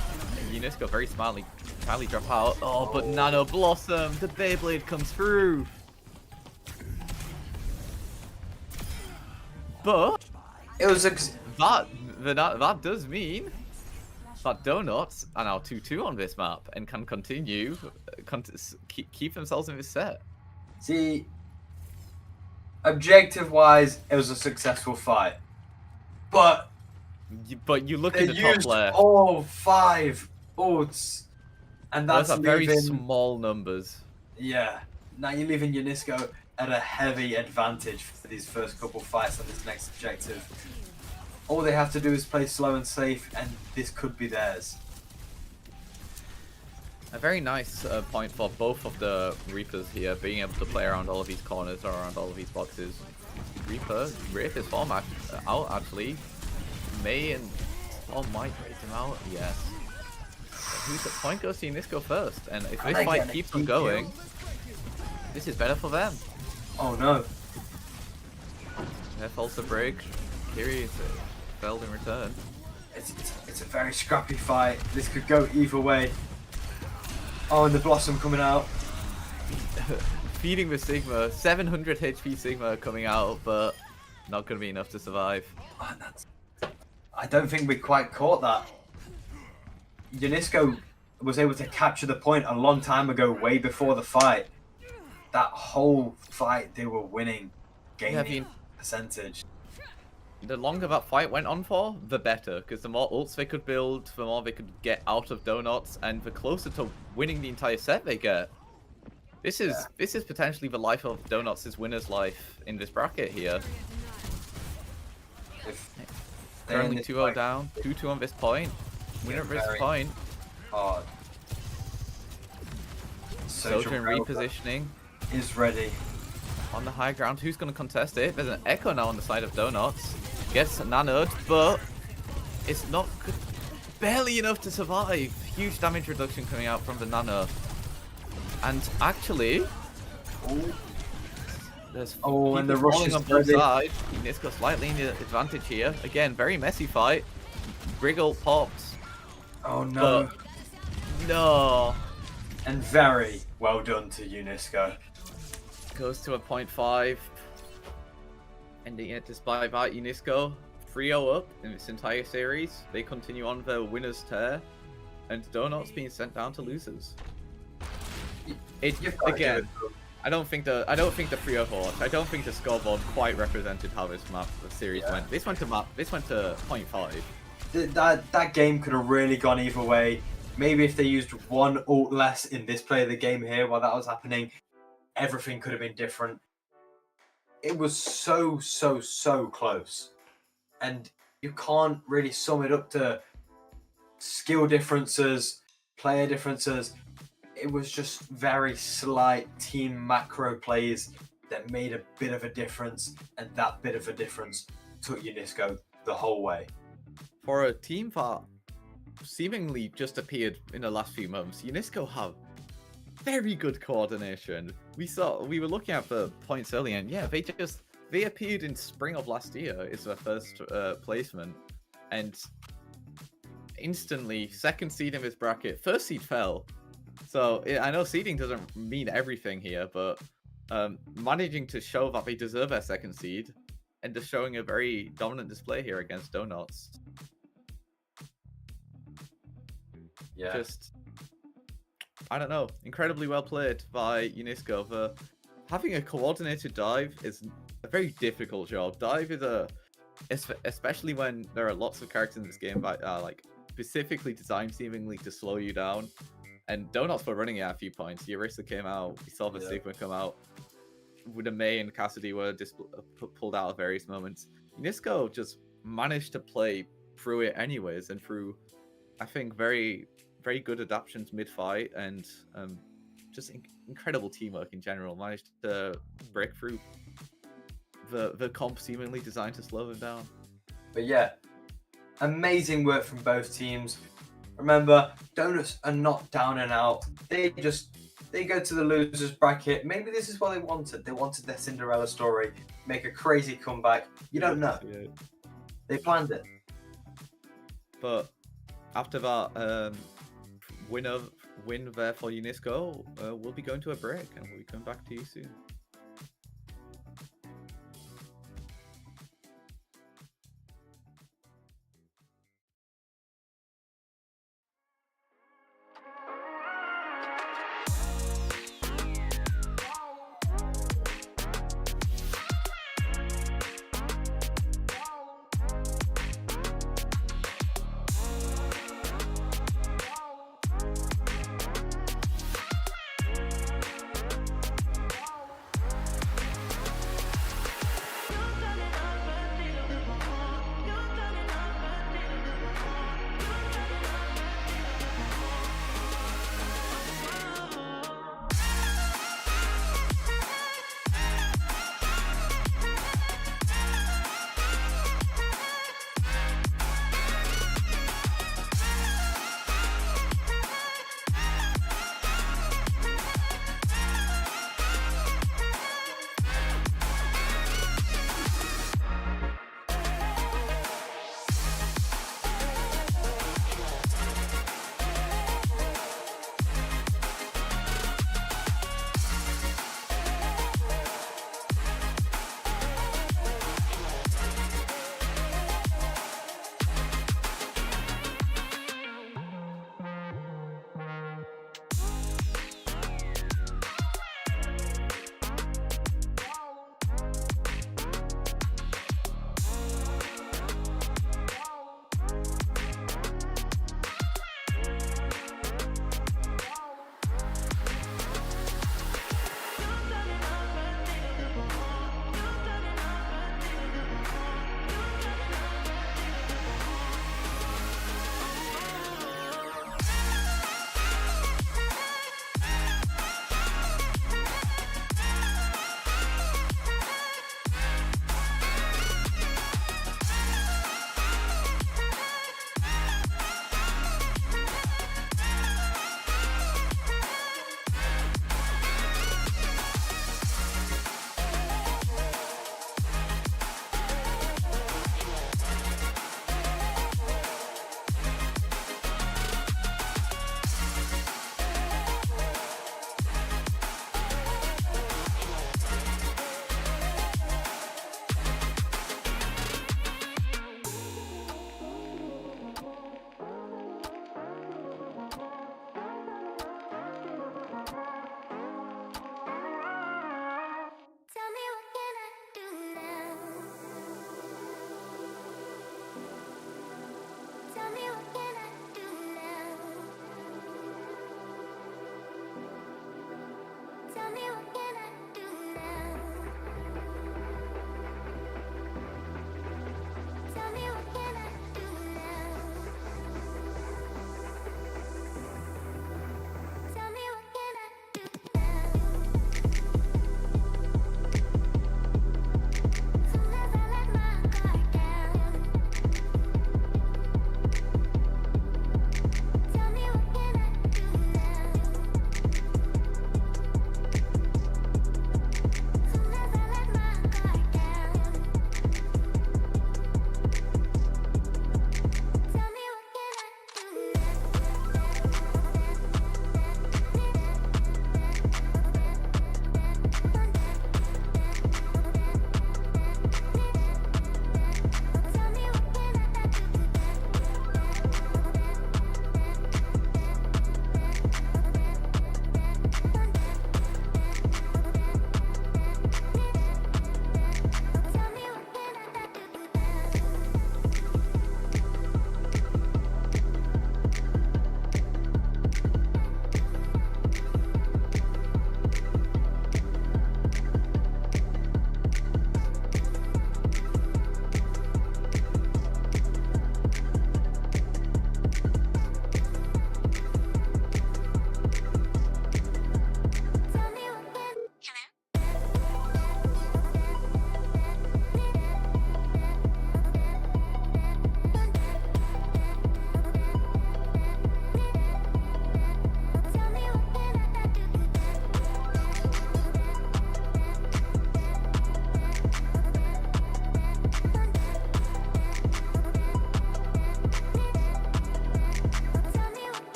Unisco very smartly drop out. Oh, but Nano Blossom, the Beyblade comes through. But It was that does mean that Donuts are now 2-2 on this map and can continue keep themselves in this set. See, objective-wise, it was a successful fight. But you look they at the top used left. all 5 ults, and that's Those are very leaving, small numbers. Yeah, now you're leaving Unisco at a heavy advantage for these first couple fights on this next objective. All they have to do is play slow and safe, and this could be theirs. A very nice point for both of the Reapers here, being able to play around all of these corners or around all of these boxes. Reaper, Wraith is form out actually. May and Storm might raise him out, yes. Who's the point goes to Unisco first, and if this fight keeps on going, this is better for them. Oh no. There falls the Brig. Kiri failed in return. It's a very scrappy fight. This could go either way. Oh, and the Blossom coming out. Feeding the Sigma, 700 HP Sigma coming out, but not going to be enough to survive. Oh, I don't think we quite caught that. Unisco was able to capture the point a long time ago, way before the fight. That whole fight they were winning, gaining percentage. The longer that fight went on for, the better, because the more ults they could build, the more they could get out of Donuts, and the closer to winning the entire set they get. This is potentially the life of Donuts' winner's life in this bracket here. Currently 2-0 down, 2-2 on this point. Winner of this point. Hard. Sojourn repositioning. Is ready. On the high ground, who's going to contest it? There's an Echo now on the side of Donuts. Gets nanoed, but it's not good. Barely enough to survive. Huge damage reduction coming out from the nano. And actually, there's and the rush is on both sides. Unisco slightly in the advantage here. Again, very messy fight. Briggle pops. Oh no. But no. And very well done to Unisco. Goes to a 0.5. Ending it despite that, Unisco 3-0 up in this entire series. They continue on their winner's tear, and Donuts being sent down to losers. Again, I don't think the 3-0-4. I don't think the scoreboard quite represented how the series went. This went to 0.5. That game could have really gone either way. Maybe if they used one ult less in this play of the game here while that was happening, everything could have been different. It was so close. And you can't really sum it up to skill differences, player differences. It was just very slight team macro plays that made a bit of a difference, and that bit of a difference took Unisco the whole way. For a team that seemingly just appeared in the last few months, Unisco have very good coordination. We were looking at the points earlier, and yeah, they appeared in spring of last year. Is their first placement, and instantly second seed in this bracket. First seed fell, so I know seeding doesn't mean everything here, but managing to show that they deserve their second seed, and just showing a very dominant display here against Donuts. Yeah. Just, I don't know, incredibly well played by Unisco. Having a coordinated dive is a very difficult job. Dive is especially when there are lots of characters in this game that are like specifically designed seemingly to slow you down. And Donuts were running it at a few points. Eureka came out, we saw the Sigma come out. With the May and Cassidy were just pulled out at various moments. Unisco just managed to play through it anyways, and through, I think, very, very good adaptations mid-fight, and just incredible teamwork in general. Managed to break through the comp seemingly designed to slow them down. But yeah, amazing work from both teams. Remember, Donuts are not down and out. They go to the losers bracket. Maybe this is what they wanted. They wanted their Cinderella story, make a crazy comeback. You don't know. They planned it. But after that win there for Unisco, we'll be going to a break, and we'll be coming back to you soon.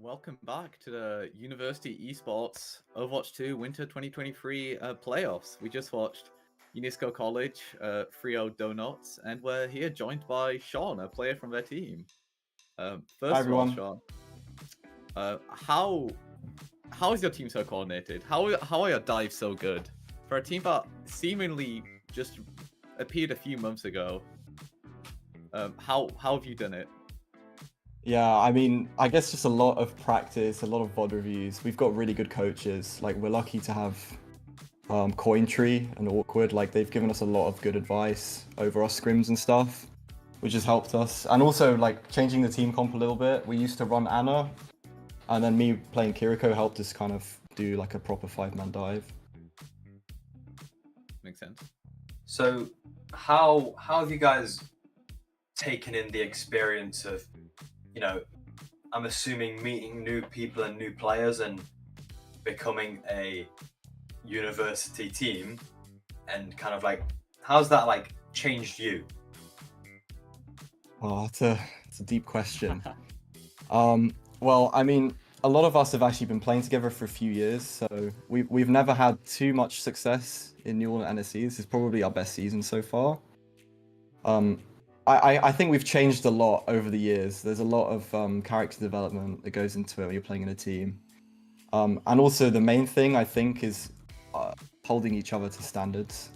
Welcome back to the University Esports Overwatch 2 Winter 2023 playoffs. We just watched Unisco College, Frio Donuts, and we're here joined by Sean, a player from their team. First of all, everyone. Sean, how is your team so coordinated? How are your dives so good? For a team that seemingly just appeared a few months ago, how have you done it? Yeah, I mean, I guess just a lot of practice, a lot of VOD reviews. We've got really good coaches. Like, we're lucky to have Cointree and Awkward. Like, they've given us a lot of good advice over our scrims and stuff, which has helped us. And also, like, changing the team comp a little bit. We used to run Anna, and then me playing Kiriko helped us kind of do like a proper 5-man dive. Makes sense. So, how have you guys taken in the experience of, you know, I'm assuming meeting new people and new players and becoming a university team, and kind of like, how's that like changed you? Oh, it's a deep question. Well, I mean, a lot of us have actually been playing together for a few years, so we've never had too much success in New Orleans NSE. This is probably our best season so far. I think we've changed a lot over the years. There's a lot of character development that goes into it when you're playing in a team. And also the main thing, I think, is holding each other to standards,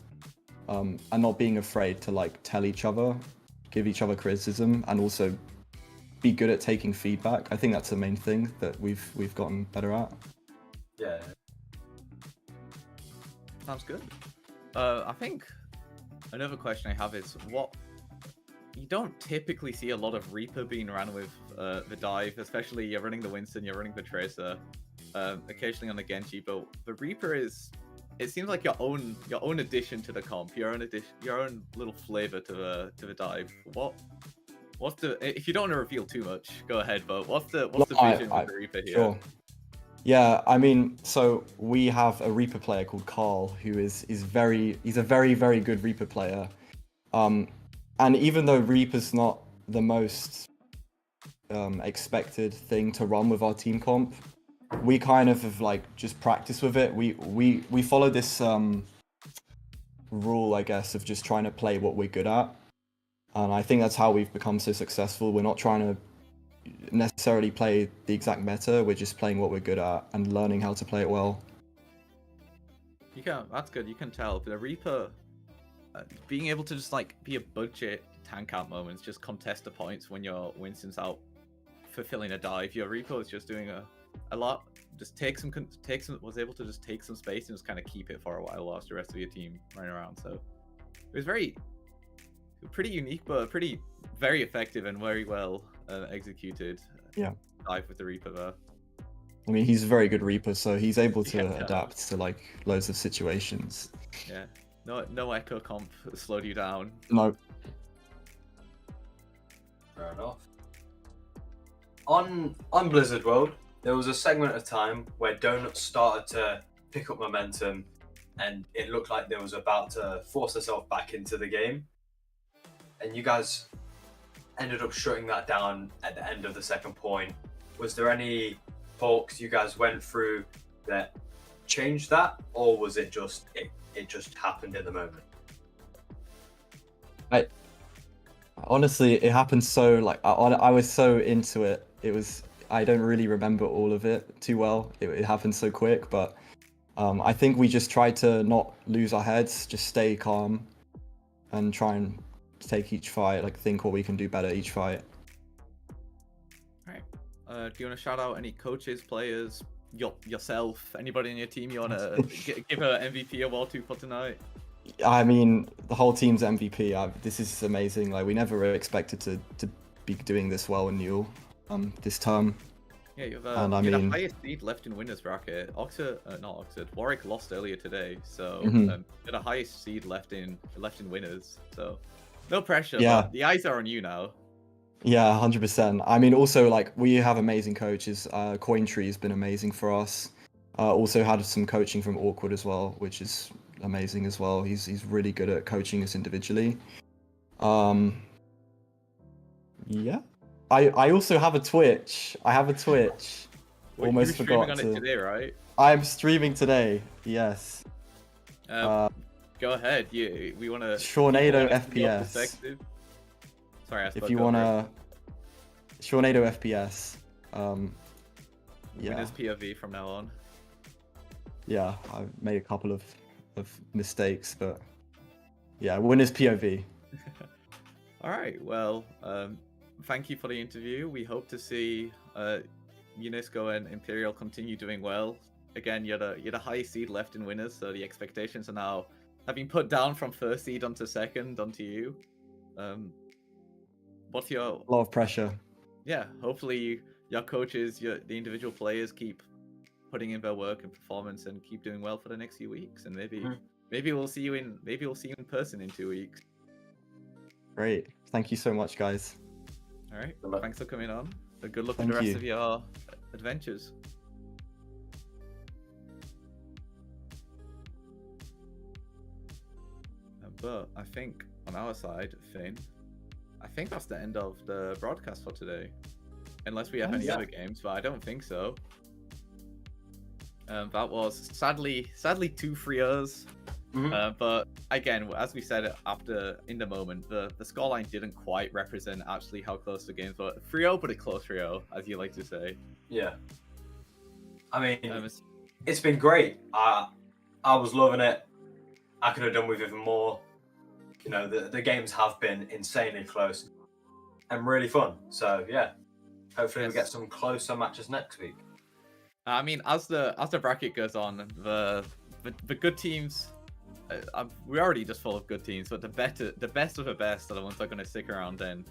and not being afraid to like tell each other, give each other criticism, and also be good at taking feedback. I think that's the main thing that we've gotten better at. Yeah. Sounds good. I think another question I have is what you don't typically see a lot of Reaper being ran with the dive, especially you're running the Winston, you're running the Tracer, occasionally on the Genji, but the Reaper is, it seems like your own addition to the comp, your own little flavor to the dive. What's the, if you don't want to reveal too much, go ahead, but what's the vision with the Reaper here? Sure. Yeah, I mean, so we have a Reaper player called Carl, who he's a very, very good Reaper player. And even though Reaper's not the most expected thing to run with our team comp, we kind of have like just practiced with it. We follow this rule, I guess, of just trying to play what we're good at. And I think that's how we've become so successful. We're not trying to necessarily play the exact meta, we're just playing what we're good at and learning how to play it well. That's good, you can tell. The Reaper, being able to just like be a budget tank out moments, just contest the points when your Winston's out fulfilling a dive. Your Reaper is just doing a lot, just was able to just take some space and just kind of keep it for a while whilst the rest of your team ran around. So it was pretty unique, but very effective and very well executed. Yeah, dive with the Reaper there. I mean, he's a very good Reaper, so he's able to adapt to like loads of situations. Yeah, no echo comp slowed you down. No. Fair enough. On Blizzard World, there was a segment of time where Donuts started to pick up momentum, and it looked like they was about to force herself back into the game. And you guys ended up shutting that down at the end of the second point. Was there any talks you guys went through that changed that, or was it just it just happened in the moment? Honestly, it happened so like I was so into it. I don't really remember all of it too well. It happened so quick, but I think we just tried to not lose our heads, just stay calm, and try and take each fight, like think what we can do better each fight. All right. Do you want to shout out any coaches, players, yourself, anybody in your team you want to give an MVP award to for tonight? I mean, the whole team's MVP. This is amazing. Like, we never really expected to be doing this well in Newell this term. Yeah, you have the highest seed left in winners bracket. Warwick lost earlier today, so you're the highest seed left in winners. So no pressure. Yeah, but the eyes are on you now. Yeah, 100%. I mean, also like we have amazing coaches. Cointree has been amazing for us. Also had some coaching from Awkward as well, which is amazing as well. He's really good at coaching us individually. Yeah. I also have a Twitch. Well, Almost you're streaming forgot on it to. today, right? I'm streaming today. Yes. Go ahead. We want to. Tornado FPS. Sorry, I spoke If you over it. wanna, Tornado FPS. Yeah, Winners POV from now on. yeah. I've made a couple of mistakes, but yeah, winners POV. All right. Well, thank you for the interview. We hope to see UNESCO and Imperial continue doing well. Again, you're the highest seed left in winners, so the expectations are now have been put down from first seed onto second onto you. What's your A lot of pressure. yeah? Hopefully, your coaches, the individual players keep putting in their work and performance and keep doing well for the next few weeks, and maybe we'll see you in person in 2 weeks. Great. Thank you so much, guys. All right. Good luck. Thanks for coming on. Good luck with Thank the rest you. of your adventures. But I think on our side, Finn, I think that's the end of the broadcast for today. Unless we have any other games, but I don't think so. That was sadly 2 3-0s. But again, as we said in the moment, the scoreline didn't quite represent actually how close the games were. 3-0, but a close 3-0, as you like to say. Yeah. I mean, it's been great. I was loving it. I could have done with even more. You know, the games have been insanely close and really fun. So yeah, hopefully we get some closer matches next week. I mean, as the bracket goes on, the good teams. We're already just full of good teams, but the best of the best are the ones that are going to stick around and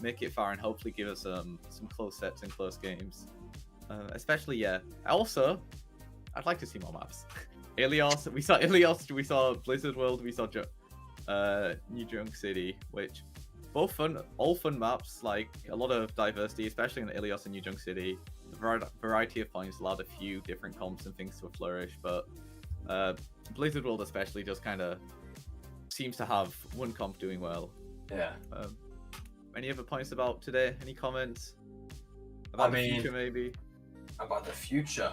make it far and hopefully give us some close sets and close games. Especially, yeah. Also, I'd like to see more maps. Ilios, we saw Blizzard World, we saw New Junk City, which all fun maps, like a lot of diversity, especially in Ilios and New Junk City. The variety of points allowed a few different comps and things to flourish, but Blizzard World especially just kind of seems to have one comp doing well. Yeah. Any other points about today? Any comments about the future, maybe? About the future?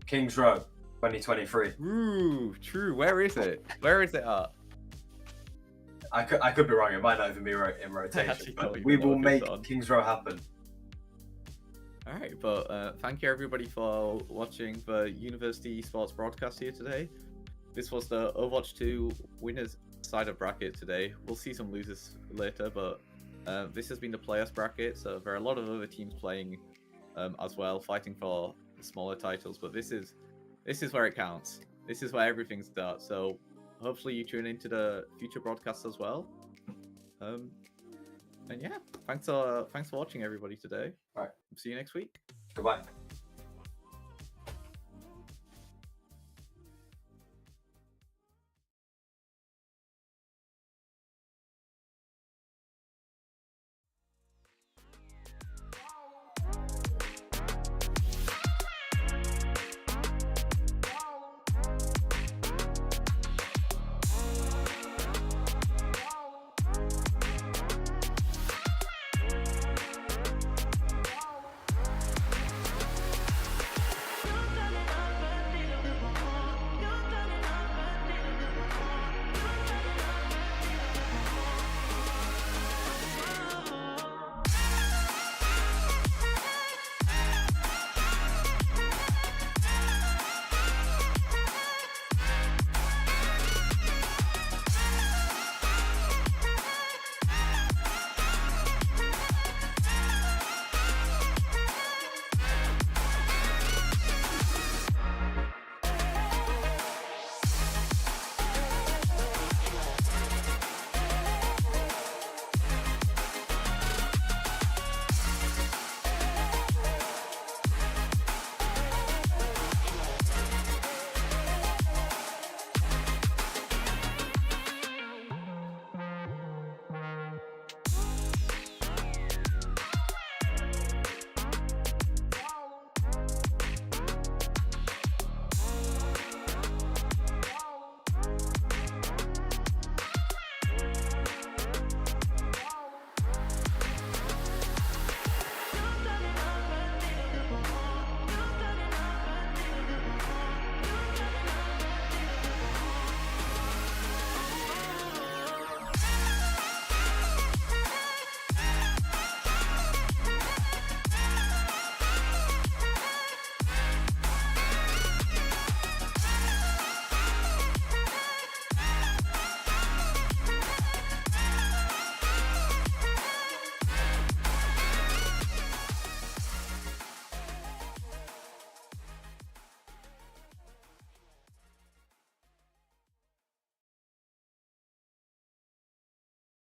Kings Row, 2023. Ooh, true. Where is it? Where is it at? I could be wrong. It might not even be in rotation, Actually, but we will make Kings Row happen. All right, but thank you everybody for watching the University Esports broadcast here today. This was the Overwatch 2 winners side of bracket today. We'll see some losers later, but this has been the players bracket, so there are a lot of other teams playing as well, fighting for the smaller titles. But this is where it counts. This is where everything starts. So hopefully you tune into the future broadcasts as well. And yeah, thanks for watching everybody today. All right. See you next week. Goodbye.